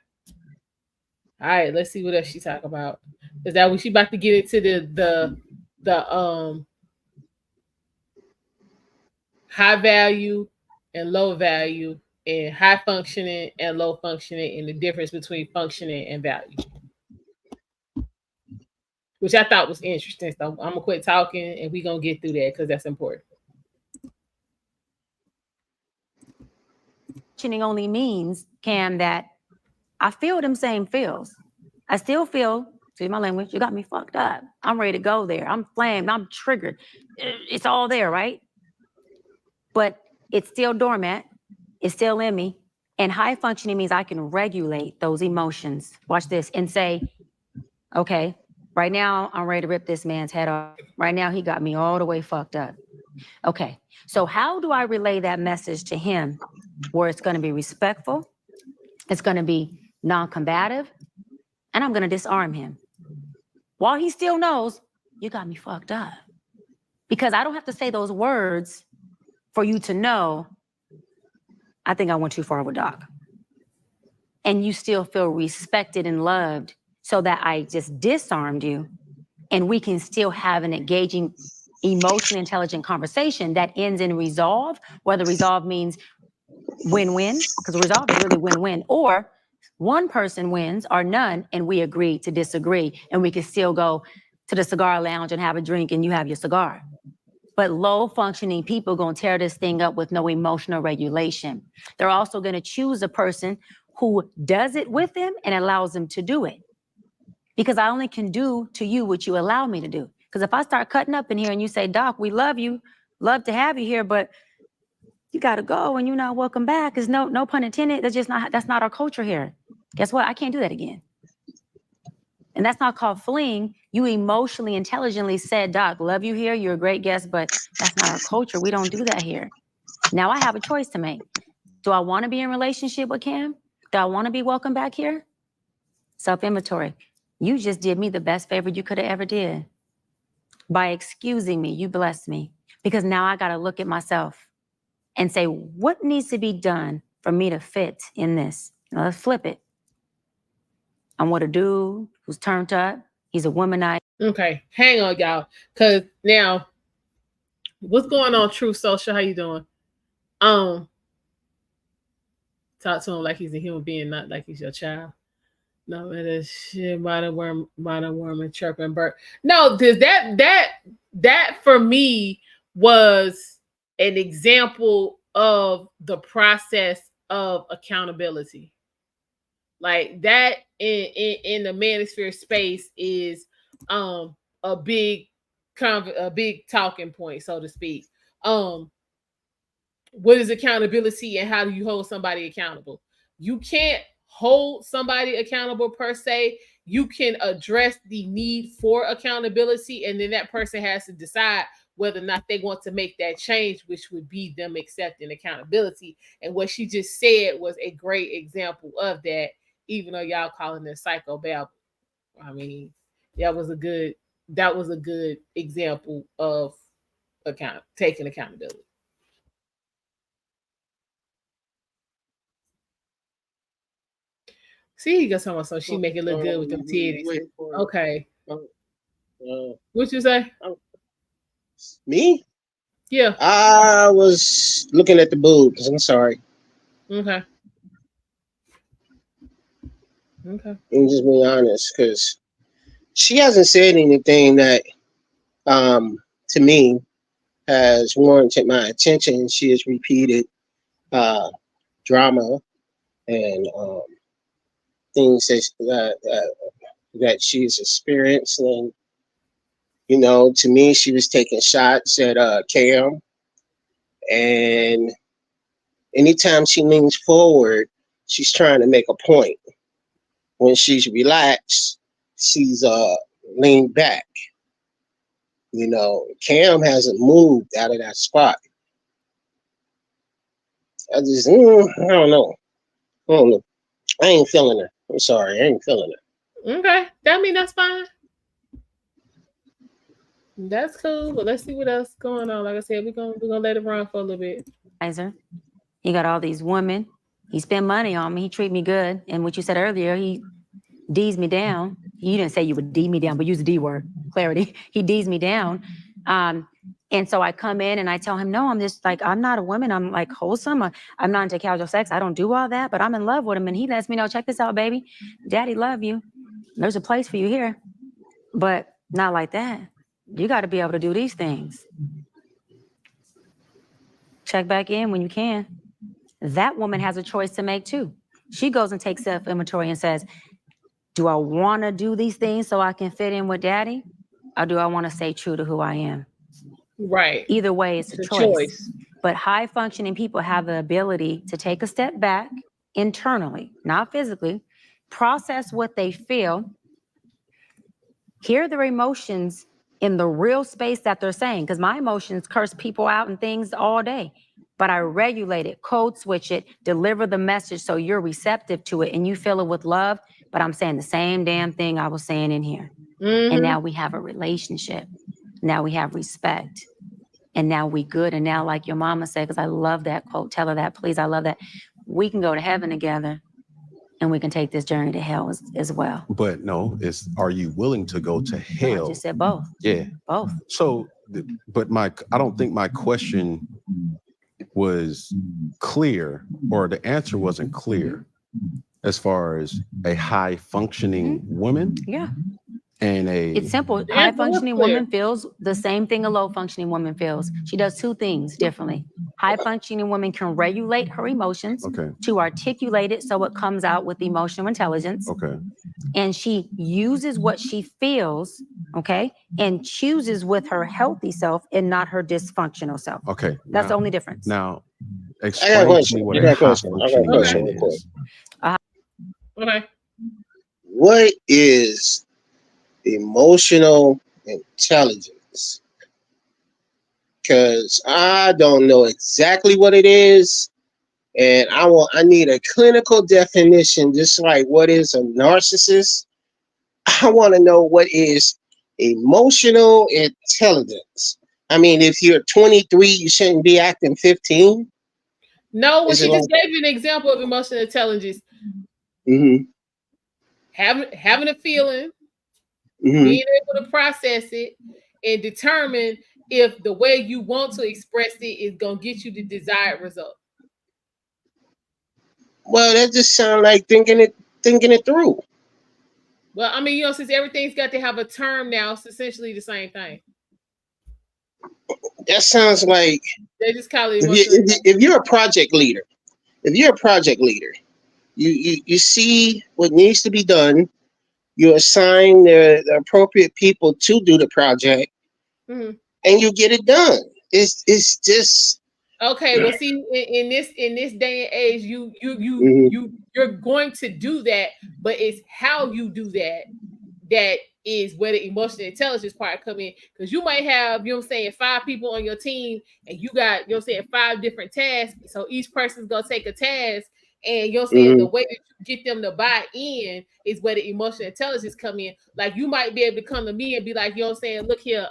All right, let's see what else she talk about. Is that when she about to get into the high value and low value and high functioning and low functioning and the difference between functioning and value, which I thought was interesting. So I'm gonna quit talking and we gonna get through that because that's important. Functioning only means, Cam, that I feel them same feels. I still feel, see my language, you got me fucked up. I'm ready to go there. I'm flamed. I'm triggered. It's all there, right? But it's still dormant. It's still in me. And high functioning means I can regulate those emotions. Watch this and say, okay, right now I'm ready to rip this man's head off. Right now he got me all the way fucked up. Okay, so how do I relay that message to him where it's going to be respectful, it's going to be non-combative, and I'm going to disarm him while he still knows you got me fucked up? Because I don't have to say those words for you to know I think I went too far with Doc. And you still feel respected and loved so that I just disarmed you and we can still have an engaging, emotionally intelligent conversation that ends in resolve, whether resolve means win-win, because resolve is really win-win, or one person wins or none and we agree to disagree and we can still go to the cigar lounge and have a drink and you have your cigar. But low functioning people gonna tear this thing up with no emotional regulation. They're also gonna choose a person who does it with them and allows them to do it. Because I only can do to you what you allow me to do. Because if I start cutting up in here and you say, Doc, we love you, love to have you here, but you gotta go and you're not welcome back, because no pun intended, that's not our culture here. Guess what? I can't do that again. And that's not called fleeing. You emotionally, intelligently said, Doc, love you here, you're a great guest, but that's not our culture. We don't do that here. Now I have a choice to make. Do I want to be in a relationship with Cam? Do I want to be welcome back here? Self-inventory. You just did me the best favor you could have ever did. By excusing me, you blessed me. Because now I got to look at myself and say, what needs to be done for me to fit in this? Now let's flip it. I'm with a dude who's turned up. He's a womanizer. Okay, hang on, y'all. Because now, what's going on, True Social? How you doing? Talk to him like he's a human being, not like he's your child. No, it is shit. Modern worm and chirping bird. No, that for me was an example of the process of accountability. Like that in the manosphere space is a big a big talking point, so to speak. What is accountability and how do you hold somebody accountable? You can't hold somebody accountable per se. You can address the need for accountability, and then that person has to decide whether or not they want to make that change, which would be them accepting accountability. And what she just said was a great example of that, even though y'all calling it psychobabble. I mean, that was a good example of taking accountability. See, you got someone, so she make it look good with them titties. Okay. What you say? Me? Yeah. I was looking at the boobs. I'm sorry. Okay. Okay. I'm just being honest, because she hasn't said anything that, to me, has warranted my attention. She has repeated drama and things that she's experienced, and to me, she was taking shots at Cam, and anytime she leans forward, she's trying to make a point. When she's relaxed, she's leaned back. Cam hasn't moved out of that spot. I don't know. I ain't feeling her. I'm sorry, I ain't feeling her. Okay, that's fine. That's cool. But let's see what else is going on. Like I said, we're gonna let it run for a little bit. He got all these women. He spent money on me. He treat me good. And what you said earlier, he D's me down. You didn't say you would D me down, but use the D word, clarity. He D's me down. And so I come in and I tell him, no, I'm not a woman. I'm like wholesome. I'm not into casual sex. I don't do all that, but I'm in love with him. And he lets me know, check this out, baby. Daddy love you. There's a place for you here, but not like that. You got to be able to do these things. Check back in when you can. That woman has a choice to make too. She goes and takes self-inventory and says, do I want to do these things so I can fit in with daddy? Or do I want to stay true to who I am? Right. Either way, it's a choice. But high functioning people have the ability to take a step back internally, not physically, process what they feel, hear their emotions in the real space that they're saying. Because my emotions curse people out and things all day. But I regulate it, code switch it, deliver the message so you're receptive to it and you feel it with love. But I'm saying the same damn thing I was saying in here. Mm-hmm. And now we have a relationship. Now we have respect. And now we good. And now, like your mama said, because I love that quote, tell her that, please. I love that. We can go to heaven together and we can take this journey to hell as well. But no, are you willing to go to hell? No, I just said both. Yeah. Both. So, but I don't think my question was clear, or the answer wasn't clear as far as a high functioning woman. Yeah. And it's simple. High functioning woman feels the same thing a low functioning woman feels. She does two things differently. High functioning woman can regulate her emotions to articulate it so it comes out with emotional intelligence. Okay. And she uses what she feels, and chooses with her healthy self and not her dysfunctional self. Okay. That's the only difference. Now, explain to me what a high functioning woman is. Okay. What is emotional intelligence? Because I don't know exactly what it is, and I need a clinical definition, just like what is a narcissist. I want to know what is emotional intelligence. I mean, if you're 23, you shouldn't be acting 15. No, well, she just gave you an example of emotional intelligence. Mm-hmm. Having a feeling, mm-hmm. being able to process it, and determine if the way you want to express it is going to get you the desired result. Well, that just sounds like thinking it through. Well, I mean, since everything's got to have a term now, it's essentially the same thing. That sounds like they just call it. If you're a project leader, You see what needs to be done. You assign the appropriate people to do the project, Mhm. and you get it done. It's just Okay, well, see, in this day and age, mhm, you're going to do that, but it's how you do that that is where the emotional intelligence part come in. Because you might have, you know what I'm saying, 5 people on your team, and you got, you know what I'm saying, 5 different tasks. So each person's gonna take a task, and you know what I'm saying, the mhm, way that you get them to buy in is where the emotional intelligence come in. Like you might be able to come to me and be like, you know what I'm saying, look here,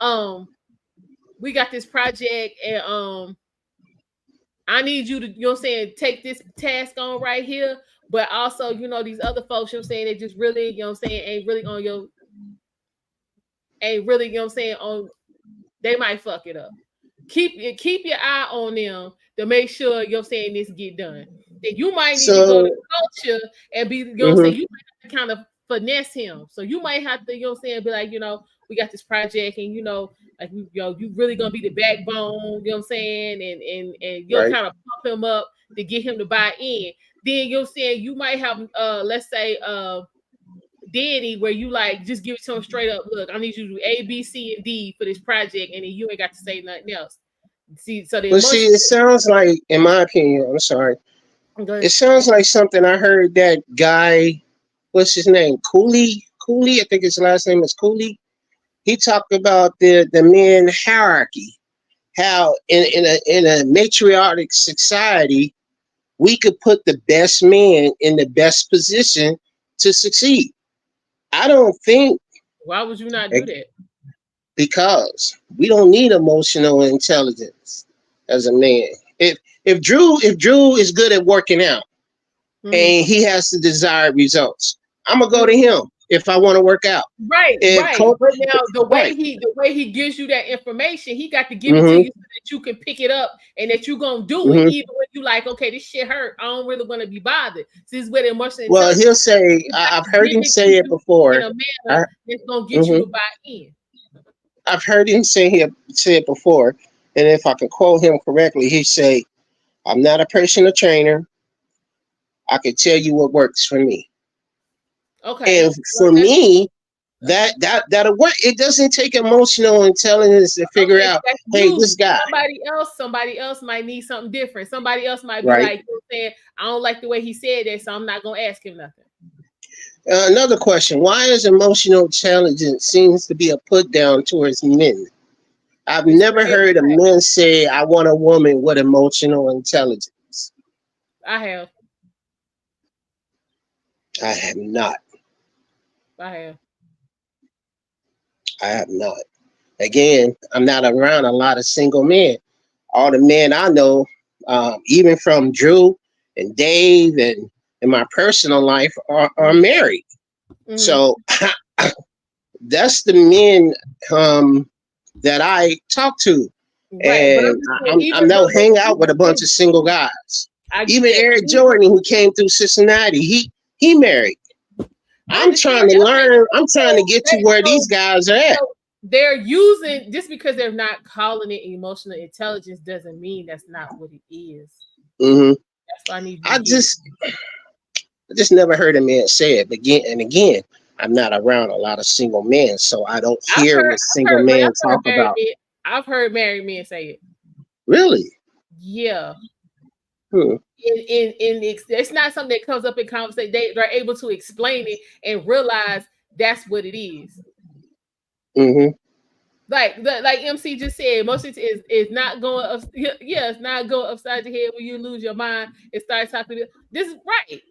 um we got this project, and I need you to, you know what I'm saying, take this task on right here. But also, you know, these other folks, you know what I'm saying, they just really, you know what I'm saying, ain't really, you know what I'm saying, on, they might fuck it up. Keep your eye on them to make sure, you know what I'm saying, this get done. Then you might need to go to so culture and be, you know what I'm saying, mhm. you might have to kind of finesse him. So you might have to, you know what I'm saying, be like, you know, we got this project, and you know, like you really gonna be the backbone, you know what I'm saying, and you'll Right. kind of pump him up to get him to buy in. Then you're saying you might have let's say Danny, where you like just give it to him straight up. Look, I need you to do A, B, C, and D for this project, and then you ain't got to say nothing else. See, so the But see, emotion. it sounds like, in my opinion, I'm sorry, Go it ahead. sounds like something I heard that guy, what's his name? Cooley, I think his last name is Cooley. He talked about the men hierarchy, how in a matriarchic society we could put the best man in the best position to succeed. I don't think Why would you not do eh, that? because we don't need emotional intelligence as a man. If Drew is good at working out Mhm. and he has the desired results, I'm gonna go to Mhm. him if I want to work out. Right, If right. Coach, But now right, the way he gives you that information, he got to give it to hmm you so that you can pick it up and that you gonna do it, hmm even when you like, okay, this shit hurt. I don't really want to be bothered. So this is where the emotional well, intelligence, he'll say, he got I've to heard give him it to say it you in before. a manner I, that's gonna get you mhm. to buy in. I've heard him say it before, and if I can quote him correctly, he'd say, "I'm not a personal trainer. I can tell you what works for me." Okay. And Well, for that's me, okay. that'll work. It doesn't take emotional intelligence to figure Okay, out, that's hey, you. this guy, Somebody else might need something different. Somebody else might be right? like, you know what I'm saying, I don't like the way he said that, so I'm not gonna ask him nothing. Another question: why is emotional intelligence seems to be a put down towards men? I've It's never crazy. heard a man say, "I want a woman with emotional intelligence." I have. I have not. I have. I have not. Again, I'm not around a lot of single men. All the men I know, even from Drew and Dave and in my personal life, are married. Hmm. So that's the men that I talk to, Right. But I'm and just saying, I'm even not though hang out with a bunch even of single guys. I get Even that, but Eric even Jordan, who came through Cincinnati, he married. I understand that. Okay. I'm trying to So get to where these guys are at. so they're using, just because they're not calling it emotional intelligence doesn't mean that's not what it is. hmm That's why I need you to I get it. just I just never heard a man say it. But again, I'm not around a lot of single men, so I don't hear what single But men I've heard talk married about. men. I've heard married men say it. Really? Yeah. Hmm. It's not something that comes up in conversation. They're able to explain it and realize that's what it is. hmm Like MC just said, most of it is not going up. Yeah, it's not going upside your head when you lose your mind and start talking. This is right.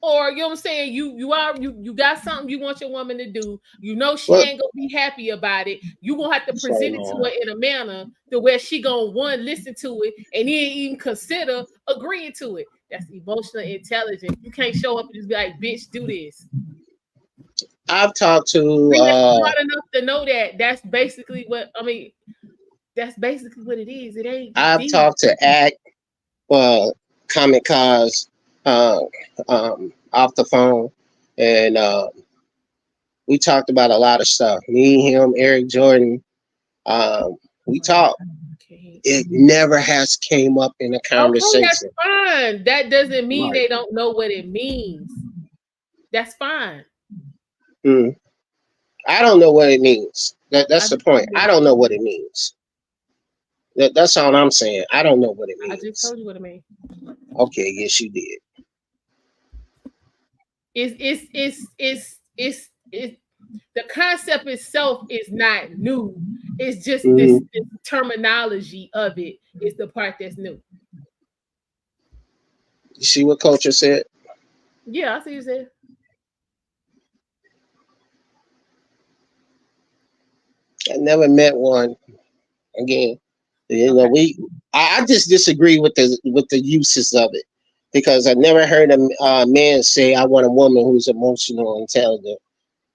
Or you know what I'm saying? You got something you want your woman to do. You know she Well, ain't gonna be happy about it. You gonna have to sorry, present it to man. her in a manner to where she gonna one listen to it and then even consider agreeing to it. That's emotional intelligence. You can't show up and just be like, bitch, do this. I've talked to Being smart enough to know that that's basically what I mean. That's basically what it is. It ain't I've deep. talked to Act, Comic Cause, uh, off the phone, and we talked about a lot of stuff. Me, him, Eric Jordan. Um, we Oh my God, talked, I don't It never has came up in a conversation. Okay, that's fine. That doesn't mean Right. they don't know what it means. That's fine. I don't know what it means. That's the point. I don't know what it means. That's all I'm saying. I don't know what it means. I just told you what it means. Okay, yes, you did. It's the concept itself is not new. It's just this terminology of it is the part that's new. You see what Culture said? Yeah, I see you said. I never met one. Again, you know, I just disagree with the uses of it, because I never heard a man say, "I want a woman who's emotional and intelligent."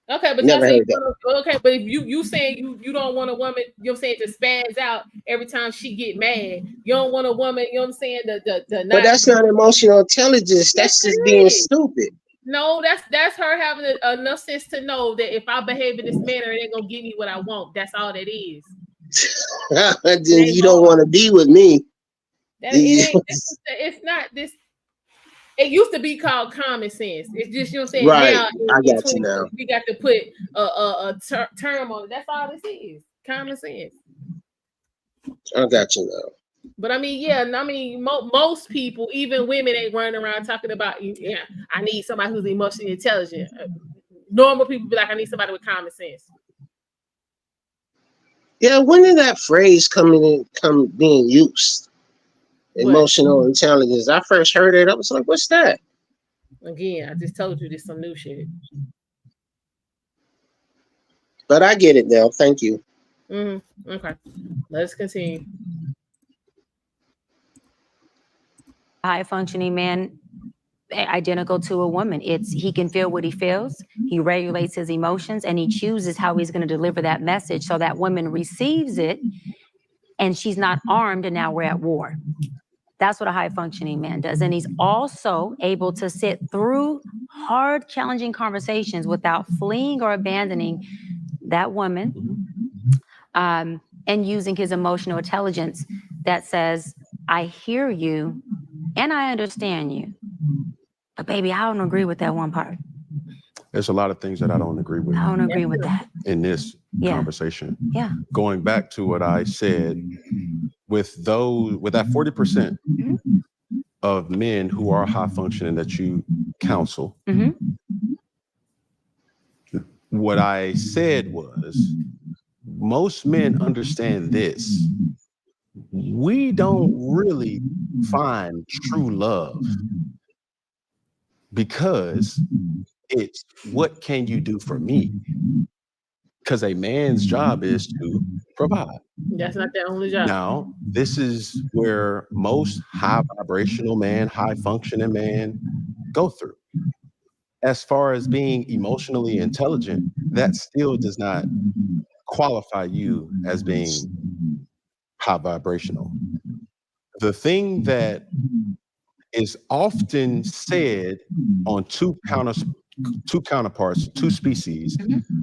Okay, but Never heard that. Okay, but if you saying you don't want a woman, you know what I'm saying, to spaz out every time she get mad. You don't want a woman, you know what I'm saying, But that's not emotional intelligence. That's just being stupid. No, that's her having enough sense to know that if I behave in this manner, it ain't gonna give me what I want. That's all that is. You don't want to be with me. It's not this. It used to be called common sense. It's just, you know what I'm saying. Right. Now, I got you now. We got to put a term on it. That's all this is. Common sense. I got you now. But I mean, yeah, I mean, most people, even women, ain't running around talking about, yeah, I need somebody who's emotionally intelligent. Normal people be like, I need somebody with common sense. Yeah, when did that phrase come being used? What? Emotional intelligence. I first heard it. I was like, what's that? Again, I just told you this some new shit. But I get it now. Thank you. Okay. Let's continue. High functioning man, identical to a woman. He can feel what he feels. He regulates his emotions, and he chooses how he's going to deliver that message so that woman receives it, and she's not armed, and now we're at war. That's what a high functioning man does. And he's also able to sit through hard, challenging conversations without fleeing or abandoning that woman, and using his emotional intelligence that says, I hear you and I understand you, but baby, I don't agree with that one part. There's a lot of things that I don't agree with. I don't agree with that. In this conversation. Yeah. Going back to what I said, with that 40% of men who are high functioning that you counsel, what I said was, most men understand this. We don't really find true love because it's what can you do for me? Because a man's job is to provide. That's not their only job. Now, this is where most high vibrational man, high functioning man go through. As far as being emotionally intelligent, that still does not qualify you as being high vibrational. The thing that is often said on two counterparts, two species,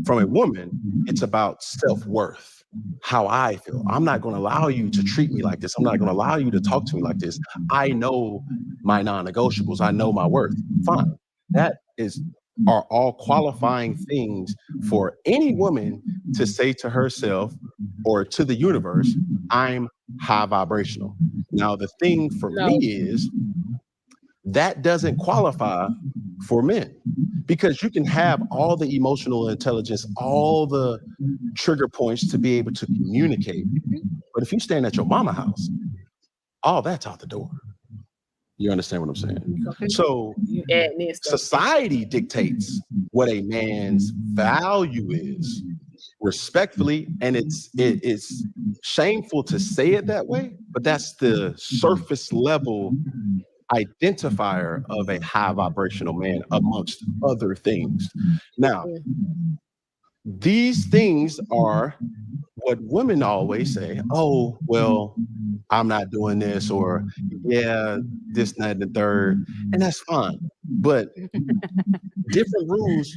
from a woman, it's about self-worth, how I feel. I'm not going to allow you to treat me like this. I'm not going to allow you to talk to me like this. I know my non-negotiables. I know my worth. Fine. That are all qualifying things for any woman to say to herself or to the universe, I'm high vibrational. Now, the thing for me is that doesn't qualify for men, because you can have all the emotional intelligence, all the trigger points to be able to communicate. But if you stand at your mama house, all that's out the door. You understand what I'm saying? So society dictates what a man's value is, respectfully, and it's shameful to say it that way, but that's the surface level identifier of a high vibrational man, amongst other things. Now, these things are what women always say, oh, well, I'm not doing this, or yeah, this, that, and the third. And that's fine. but different rules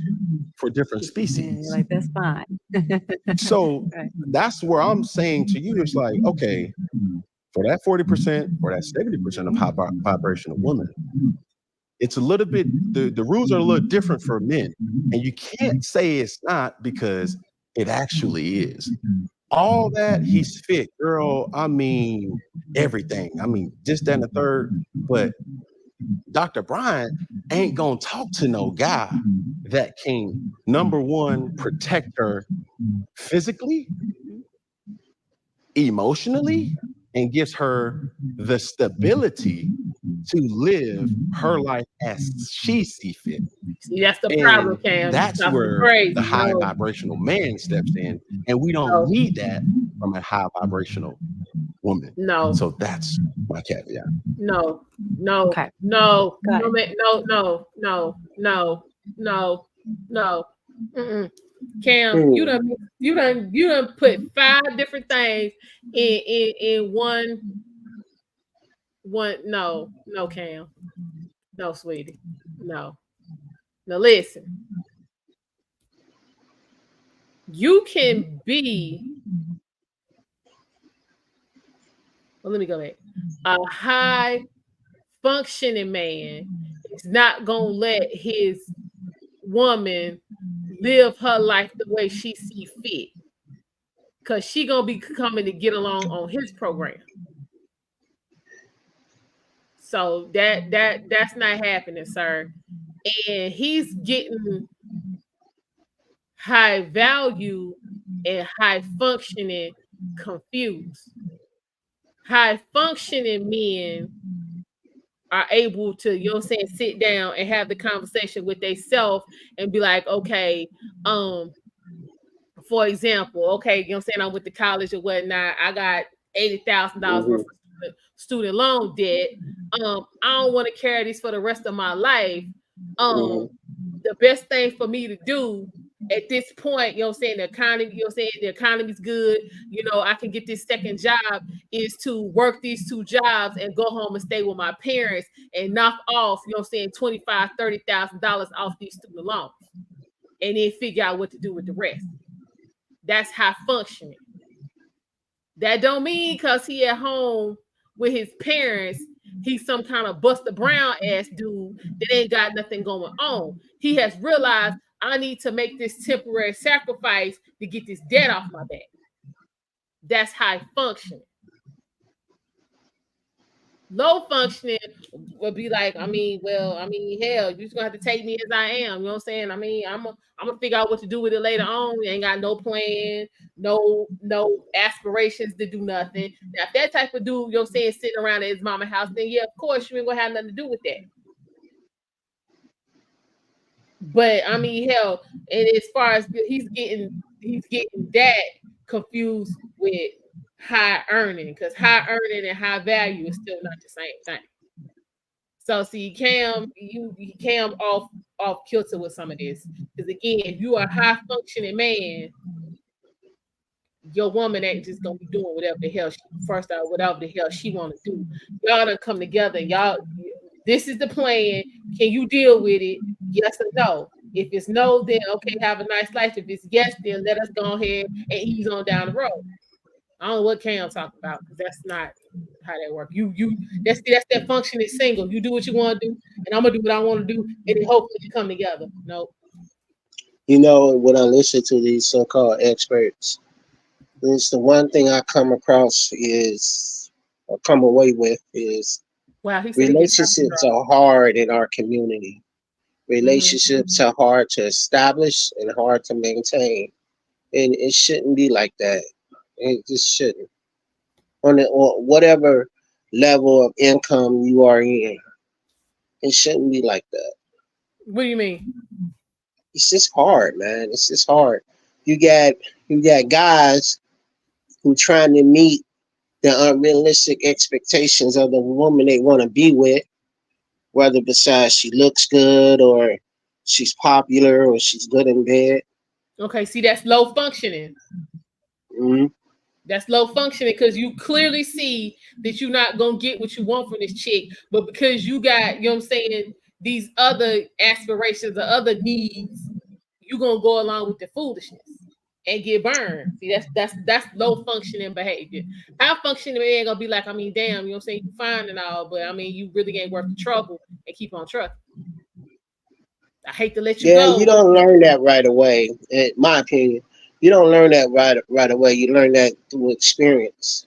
for different species. Like, that's fine. So Right. that's where I'm saying to you, it's like, okay, for that 40% or that 70% of high vibrational women, it's a little bit, the rules are a little different for men. And you can't say it's not, because it actually is. All that, he's fit, girl. I mean, everything. I mean, this, that, and the third. But Dr. Bryant ain't gonna talk to no guy that can, number one, protect her physically, emotionally, and gives her the stability to live her life as she see fit. See, that's the And problem, Cam. that's Talking where crazy. the high No. vibrational man steps in, and we don't No. need that from a high vibrational woman. No. So that's my caveat. No. Okay. No. Got No. it. No. Mm-mm. Cam, you done put 5 different things in one. No, Cam. No, sweetie. No. Now listen. You can be. Well, let me go back. A high functioning man is not gonna let his woman live her life the way she see fit, because she gonna be coming to get along on his program. So that's not happening, sir. And he's getting high value and high functioning confused. High functioning men are able to, you know what I'm saying, sit down and have the conversation with themselves and be like, okay, for example, okay, you know what I'm saying, I'm with the college or whatnot, I got $80,000 worth of student loan debt. I don't want to carry this for the rest of my life. The best thing for me to do at this point, you know what I'm saying, the economy, you know what I'm saying, the economy's good, you know, I can get this second job, is to work these 2 jobs and go home and stay with my parents and knock off, you know what I'm saying, $25,000, $30,000 off these student loans, and then figure out what to do with the rest. That's high functioning. That don't mean because he at home with his parents, he's some kind of Buster Brown ass dude that ain't got nothing going on. He has realized, I need to make this temporary sacrifice to get this debt off my back. That's high functioning. Low functioning would be like, hell, you're just gonna have to take me as I am. You know what I'm saying? I mean, I'm gonna figure out what to do with it later on. You ain't got no plan, no aspirations to do nothing. Now, if that type of dude, you know what I'm saying, sitting around at his mama house, then yeah, of course you ain't gonna have nothing to do with that. But I mean, hell, and as far as he's getting that confused with high earning, because high earning and high value is still not the same thing. So see, Cam off kilter with some of this. Because again, if you are a high functioning man, your woman ain't just gonna be doing whatever the hell she want to do. Y'all done come together. Y'all, this is the plan. Can you deal with it? Yes or no? If it's no, then okay, have a nice life. If it's yes, then let us go ahead and ease on down the road. I don't know what Cam's talking about, because that's not how that works. That's that functioning single. You do what you want to do, and I'm gonna do what I want to do, and then hopefully you come together. Nope. You know, when I listen to these so-called experts, it's the one thing I come across is, or come away with, is Wow, he said relationships are hard in our community. Relationships are hard to establish and hard to maintain, and it shouldn't be like that. It just shouldn't. Or whatever level of income you are in, it shouldn't be like that. What do you mean? It's just hard, man. It's just hard. You got guys who trying to meet the unrealistic expectations of the woman they want to be with, whether besides she looks good or she's popular or she's good in bed. Okay, see, that's low functioning. Mm-hmm. That's low functioning, because you clearly see that you're not gonna get what you want from this chick, but because you got, you know what I'm saying, these other aspirations or other needs, you're gonna go along with the foolishness and get burned. See, that's low functioning behavior. High functioning ain't gonna be like, I mean, damn, you know what I'm saying? You fine and all, but I mean, you really ain't worth the trouble and keep on trucking. I hate to let you Yeah, go. you don't learn that right away. In my opinion, you don't learn that right away. You learn that through experience.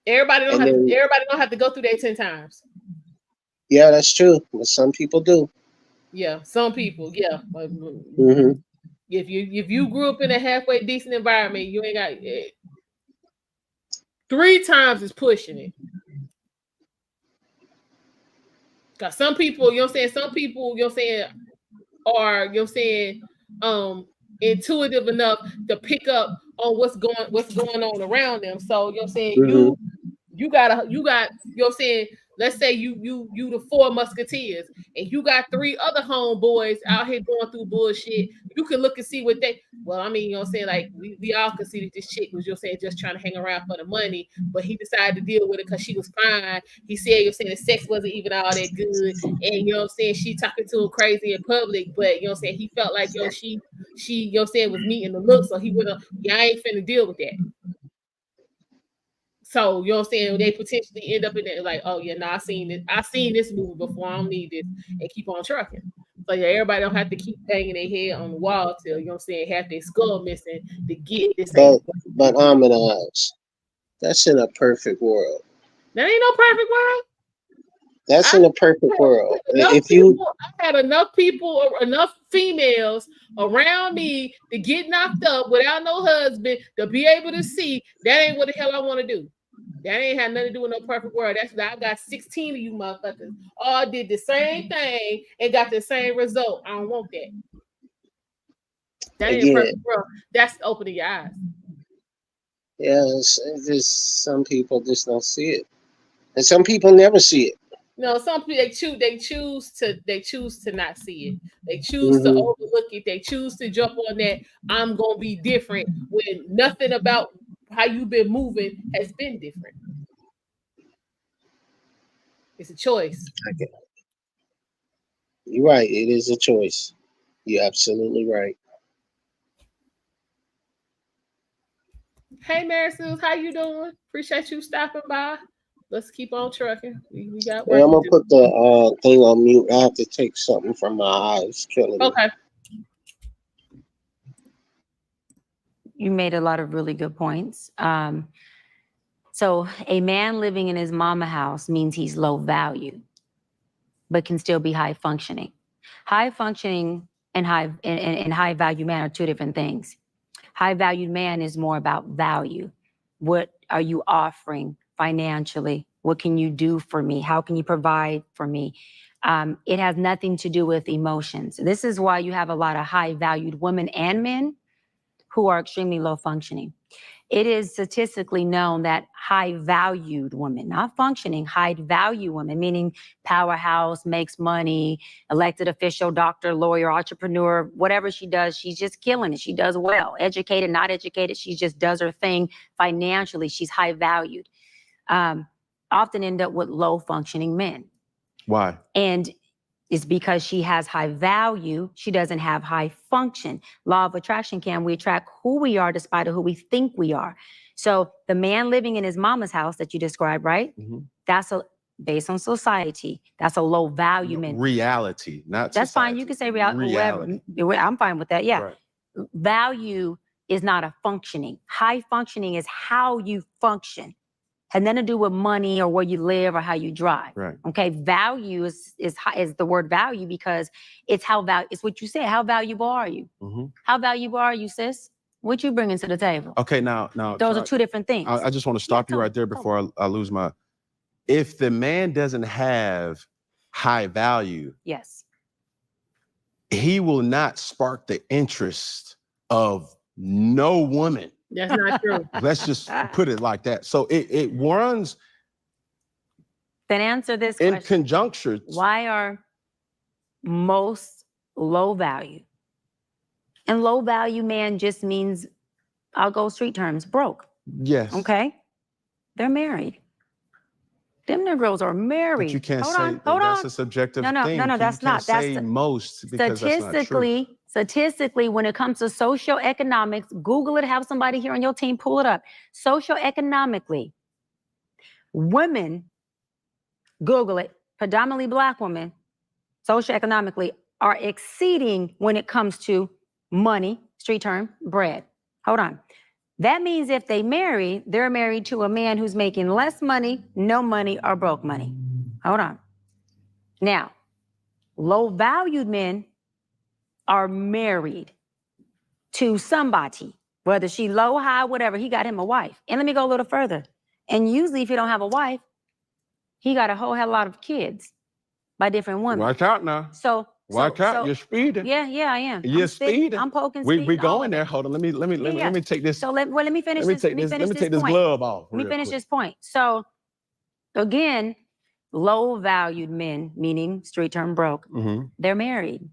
Everybody And then, don't have to go through that 10 times. yeah, that's true. But some people do. Yeah, some people, yeah. Hmm. If you grew up in a halfway decent environment, you ain't got 3 times is pushing it. Cause some people, you know what I'm saying, some people, you know what I'm saying, are, you know what I'm saying, intuitive enough to pick up on what's going on around them. So, you know what I'm saying, Hmm. you got, you know what I'm saying, let's say you the 4 musketeers and you got 3 other homeboys out here going through bullshit. You can look and see what they, well, I mean, you know what I'm saying, like we all can see that this chick was, you know what I'm saying, just trying to hang around for the money, but he decided to deal with it because she was fine. He said, you know what I'm saying, the sex wasn't even all that good, and you know what I'm saying, she talking to him crazy in public, but you know what I'm saying, he felt like, yo, she you know what I'm saying, was meeting the look, so he would have, yeah, I ain't finna deal with that. So, you know what I'm saying? They potentially end up in there like, oh yeah, no, I seen this movie before. I don't need this, and keep on trucking. So yeah, everybody don't have to keep banging their head on the wall till, you know what I'm saying, have their skull missing to get this ain't. But Amina, that's in a perfect world. That ain't no perfect world. That's in a perfect world. If you I had enough people, enough females around me to get knocked up without no husband to be able to see that ain't what the hell I want to do. That ain't had nothing to do with no perfect world. That's I got 16 of you motherfuckers all did the same thing and got the same result. I don't want that. That ain't a again, perfect world. That's opening your eyes. yeah, it's just some people just don't see it, and some people never see it. No, some people they choose to not see it. They choose to Hmm. overlook it. They choose to jump on that I'm gonna be different when nothing about how you've been moving has been different. It's a choice. You're right. It is a choice. You're absolutely right. Hey Marisol, how you doing? Appreciate you stopping by. Let's keep on trucking. We got Hey, work I'm to gonna do. put the thing on mute. I have to take something from my eyes, killing me. Okay. You made a lot of really good points. So a man living in his mama house means he's low value, but can still be high functioning. High functioning and high value man are 2 different things. High valued man is more about value. What are you offering financially? What can you do for me? How can you provide for me? It has nothing to do with emotions. This is why you have a lot of high valued women and men who are extremely low functioning. It is statistically known that high valued women, not functioning, high value women, meaning powerhouse, makes money, elected official, doctor, lawyer, entrepreneur, whatever she does, she's just killing it. She does well. Educated, not educated, she just does her thing financially. She's high valued. Often end up with low functioning men. Why? And it's because she has high value. She doesn't have high function. Law of attraction, we attract who we are despite of who we think we are. So the man living in his mama's house that you described, right? Mm-hmm. That's based on society. That's a low value man. Reality, not that's society. fine. You can say reality. Reality. I'm fine with that. Yeah. Right. Value is not a functioning. High functioning is how you function. Had nothing to do with money or where you live or how you drive. Right. Okay. Value is the word value because it's it's what you said. How valuable are you? Mm-hmm. How valuable are you, sis? What you bringing to the table? Okay, now those are 2 different things. I just want to stop you right there before I lose my. If the man doesn't have high value, yes, he will not spark the interest of no woman. That's not true. Let's just put it like that. So it runs. Then answer this in question. conjuncture. Why are most low value? And low value man just means, I'll go street terms, broke. Yes. Okay. They're married. Them Negroes are married. But you can't hold say on, hold that's on. a subjective No, thing. that's you not. Can't That's say the, most because that's not true. statistically, when it comes to socioeconomics, Google it, have somebody here on your team pull it up. Socioeconomically, women, Google it, predominantly Black women, socioeconomically, are exceeding when it comes to money, street term, bread. Hold on. That means if they marry, they're married to a man who's making less money, no money, or broke money. Hold on. Now, low-valued men are married to somebody, whether she low, high, whatever. He got him a wife. And let me go a little further. And usually if you don't have a wife, he got a whole hell lot of kids by different women. Watch out now. Watch out, you're speeding. Yeah, I am. You're speeding. I'm poking We speed. going there. Hold on. Let me take this. So let me finish Let me take this glove off. Let me finish this point. So again, low-valued men, meaning street term broke, they're married.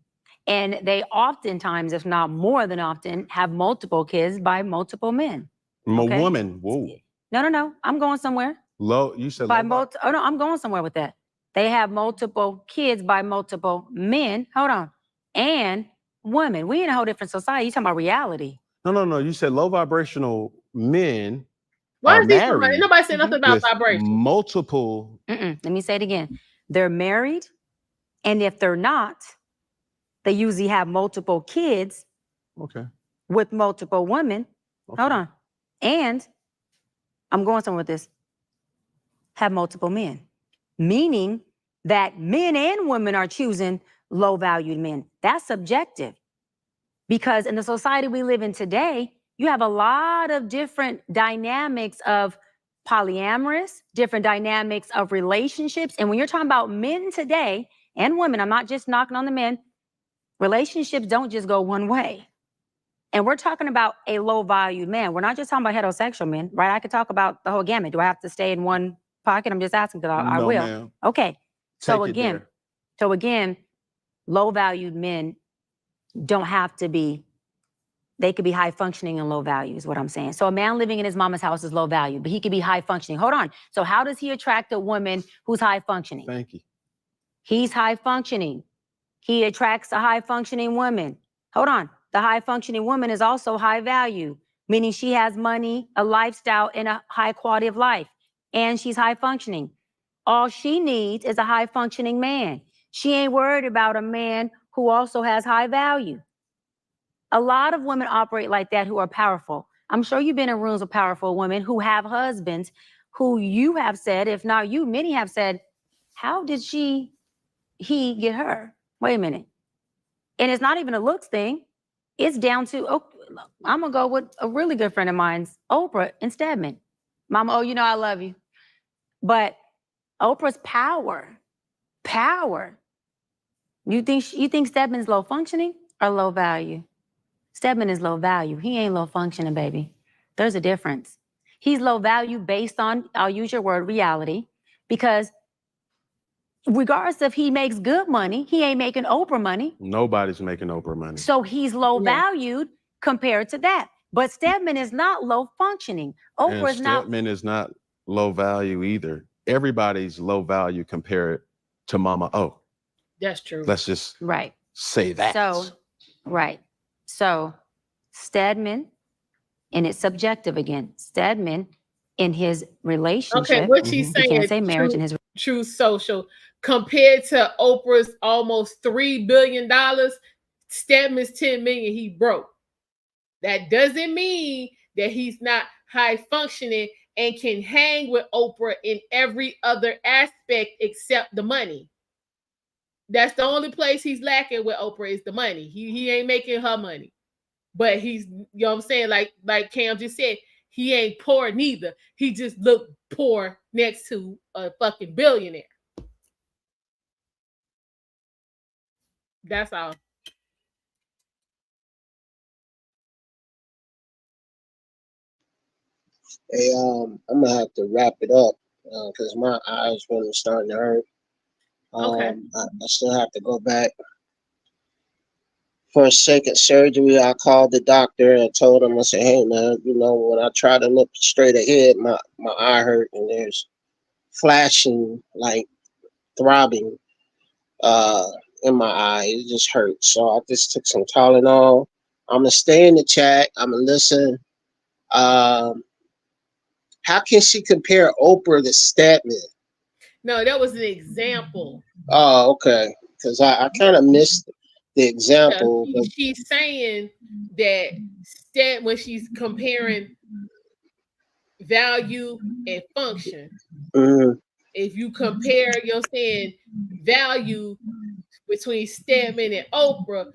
And they oftentimes, if not more than often, have multiple kids by multiple men. Okay? Woman. Whoa. No. I'm going somewhere. Low. You said By low. oh no, I'm going somewhere with that. They have multiple kids by multiple men. Hold on. And women. We in a whole different society. You talking about reality. No. You said low vibrational men. Why are is married nobody said nothing about with vibration? Multiple. Let me say it again. They're married, and if they're not, they usually have multiple kids. Okay. With multiple women. Okay. Hold on. And I'm going somewhere with this. Have multiple men. Meaning that men and women are choosing low-valued men. That's subjective. Because in the society we live in today, you have a lot of different dynamics of polyamorous, different dynamics of relationships. And when you're talking about men today and women, I'm not just knocking on the men, relationships don't just go one way. And we're talking about a low-valued man. We're not just talking about heterosexual men, right? I could talk about the whole gamut. Do I have to stay in one pocket? I'm just asking because I will. Ma'am. Okay. So Take it again, low-valued men don't have to be, they could be high functioning and low value is what I'm saying. So a man living in his mama's house is low value, but he could be high functioning. Hold on. So how does he attract a woman who's high functioning? Thank you. He's high functioning. He attracts a high functioning woman. Hold on. The high functioning woman is also high value, meaning she has money, a lifestyle, and a high quality of life. And she's high functioning. All she needs is a high functioning man. She ain't worried about a man who also has high value. A lot of women operate like that who are powerful. I'm sure you've been in rooms with powerful women who have husbands who you have said, if not you, many have said, how did he get her? Wait a minute. And it's not even a looks thing. It's down to, I'm going to go with a really good friend of mine's, Oprah and Stedman. Mama, you know I love you. But Oprah's power. You think Stedman's low functioning or low value? Stedman is low value. He ain't low functioning, baby. There's a difference. He's low value based on, I'll use your word, reality, because regardless if he makes good money, he ain't making Oprah money. Nobody's making Oprah money. So he's low valued compared to that. But Stedman is not low functioning. Stedman is not low value either. Everybody's low value compared to Mama O. That's true. Let's just say that. So Stedman, and it's subjective again. Stedman in his relationship. Okay, what she's saying can't is say marriage in his true social. Compared to Oprah's almost $3 billion, Stedman's 10 million, he broke. That doesn't mean that he's not high functioning and can hang with Oprah in every other aspect except the money. That's the only place he's lacking with Oprah is the money. He ain't making her money. But he's, you know what I'm saying? Like Cam just said, he ain't poor neither. He just looked poor next to a fucking billionaire. That's all. Hey, I'm gonna have to wrap it up because my eyes really starting to hurt. Okay. I still have to go back for a second surgery. I called the doctor and told him, I said, hey man, when I try to look straight ahead, my eye hurt and there's flashing, like throbbing in my eye. It just hurts. So I just took some Tylenol. I'm gonna stay in the chat. I'm gonna listen. Um, how can she compare Oprah to Statman? No, that was an example. Oh, okay. Because I kind of missed the Yeah, example. But she's saying that when she's comparing value and function, mhm, if you compare, you're saying value between Stedman and Oprah,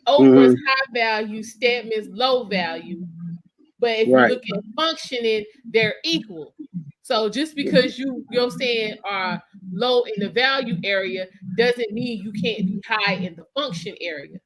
Oprah's mhm, high value, Stedman's low value. But if you right. look at functioning, they're equal. So just because you're saying are low in the value area doesn't mean you can't be high in the function area.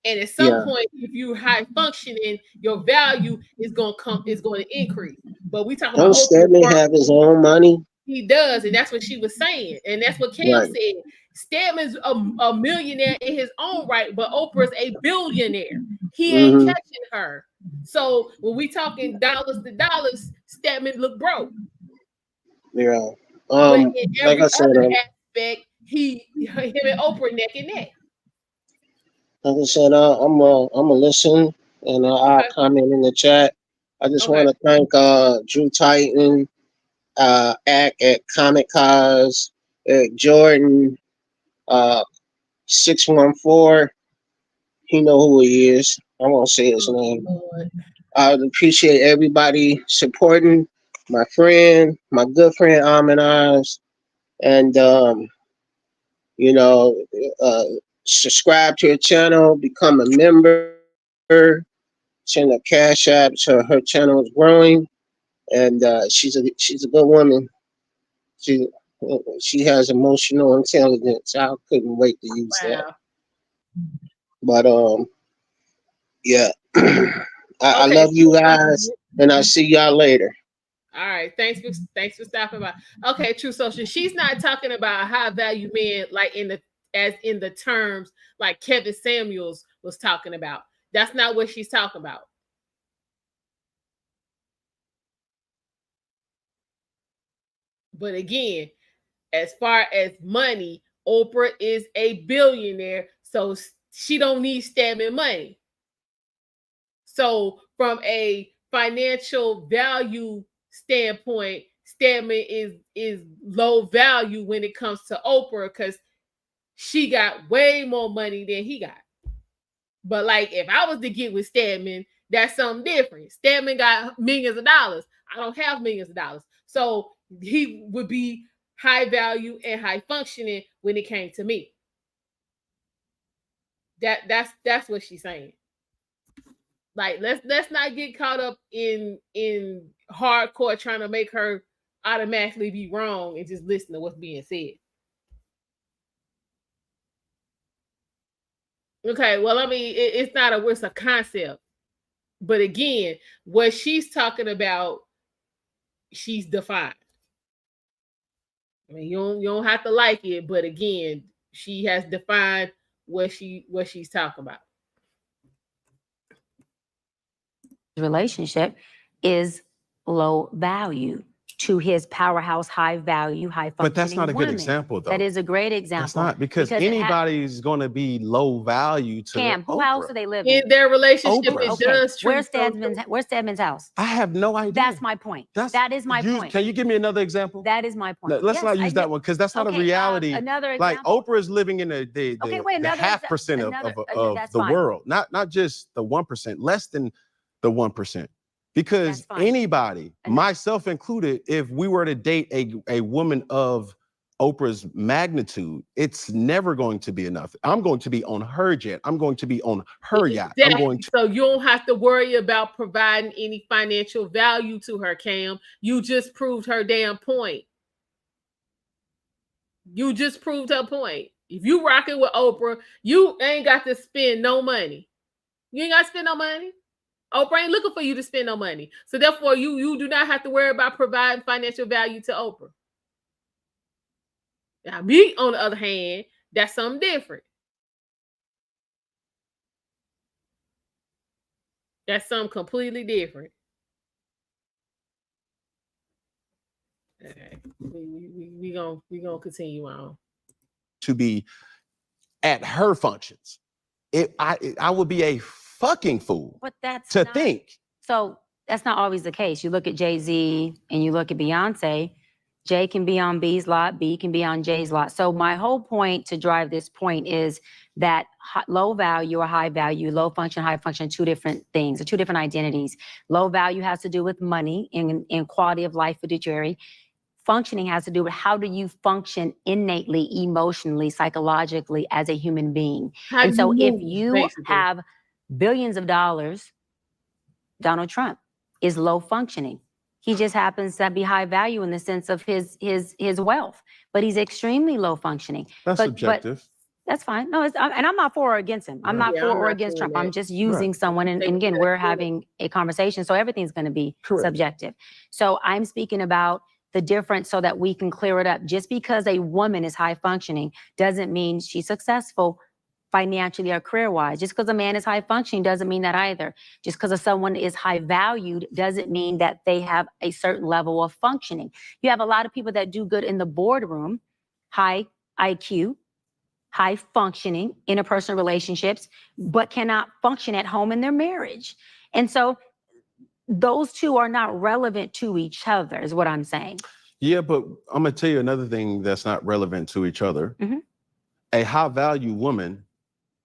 And at some Yeah. point, if you're high functioning, your value is going to increase. But we talk about Don't Oprah. Statman have his own money? He does, and that's what she was saying, and that's what Cam Right. said. Stedman's a millionaire in his own right, but Oprah's a billionaire. He ain't Mm-hmm. catching her. So when we talking dollars to dollars, Stedman look broke. Yeah. But in Like every I said, other aspect, him and Oprah neck and neck. I'm a listen and I'll Okay. comment in the chat. I just Okay. want to thank Drew Titan, Act at Comic Cause, Eric Jordan, uh, 614. He know who he is. I won't say his Oh, name. Lord. I would appreciate everybody supporting my friend, my good friend Amanaz, and you know, uh, subscribe to her channel, become a member, send a cash app. So her channel is growing, and she's a good woman. She she has emotional intelligence. I couldn't wait to use that. Wow. But yeah, I Okay. love you guys, and I'll see y'all later. All right. Thanks for stopping by. Okay, True Social. She's not talking about a high value man like in the terms like Kevin Samuels was talking about. That's not what she's talking about. But again, as far as money, Oprah is a billionaire, so she don't need Stedman money. So from a financial value standpoint, Stedman is low value when it comes to Oprah because she got way more money than he got. But like if I was to get with Stedman, that's something different. Stedman got millions of dollars. I don't have millions of dollars. So he would be high value and high functioning when it came to me. That's what she's saying. Like let's not get caught up in hardcore trying to make her automatically be wrong and just listen to what's being said. Okay, well, I mean, it's a concept. But again, what she's talking about, she's defined. I mean, you don't have to like it, but again, she has defined what she's talking about. Relationship is low value to his powerhouse, high value, high functioning But that's not a good woman. example, though. That is a great example. That's not because anybody's going to be low value to Cam, who Oprah. house do they live in? In their relationship, Oprah. it does. Where's Stedman's house? I have no idea. That's my point. That is my point. Can you give me another example? That is my point. No, let's not use that one because that's not a reality. Another example. Like Oprah is living in the half percent of the world, not just the 1%, less than the 1%. Because anybody, myself included, if we were to date a woman of Oprah's magnitude, it's never going to be enough. I'm going to be on her jet. I'm going to be on her yacht. Exactly. I'm going to. So you don't have to worry about providing any financial value to her, Cam. You just proved her damn point. You just proved her point. If you rocking with Oprah, you ain't got to spend no money. You ain't got to spend no money. Oprah ain't looking for you to spend no money. So therefore, you do not have to worry about providing financial value to Oprah. Now, me, on the other hand, that's something different. That's something completely different. Okay. We gonna continue on. To be at her functions. I would be a fucking fool But that's to not, think. So that's not always the case. You look at Jay-Z and you look at Beyonce. Jay can be on B's lot, B can be on Jay's lot. So my whole point to drive this point is that low value or high value, low function, high function, two different things, or two different identities. Low value has to do with money and quality of life, fiduciary. Functioning has to do with how do you function innately, emotionally, psychologically as a human being. How And so you if move, you basically. have billions of dollars, Donald Trump is low functioning. He just happens to be high value in the sense of his wealth, but he's extremely low functioning. That's But subjective. that's fine. No, and I'm not for or against him. I'm not Yeah, for I'm or not against doing Trump. that. I'm just using someone. And again, we're having a conversation. So everything's going to be Correct. subjective. So I'm speaking about the difference so that we can clear it up. Just because a woman is high functioning doesn't mean she's successful financially or career-wise. Just because a man is high functioning doesn't mean that either. Just because someone is high valued doesn't mean that they have a certain level of functioning. You have a lot of people that do good in the boardroom, high IQ, high functioning, interpersonal relationships, but cannot function at home in their marriage. And so those two are not relevant to each other, is what I'm saying. Yeah, but I'm gonna tell you another thing that's not relevant to each other. Mhm. A high value woman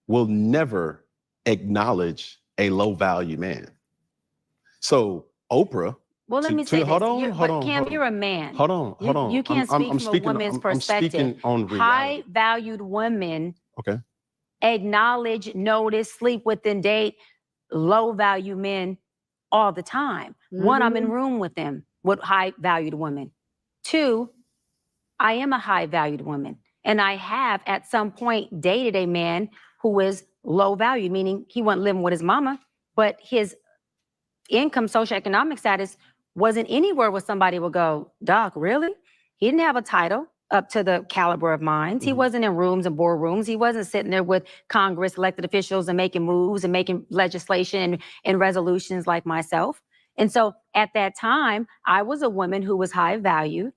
will never acknowledge a low value man. So Oprah. Well, let me say this. Hold on. Cam, you're a man. Hold on. You can't speak from a woman's perspective. I'm speaking on reality. High valued women Okay. acknowledge, notice, sleep with, and date low value men all the time. One, I'm in room with them, with high valued women. Two, I am a high valued woman. And I have at some point dated a man who is low value, meaning he wasn't living with his mama, but his income, socioeconomic status wasn't anywhere where somebody would go, Doc, really? He didn't have a title up to the caliber of mine. He wasn't in rooms and boardrooms. He wasn't sitting there with Congress, elected officials, and making moves and making legislation and resolutions like myself. And so at that time, I was a woman who was high value,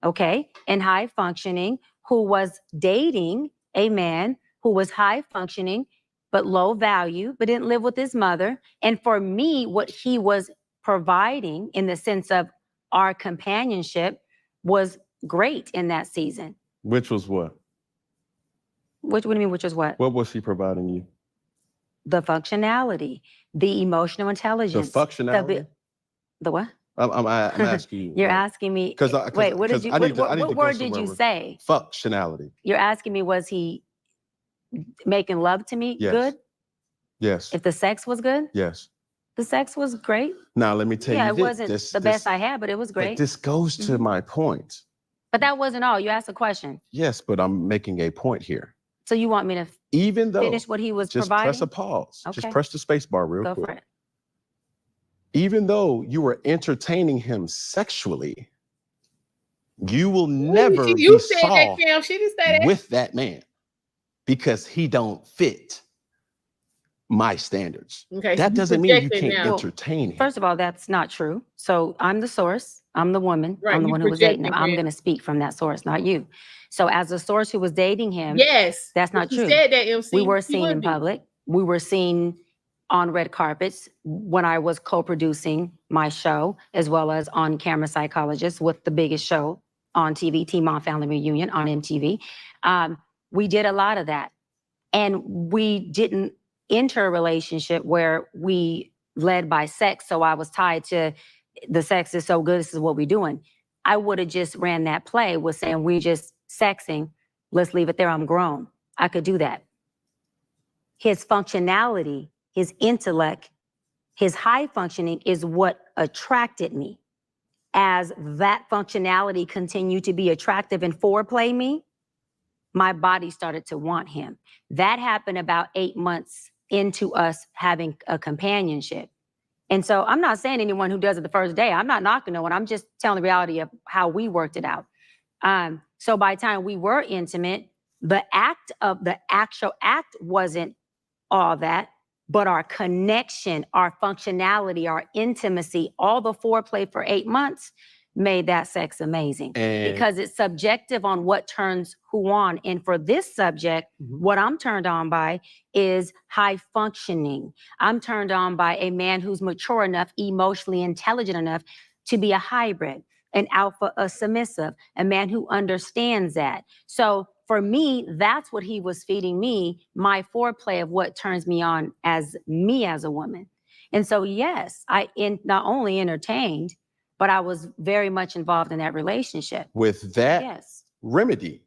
okay, and high functioning, who was dating a man who was high functioning, but low value, but didn't live with his mother. And for me, what he was providing in the sense of our companionship was great in that season. Which was what? What do you mean, which was what? What was he providing you? The functionality, the emotional intelligence. The functionality? The what? I'm asking you. You're asking me. Wait, what did you? What word did you say? Functionality. You're asking me, was he making love to me? Yes. Good? Yes. If the sex was good? Yes. The sex was great. Now let me tell you. Yeah, it wasn't the best I had, but it was great. But this goes to my point. But that wasn't all. You asked a question. Yes, but I'm making a point here. So you want me to even though finish what he was just providing? press a pause. Okay. Just press the space bar real Go quick. for it. Even though you were entertaining him sexually, you will never You be said soft that, Cam. She didn't say that. with that man because he don't fit my standards. Okay, that so doesn't mean you projecting can't now. entertain him. First of all, that's not true. So I'm the source. I'm the woman. Right, I'm the you one who was dating him. projecting I'm him. going to speak from that source, not you. So as the source who was dating him, Yes, that's not you true. said that, MC. We were You seen would in be. public. We were seen on red carpets when I was co-producing my show, as well as on Camera Psychologist with the biggest show on TV, Teen Mom Family Reunion on MTV. We did a lot of that. And we didn't enter a relationship where we led by sex. So I was tied to the sex is so good, this is what we're doing. I would have just ran that play with saying we just sexing. Let's leave it there. I'm grown. I could do that. His functionality, his intellect, his high functioning is what attracted me. As that functionality continued to be attractive and foreplay me, my body started to want him. That happened about 8 months into us having a companionship. And so I'm not saying anyone who does it the first day, I'm not knocking no one. I'm just telling the reality of how we worked it out. So by the time we were intimate, the actual act wasn't all that, but our connection, our functionality, our intimacy, all the foreplay for 8 months made that sex amazing. And Because it's subjective on what turns who on. And for this subject, what I'm turned on by is high functioning. I'm turned on by a man who's mature enough, emotionally intelligent enough to be a hybrid, an alpha, a submissive, a man who understands that. So for me, that's what he was feeding me, my foreplay of what turns me on as me as a woman. And so, yes, I not only entertained, but I was very much involved in that relationship. with that Yes. remedy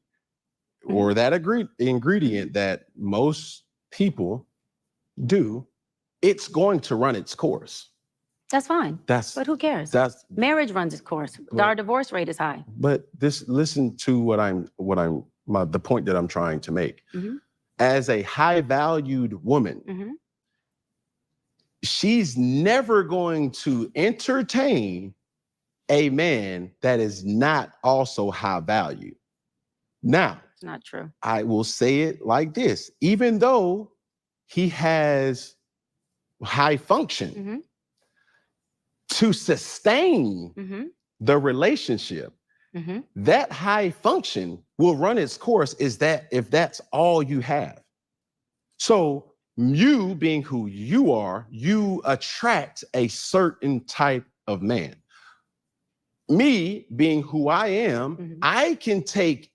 or that ingredient that most people do, it's going to run its course. That's fine. That's But who cares? that's Marriage runs its course. Well- Our divorce rate is high. but listen to the point that I'm trying to make. Mhm. As a high valued woman, Mhm. she's never going to entertain a man that is not also high value. Now, It's not true. I will say it like this, even though he has high function Mhm. to sustain Mhm. the relationship, Mhm. that high function will run its course if that's all you have. So you being who you are, you attract a certain type of man. Me being who I am, I can take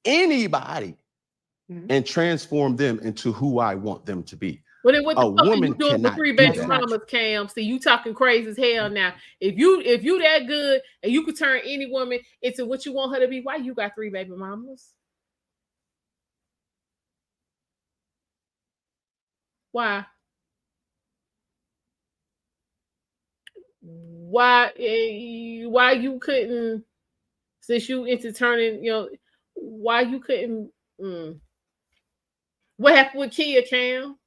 anybody and transform them into who I want them to be. Well, then what the A fuck are woman you doing with cannot 3 do baby that. mamas, Cam? See, you talking crazy as hell now. If you that good and you could turn any woman into what you want her to be, why you got 3 baby mamas? Why? Why you couldn't, since you into turning, why you couldn't? What happened with Kia, Cam?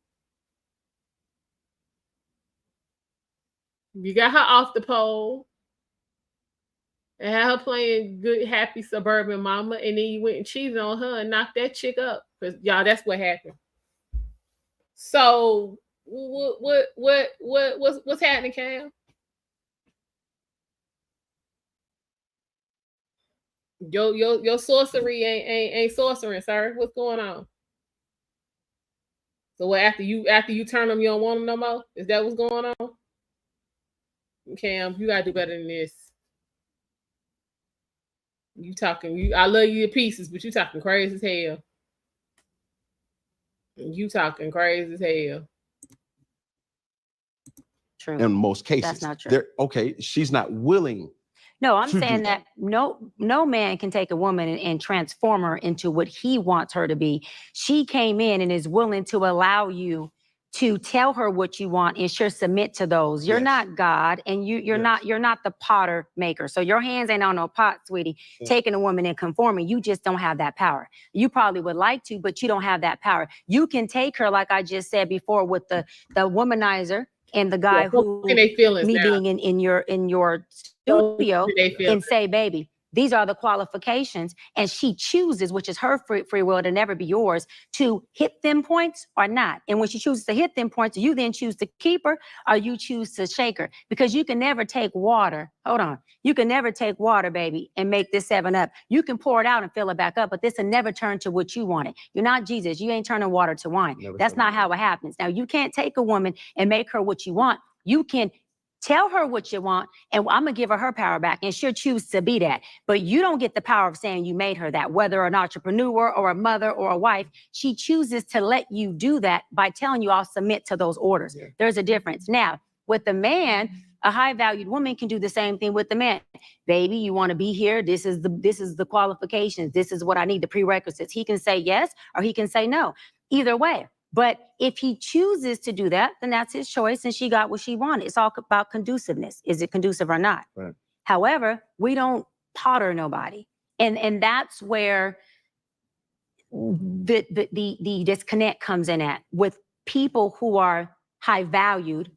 You got her off the pole and had her playing good, happy suburban mama, and then you went and cheated on her and knocked that chick up. Because y'all, that's what happened. So what's happening, Cam? Your sorcery ain't sorcering, sir. What's going on? So what, after you turn them, you don't want them no more? Is that what's going on? Cam, you gotta do better than this. I love you to pieces, but you talking crazy as hell. You talking crazy as hell. True. In most cases. That's not true. Okay, she's not willing. No, I'm to saying do that no man can take a woman and transform her into what he wants her to be. She came in and is willing to allow you to tell her what you want and sure submit to those. You're Yes. not God, and you're not the potter maker. So your hands ain't on no pot, sweetie, taking a woman and conforming. You just don't have that power. You probably would like to, but you don't have that power. You can take her, like I just said before, with the womanizer and the guy who being in your studio and say, baby, these are the qualifications, and she chooses, which is her free will to never be yours, to hit them points or not. And when she chooses to hit them points, you then choose to keep her or you choose to shake her, because you can never take water. Hold on. You can never take water, baby, and make this 7-Up. You can pour it out and fill it back up, but this will never turn to what you wanted. You're not Jesus. You ain't turning water to wine. That's not how it happens. Now, you can't take a woman and make her what you want. You can tell her what you want, and I'm going to give her power back, and she'll choose to be that. But you don't get the power of saying you made her that, whether an entrepreneur or a mother or a wife. She chooses to let you do that by telling you, I'll submit to those orders. Yeah. There's a difference. Now, with the man, a high-valued woman can do the same thing with the man. Baby, you want to be here? This is the qualifications. This is what I need, the prerequisites. He can say yes or he can say no. Either way. But if he chooses to do that, then that's his choice, and she got what she wanted. It's all about conduciveness. Is it conducive or not? Right. However, we don't potter nobody. And that's where the disconnect comes in at, with people who are high valued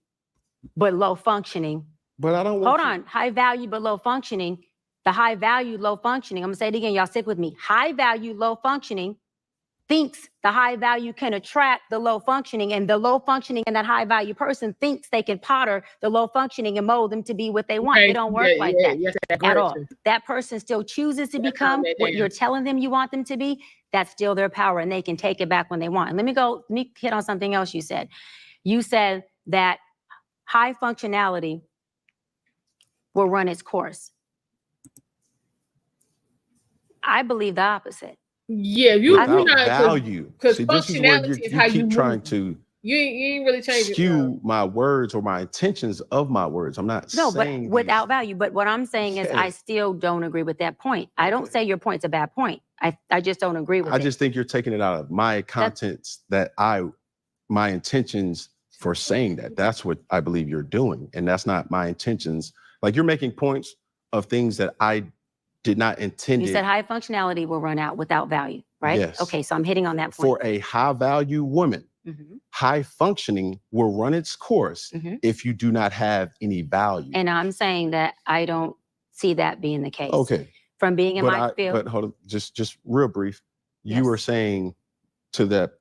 but low functioning. But I don't Hold on. High value but low functioning. The high value, low functioning. I'm gonna say it again. Y'all stick with me. High value, low functioning. thinks the high value can attract the low functioning, and the low functioning and that high value person thinks they can potter the low functioning and mold them to be what they want. Okay, It don't work like that yes, at all. aggression. That person still chooses to That's how become they what dance. you're telling them you want them to be. That's still their power, and they can take it back when they want. And let me hit on something else you said. You said that high functionality will run its course. I believe the opposite. Yeah, you're Without not value. because See, this is where functionality is how you keep trying move. to You ain't really changing. skew my words or my intentions of my words. I'm not No, saying but without value. But what I'm saying is I still don't agree with that point. I don't say your point's a bad point. I just don't agree with it. I just think you're taking it out of my contents my intentions for saying that. That's what I believe you're doing. And that's not my intentions. Like, you're making points of things that I did not intend. You said high functionality will run out without value, right? Yes. Okay, so I'm hitting on that point. For a high value woman, high functioning will run its course if you do not have any value. And I'm saying that I don't see that being the case. Okay. From being in my field. But hold on, just real brief. You Yes. were saying to that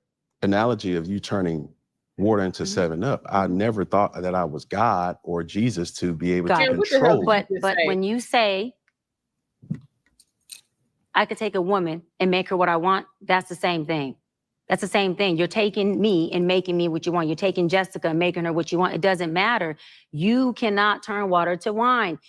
analogy of you turning water into 7-Up. I never thought that I was God or Jesus to be able to control. But when you say I could take a woman and make her what I want, that's the same thing. That's the same thing. You're taking me and making me what you want. You're taking Jessica and making her what you want. It doesn't matter. You cannot turn water to wine.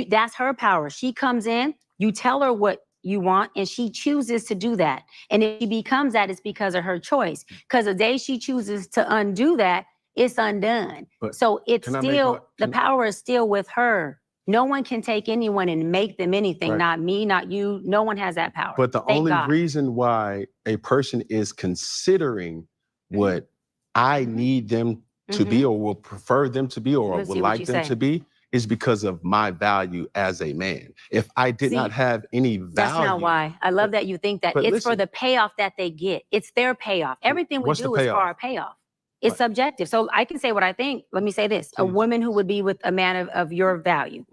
That's her power. She comes in, you tell her what you want, and she chooses to do that. And if she becomes that, it's because of her choice. Because the day she chooses to undo that, it's undone. But so it's still, the power is still with her. No one can take anyone and make them anything, Right. not me, not you. No one has that power. But the Thank only God. reason why a person is considering what I need them to be, or will prefer them to be, or Let's would see what like you them say. to be, is because of my value as a man. If I did not have any value. That's not why. I love that you think that. It's for the payoff that they get. It's their payoff. Everything we do is for our payoff. It's subjective. So I can say what I think. Let me say this. Please. A woman who would be with a man of your value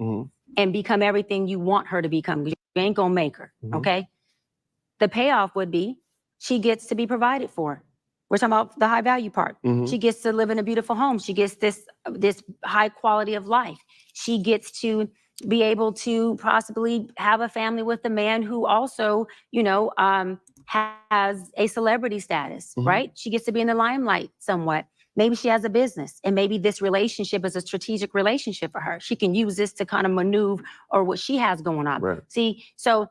and become everything you want her to become, you ain't gonna make her, okay? The payoff would be she gets to be provided for. We're talking about the high value part. She gets to live in a beautiful home. She gets this high quality of life. She gets to be able to possibly have a family with a man who also, has a celebrity status, right? She gets to be in the limelight somewhat. Maybe she has a business, and maybe this relationship is a strategic relationship for her. She can use this to kind of maneuver or what she has going on. Right. See, so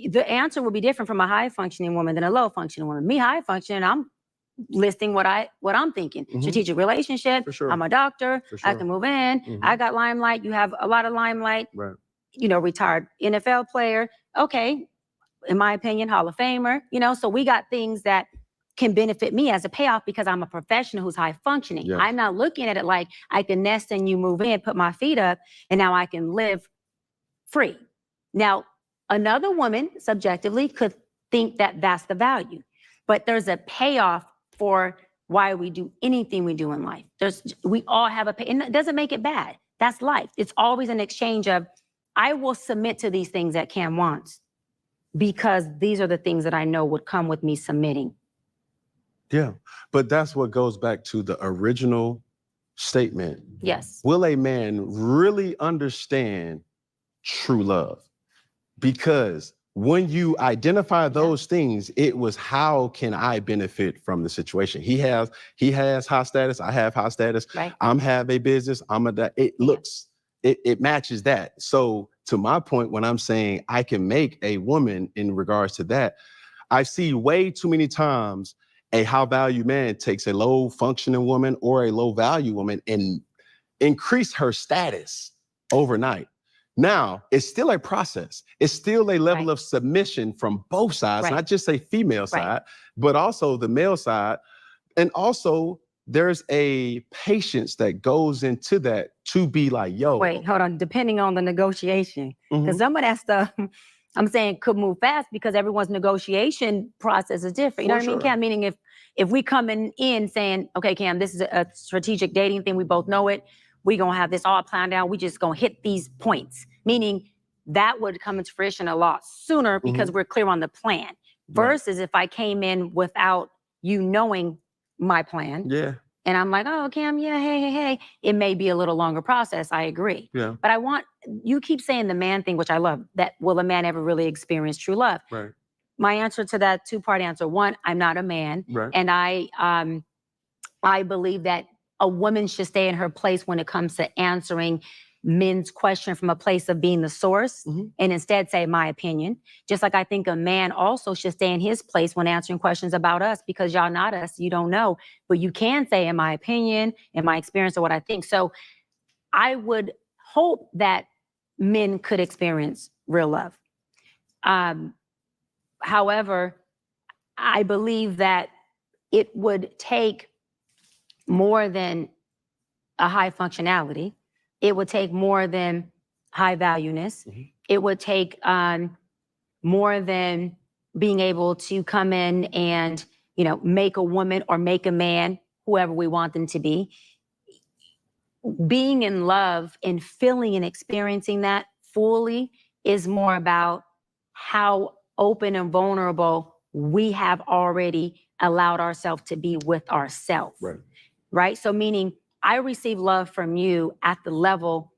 the answer will be different from a high functioning woman than a low functioning woman. Me, high functioning, I'm listing what I'm thinking. Strategic relationship. Sure. I'm a doctor. For sure. I can move in. I got limelight. You have a lot of limelight. Right. Retired NFL player. Okay. In my opinion, Hall of Famer. So we got things that can benefit me as a payoff because I'm a professional who's high functioning. Yes. I'm not looking at it like I can nest in you, move in, put my feet up, and now I can live free. Now, another woman subjectively could think that that's the value, but there's a payoff for why we do anything we do in life. We all have a pay, and it doesn't make it bad. That's life. It's always an exchange of, I will submit to these things that Cam wants because these are the things that I know would come with me submitting. Yeah, but that's what goes back to the original statement. Yes. Will a man really understand true love? Because when you identify those things, it was how can I benefit from the situation? He has high status. I have high status. Right. I'm have a business. It matches that. So to my point, when I'm saying I can make a woman in regards to that, I see way too many times a high value man takes a low functioning woman or a low value woman and increase her status overnight. Now, it's still a process. It's still a level of submission from both sides, not just a female side, but also the male side. And also there's a patience that goes into that to be like, yo. Wait, hold on. Depending on the negotiation, because some of that stuff I'm saying could move fast because everyone's negotiation process is different. You know what I mean, Cam? Meaning if we coming in saying, okay, Cam, this is a strategic dating thing. We both know it. We're going to have this all planned out. We just going to hit these points, meaning that would come into fruition a lot sooner because we're clear on the plan. versus if I came in without you knowing my plan. Yeah. And I'm like, oh, Cam, yeah, hey. It may be a little longer process. I agree. Yeah. But you keep saying the man thing, which I love, that will a man ever really experience true love? Right. My answer to that two-part answer, one, I'm not a man. Right. And I believe that a woman should stay in her place when it comes to answering men's question from a place of being the source and instead say my opinion. Just like I think a man also should stay in his place when answering questions about us, because y'all not us, you don't know, but you can say in my opinion, in my experience, or what I think. So I would hope that men could experience real love. However, I believe that it would take more than a high functionality. It would take more than high valueness. It would take more than being able to come in and, make a woman or make a man, whoever we want them to be. Being in love and feeling and experiencing that fully is more about how open and vulnerable we have already allowed ourselves to be with ourselves. Right? So meaning I receive love from you at the level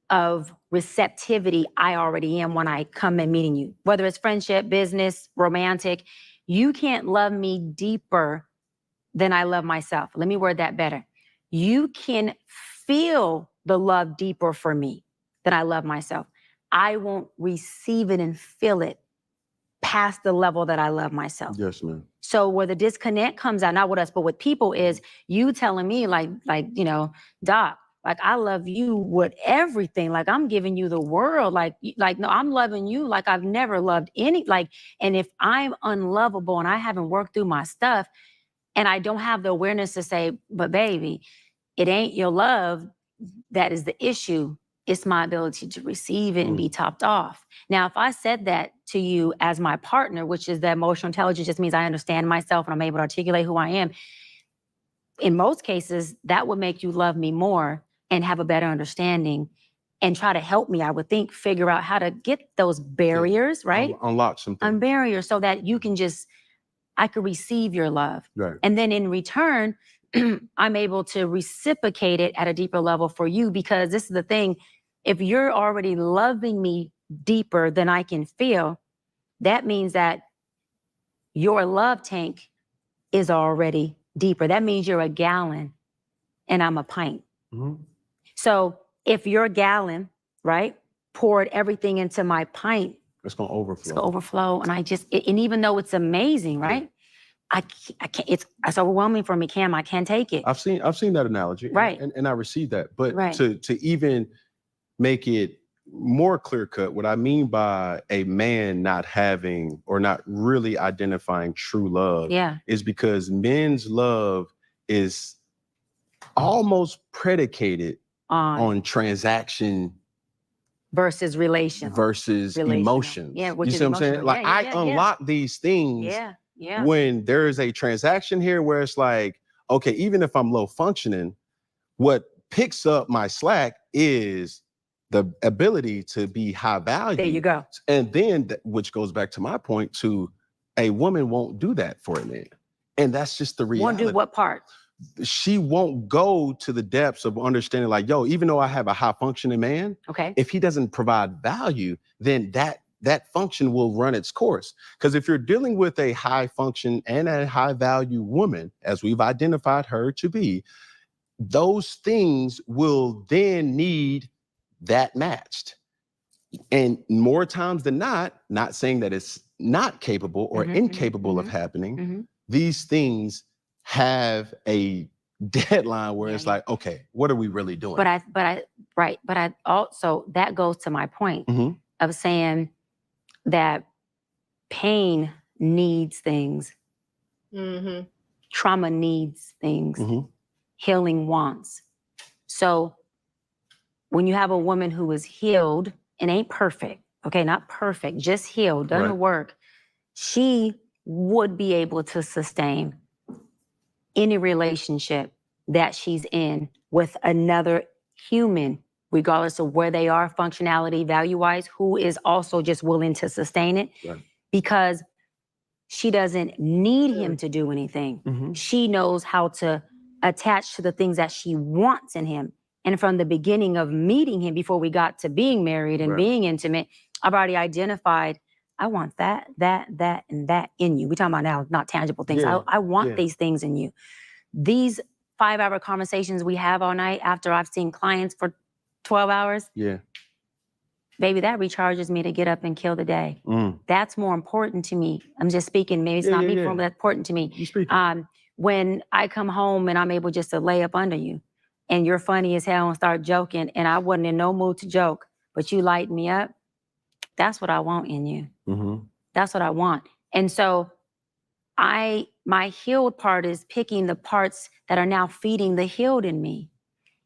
of receptivity I already am when I come and meeting you, whether it's friendship, business, romantic. You can't love me deeper than I love myself. Let me word that better. You can feel the love deeper for me than I love myself. I won't receive it and feel it past the level that I love myself. Yes, ma'am. So where the disconnect comes out, not with us, but with people, is you telling me like, Doc, like I love you with everything. Like I'm giving you the world. Like no, I'm loving you like I've never loved any. And if I'm unlovable and I haven't worked through my stuff, and I don't have the awareness to say, but baby, it ain't your love that is the issue. It's my ability to receive it and be topped off. Now, if I said that to you as my partner, which is that emotional intelligence just means I understand myself and I'm able to articulate who I am. In most cases, that would make you love me more and have a better understanding and try to help me, I would think, figure out how to get those barriers, right? Unlock some things. Barriers so that you can I could receive your love. Right. And then in return, I'm able to reciprocate it at a deeper level for you, because this is the thing. If you're already loving me deeper than I can feel, that means that your love tank is already deeper. That means you're a gallon and I'm a pint. So if your gallon, right, poured everything into my pint, it's going to overflow. It's going to overflow. And and even though it's amazing, right? I can't, it's overwhelming for me, Cam. I can't take it. I've seen that analogy. Right. And I received that. But right. to even make it more clear cut, what I mean by a man not having or not really identifying true love is because men's love is almost predicated on transaction versus relation versus emotions. Yeah, you see what I'm saying? Like I unlock these things when there is a transaction here where it's like, okay, even if I'm low functioning, what picks up my slack is the ability to be high value. There you go. And then, which goes back to my point, to a woman won't do that for a man. And that's just the reality. Won't do what part? She won't go to the depths of understanding, like, yo, even though I have a high functioning man, if he doesn't provide value, then that function will run its course. Because if you're dealing with a high function and a high value woman, as we've identified her to be, those things will then need that matched. And more times than not saying that it's not capable or incapable of happening, these things have a deadline where it's like, okay, what are we really doing? But I also, that goes to my point of saying that pain needs things. Trauma needs things. Healing wants. So when you have a woman who is healed and ain't perfect, okay, not perfect, just healed, done her work, she would be able to sustain any relationship that she's in with another human, regardless of where they are, functionality, value-wise, who is also just willing to sustain it. Because She doesn't need him to do anything. Mhm. She knows how to attach to the things that she wants in him. And from the beginning of meeting him, before we got to being married and Right. being intimate, I've already identified, I want that, and that in you. We're talking about now, not tangible things. Yeah. I want Yeah. these things in you. These 5-hour conversations we have all night after I've seen clients for 12 hours, Yeah. baby, that recharges me to get up and kill the day. Mm. That's more important to me. I'm just speaking, maybe it's Yeah, not yeah, me, yeah. but that's important to me. You speaking. When I come home and I'm able just to lay up under you and you're funny as hell and start joking and I wasn't in no mood to joke, but you light me up, that's what I want in you. Mhm. That's what I want. And so my healed part is picking the parts that are now feeding the healed in me.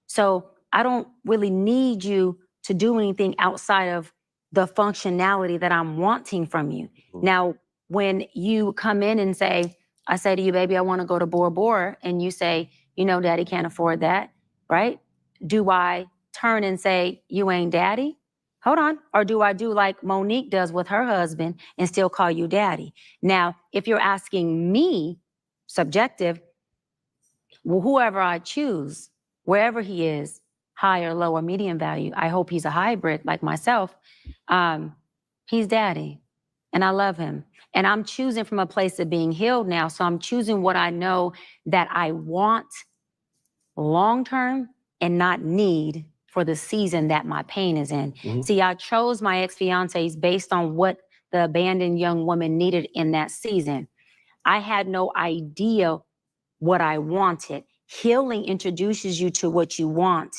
So I don't really need you to do anything outside of the functionality that I'm wanting from you. Mhm. Now, when you come in and say, I say to you, baby, I want to go to Bora Bora, and you say, you know, daddy can't afford that, right? Do I turn and say, you ain't daddy? Hold on. Or do I do like Monique does with her husband and still call you daddy? Now, if you're asking me, subjective, well, whoever I choose, wherever he is, high or low or medium value, I hope he's a hybrid like myself. He's daddy and I love him. And I'm choosing from a place of being healed now. So I'm choosing what I know that I want long-term and not need for the season that my pain is in. Mhm. See, I chose my ex-fiancés based on what the abandoned young woman needed in that season. I had no idea what I wanted. Healing introduces you to what you want.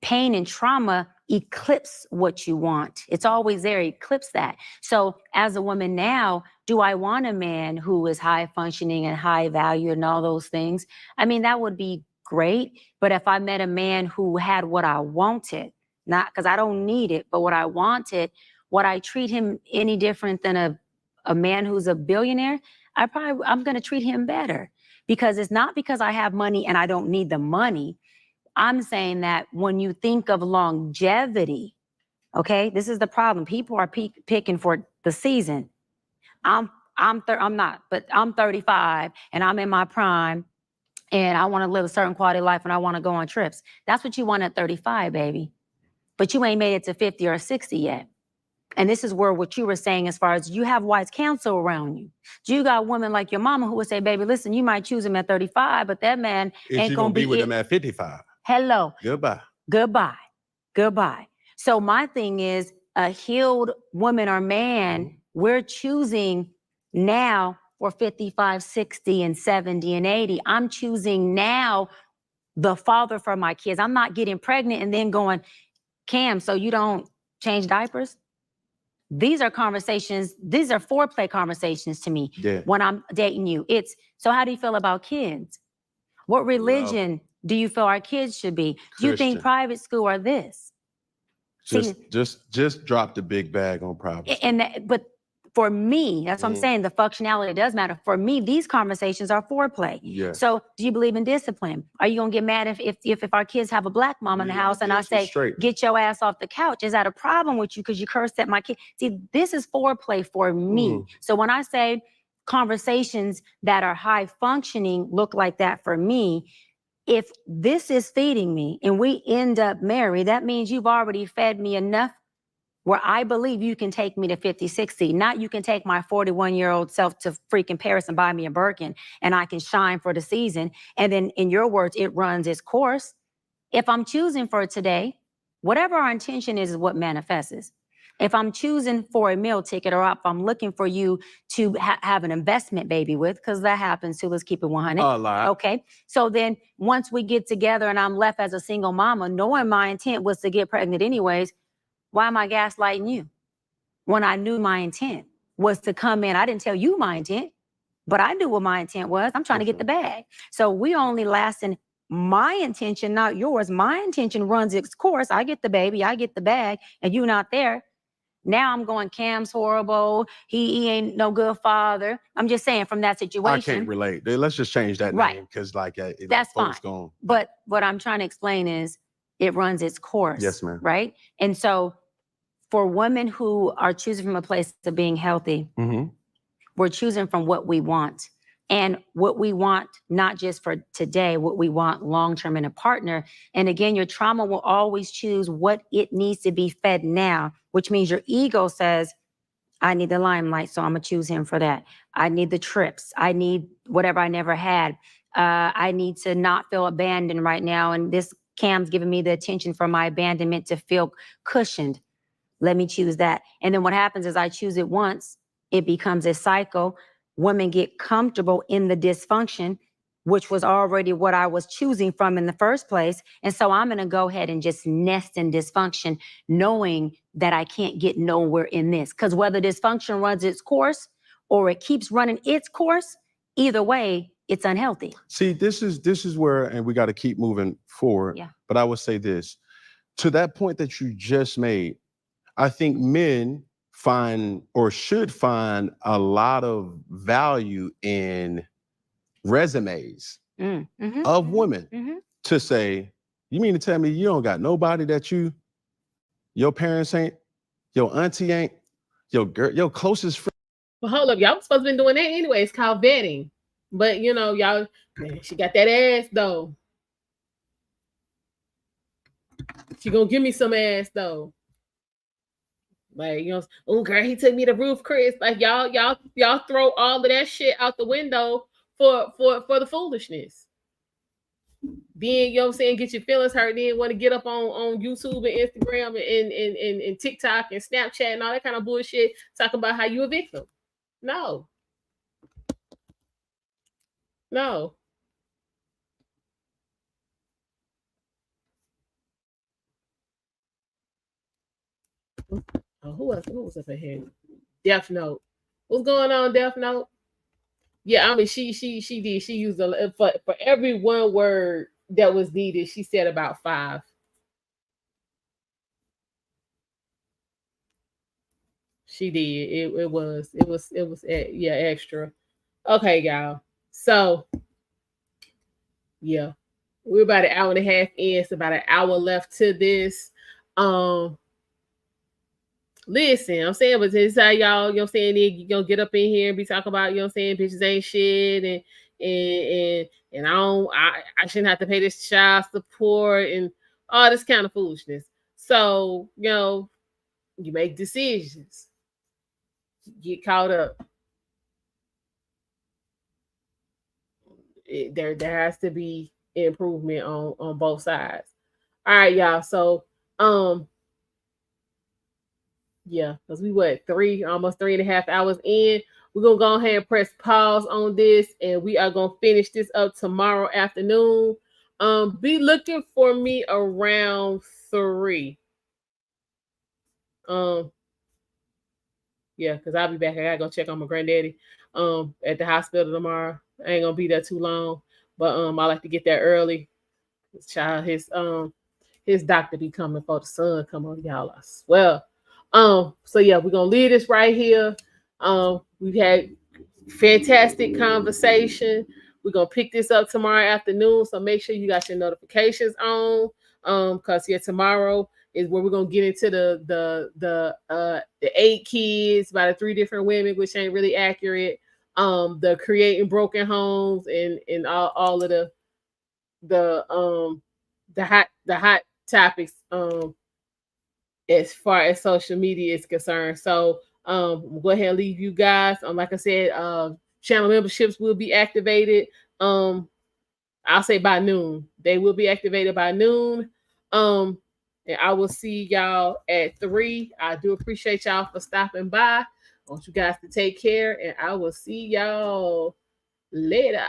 Pain and trauma eclipse what you want. It's always there, eclipse that. So as a woman now, do I want a man who is high functioning and high value and all those things? I mean, that would be great. But if I met a man who had what I wanted, not because I don't need it, but what I wanted, would I treat him any different than a man who's a billionaire? I'm going to treat him better. Because it's not because I have money and I don't need the money. I'm saying that when you think of longevity, okay, this is the problem. People are picking for the season. I'm not, but I'm 35 and I'm in my prime and I want to live a certain quality of life and I want to go on trips. That's what you want at 35, baby. But you ain't made it to 50 or 60 yet. And this is where what you were saying as far as you have wise counsel around you. You got women like your mama who would say, baby, listen, you might choose him at 35, but that man ain't going to be with it. him at 55. Hello. Goodbye. Goodbye. Goodbye. So my thing is a healed woman or man, we're choosing now for 55, 60, and 70, and 80. I'm choosing now the father for my kids. I'm not getting pregnant and then going, Cam, so you don't change diapers? These are conversations, these are foreplay conversations to me. Yeah. When I'm dating you. It's, so how do you feel about kids? What religion do you feel our kids should be? Do you think Christian. private school or this? Just drop the big bag on private school. But for me, that's what I'm saying, the functionality does matter. For me, these conversations are foreplay. Yeah. So do you believe in discipline? Are you gonna get mad if our kids have a black mom in the house and I say, get your ass off the couch? Is that a problem with you because you cursed at my kid? See, this is foreplay for me. So when I say conversations that are high functioning look like that for me, if this is feeding me and we end up married, that means you've already fed me enough where I believe you can take me to 50, 60. Not you can take my 41-year-old self to freaking Paris and buy me a Birkin and I can shine for the season. And then in your words, it runs its course. If I'm choosing for today, whatever our intention is what manifests. If I'm choosing for a meal ticket or if I'm looking for you to have an investment baby with, because that happens too, let's keep it 100. A lot. Okay. So then once we get together and I'm left as a single mama, knowing my intent was to get pregnant anyways, why am I gaslighting you? When I knew my intent was to come in, I didn't tell you my intent, but I knew what my intent was. I'm trying to get the bag. So we only lasting my intention, not yours. My intention runs its course. I get the baby, I get the bag, and you not there. Now I'm going, Cam's horrible. He ain't no good father. I'm just saying from that situation. I can't relate. Let's just change that name because that's fine. But what I'm trying to explain is it runs its course. Yes, ma'am. Right? And so for women who are choosing from a place of being healthy, We're choosing from what we want. And what we want, not just for today, what we want long-term in a partner. And again, your trauma will always choose what it needs to be fed now, which means your ego says, I need the limelight, so I'm gonna choose him for that. I need the trips. I need whatever I never had. I need to not feel abandoned right now. And this Cam's giving me the attention for my abandonment to feel cushioned. Let me choose that. And then what happens is I choose it once, it becomes a cycle. Women get comfortable in the dysfunction, which was already what I was choosing from in the first place. And so I'm going to go ahead and just nest in dysfunction, knowing that I can't get nowhere in this. Because whether dysfunction runs its course or it keeps running its course, either way, it's unhealthy. See, this is where, and we got to keep moving forward. Yeah. But I would say this, to that point that you just made, I think men find or should find a lot of value in resumes of women to say, you mean to tell me you don't got nobody that your parents ain't, your auntie ain't, your girl, your closest friend? Well, hold up, y'all was supposed to be doing that anyway. It's called vetting. But you know, y'all, man, she got that ass though. She gonna give me some ass though. Like, you know, oh girl, he took me to Roof Chris. Like y'all throw all of that shit out the window for the foolishness. Then, you know what I'm saying, get your feelings hurt, then want to get up on YouTube and Instagram and TikTok and Snapchat and all that kind of bullshit, talking about how you a victim. No. No. Oh, who else? Who was up in here? Death Note. What's going on, Death Note? Yeah, I mean, she did. She used for every one word that was needed, she said about 5. She did. It was yeah, extra. Okay, y'all. So yeah, we're about an hour and a half in. It's about an hour left to this. Listen, I'm saying, but this is how y'all, you know what I'm saying, you gonna get up in here and be talking about, you know what I'm saying, bitches ain't shit and I shouldn't have to pay this child support and all this kind of foolishness. So, you know, you make decisions. Get caught up. There has to be improvement on both sides. All right, y'all. So yeah, because we almost 3.5 hours in. We're gonna go ahead and press pause on this, and we are gonna finish this up tomorrow afternoon. Be looking for me around 3. Yeah, because I'll be back. I gotta go check on my granddaddy at the hospital tomorrow. I ain't gonna be there too long, but I like to get there early. His doctor be coming for the sun come on, y'all. I swear. So yeah, we're gonna leave this right here. We've had fantastic conversation. We're gonna pick this up tomorrow afternoon. So make sure you got your notifications on. Because yeah, tomorrow is where we're gonna get into the 8 kids by the 3 different women, which ain't really accurate. The creating broken homes and all of the hot topics as far as social media is concerned. So we'll go ahead and leave you guys. Like I said, channel memberships will be activated. I'll say by noon. They will be activated by noon. And I will see y'all at 3. I do appreciate y'all for stopping by. I want you guys to take care, and I will see y'all later.